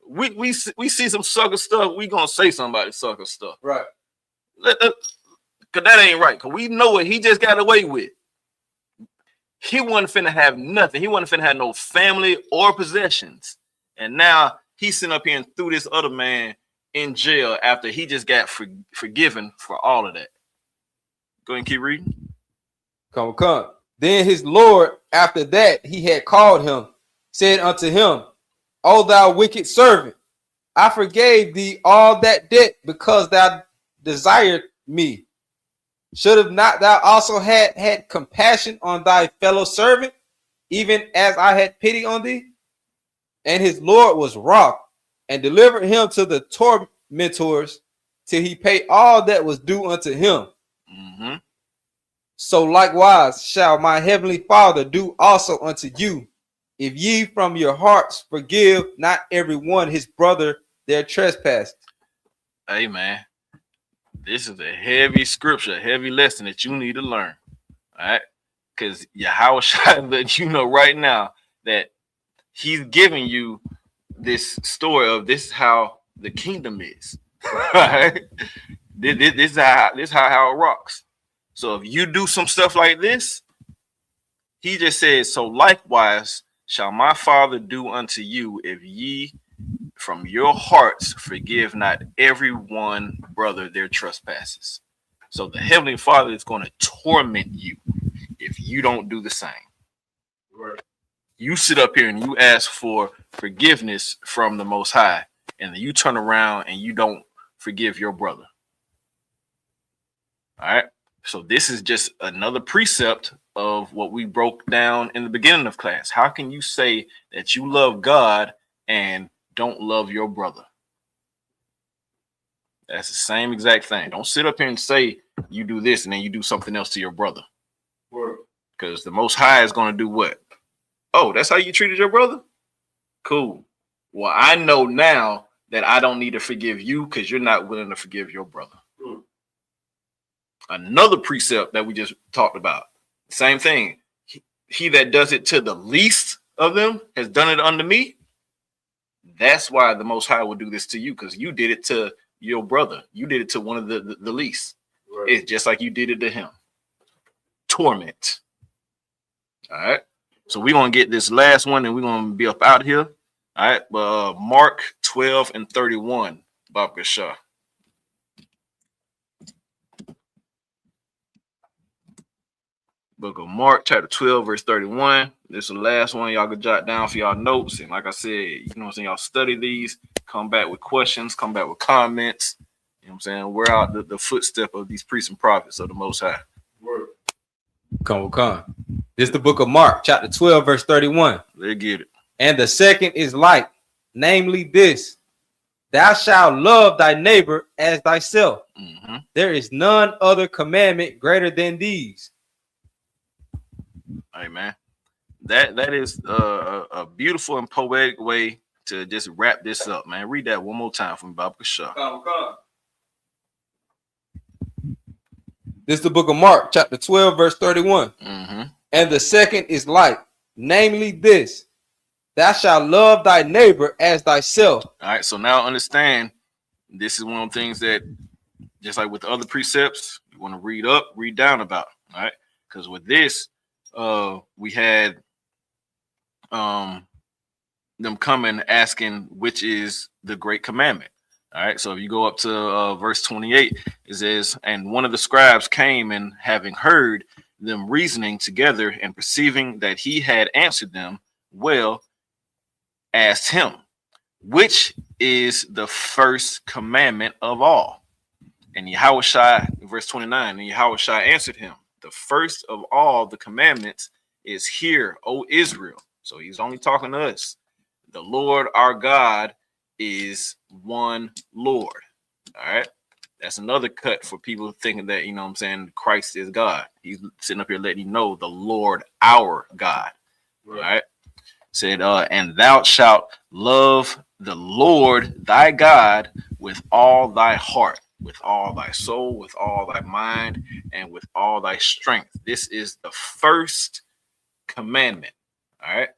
We see some sucker stuff, we gonna say somebody sucker stuff. Right. Cause that ain't right. Cause we know what he just got away with. He wasn't finna have nothing. He wasn't finna have no family or possessions. And now he's sitting up here and threw this other man in jail after he just got forgiven for all of that. Go ahead and keep reading. Come. Then his Lord, after that he had called him, said unto him, O thou wicked servant, I forgave thee all that debt because thou desired me. Should have not thou also had compassion on thy fellow servant, even as I had pity on thee? And his Lord was wroth and delivered him to the tormentors till he pay all that was due unto him. Mm-hmm. So likewise shall my heavenly Father do also unto you, if ye from your hearts forgive not every one his brother their trespasses. Hey man, this is a heavy scripture, a heavy lesson that you need to learn. All right, because Yahawashi let you know right now that he's giving you this story of this is how the kingdom is. Right? This is how it rocks. So if you do some stuff like this, he just says, so likewise shall my Father do unto you if ye from your hearts forgive not every one brother their trespasses. So the Heavenly Father is going to torment you if you don't do the same. Right. You sit up here and you ask for forgiveness from the Most High, and then you turn around and you don't forgive your brother. All right. So this is just another precept of what we broke down in the beginning of class. How can you say that you love God and don't love your brother? That's the same exact thing. Don't sit up here and say you do this and then you do something else to your brother. Because the Most High is going to do what? Oh, that's how you treated your brother? Cool. Well, I know now that I don't need to forgive you because you're not willing to forgive your brother. Another precept that we just talked about. Same thing. He that does it to the least of them has done it unto me. That's why the Most High will do this to you, because you did it to your brother. You did it to one of the least. Right. It's just like you did it to him. Torment. All right. So we're going to get this last one and we're going to be up out here. All right. But Mark 12 and 31. Bob Gashah. Book of Mark, chapter 12, verse 31. This is the last one y'all can jot down for y'all notes. And like I said, you know what I'm saying, y'all study these, come back with questions, come back with comments. You know what I'm saying? We're out the footstep of these priests and prophets of the Most High. Word. Come. This is the book of Mark, chapter 12, verse 31. Let's get it. And the second is like, namely this: thou shalt love thy neighbor as thyself. Mm-hmm. There is none other commandment greater than these. Hey man, that is a beautiful and poetic way to just wrap this up, man. Read that one more time from Bob Gashah. Come. This is the book of Mark, chapter 12, verse 31. Mm-hmm. And the second is like, namely this: Thou shalt love thy neighbor as thyself. All right, so now understand, this is one of the things that, just like with the other precepts, you want to read up, read down about. All right, because with this, we had them coming asking which is the great commandment. All right, so if you go up to verse 28, it says, and one of the scribes came, and having heard them reasoning together and perceiving that he had answered them well, asked him, which is the first commandment of all? And Yahushua, verse 29, and Yahushua answered him, the first of all the commandments is, hear, O Israel. So he's only talking to us. The Lord our God is one Lord. All right. That's another cut for people thinking that, you know what I'm saying, Christ is God. He's sitting up here letting you know the Lord our God. Right. All right. Said, and thou shalt love the Lord thy God with all thy heart, with all thy soul, with all thy mind, and with all thy strength. This is the first commandment. All right.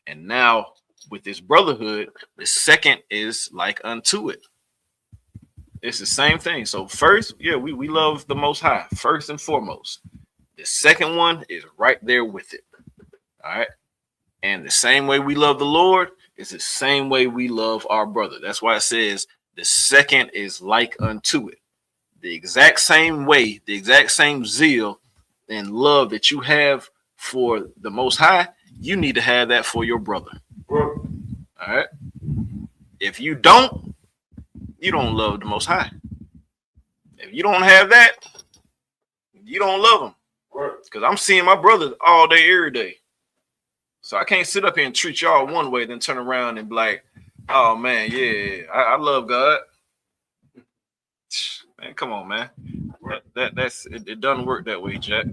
And now with this brotherhood, the second is like unto it. It's the same thing. So first, yeah, we love the Most High, first and foremost. The second one is right there with it. All right. And the same way we love the Lord is the same way we love our brother. That's why it says the second is like unto it. The exact same way, the exact same zeal and love that you have for the Most High, you need to have that for your brother. All right. If you don't love the Most High. If you don't have that, you don't love him. Because I'm seeing my brother all day, every day. So I can't sit up here and treat y'all one way, then turn around and be like, oh man, yeah, I love God. Man, come on, man. It doesn't work that way, Jack.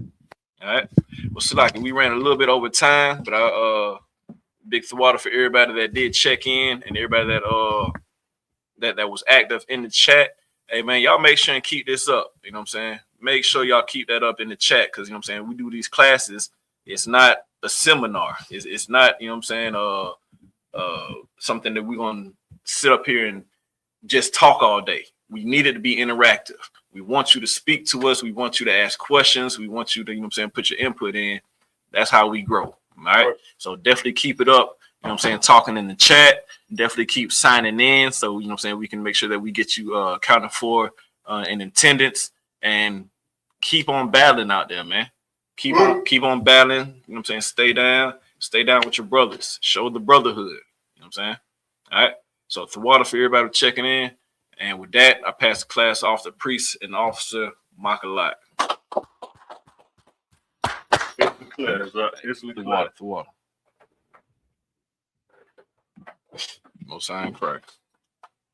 All right. Well, Salaki, we ran a little bit over time, but big thwata for everybody that did check in and everybody that was active in the chat. Hey man, y'all make sure and keep this up. You know what I'm saying? Make sure y'all keep that up in the chat, because you know what I'm saying, we do these classes. It's not a seminar. It's not, you know what I'm saying, something that we're gonna sit up here and just talk all day. We need it to be interactive. We want you to speak to us. We want you to ask questions. We want you to, you know what I'm saying, put your input in. That's how we grow. All right. So definitely keep it up. You know what I'm saying? Talking in the chat. Definitely keep signing in. So, you know what I'm saying, we can make sure that we get you accounted for in attendance, and keep on battling out there, man. Keep on battling. You know what I'm saying? Stay down with your brothers. Show the brotherhood. You know what I'm saying? All right. So thwata for everybody checking in. And with that, I pass the class off to Priest and Officer Makalat. Thwata. Most High in Christ.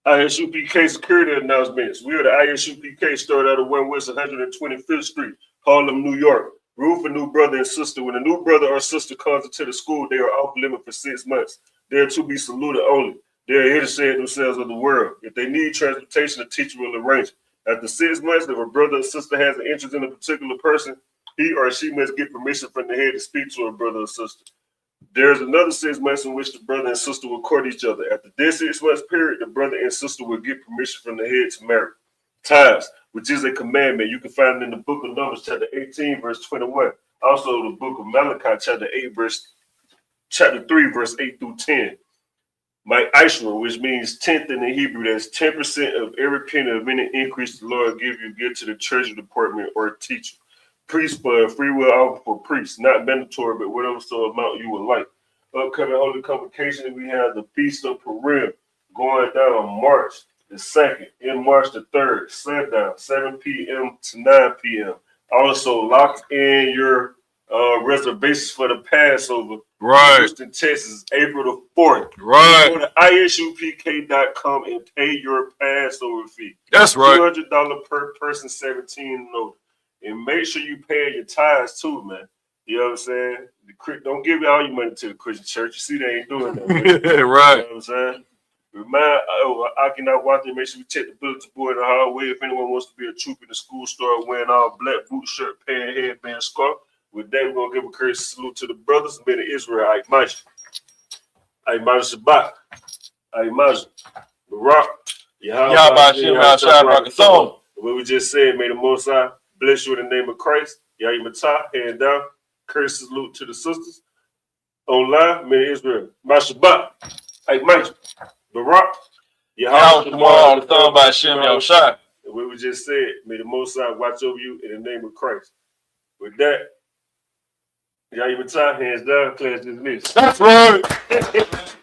I.S.U.P.K security announcements. We are the I.S.U.P.K, started out of 1 West 125th Street, Harlem, New York. Rule for new brother and sister. When a new brother or sister comes into the school, they are off limit for 6 months. They are to be saluted only. They are here to save themselves of the world. If they need transportation, the teacher will arrange it. After 6 months, if a brother or sister has an interest in a particular person, he or she must get permission from the head to speak to a brother or sister. There is another 6 months in which the brother and sister will court each other. After this 6 months period, the brother and sister will get permission from the head to marry. Tithes, which is a commandment, you can find it in the book of Numbers, chapter 18, verse 21. Also, the book of Malachi, chapter 3, verse 8 through 10. My Ishra, which means 10th in the Hebrew, that's 10% of every penny of any increase the Lord give to the treasury department or teacher. Priest fund, free will offer for priests, not mandatory, but whatever sort of amount you would like. Upcoming holy convocation, we have the Feast of Purim going down March the 2nd, in March the 3rd, sundown, 7 p.m. to 9 p.m. Also, lock in your reservations for the Passover. Right. Houston, Texas, April the 4th. Right. Go to ISUPK.com and pay your Passover fee. That's right. $200 per person, 17 and older. And make sure you pay your tithes too, man. You know what I'm saying? Don't give all your money to the Christian church. You see, they ain't doing that. Right. You know what I'm saying? I cannot watch it. Make sure we check the bulletin board in the hallway. If anyone wants to be a troop in the school, start wearing all black boot, shirt, pant, headband, scarf. With that, we're going to give a courteous salute to the brothers and be the Israelite. Hey, Maj Shabbat. Hey, Maj. Barak. Yahweh Shem Yahshua Barakathon. What we just said, may the Most High bless you in the name of Christ. Yahimatah, hand down. Curse salute to the sisters. Online, may Israel. Maj Shabbat. Hey, Maj. Barak. Yahweh Shemar Barakathon by Shem Yahshua. And what we just said, may the Most High watch over you in the name of Christ. With that, Yahimatah, hands down, class dismissed. That's right.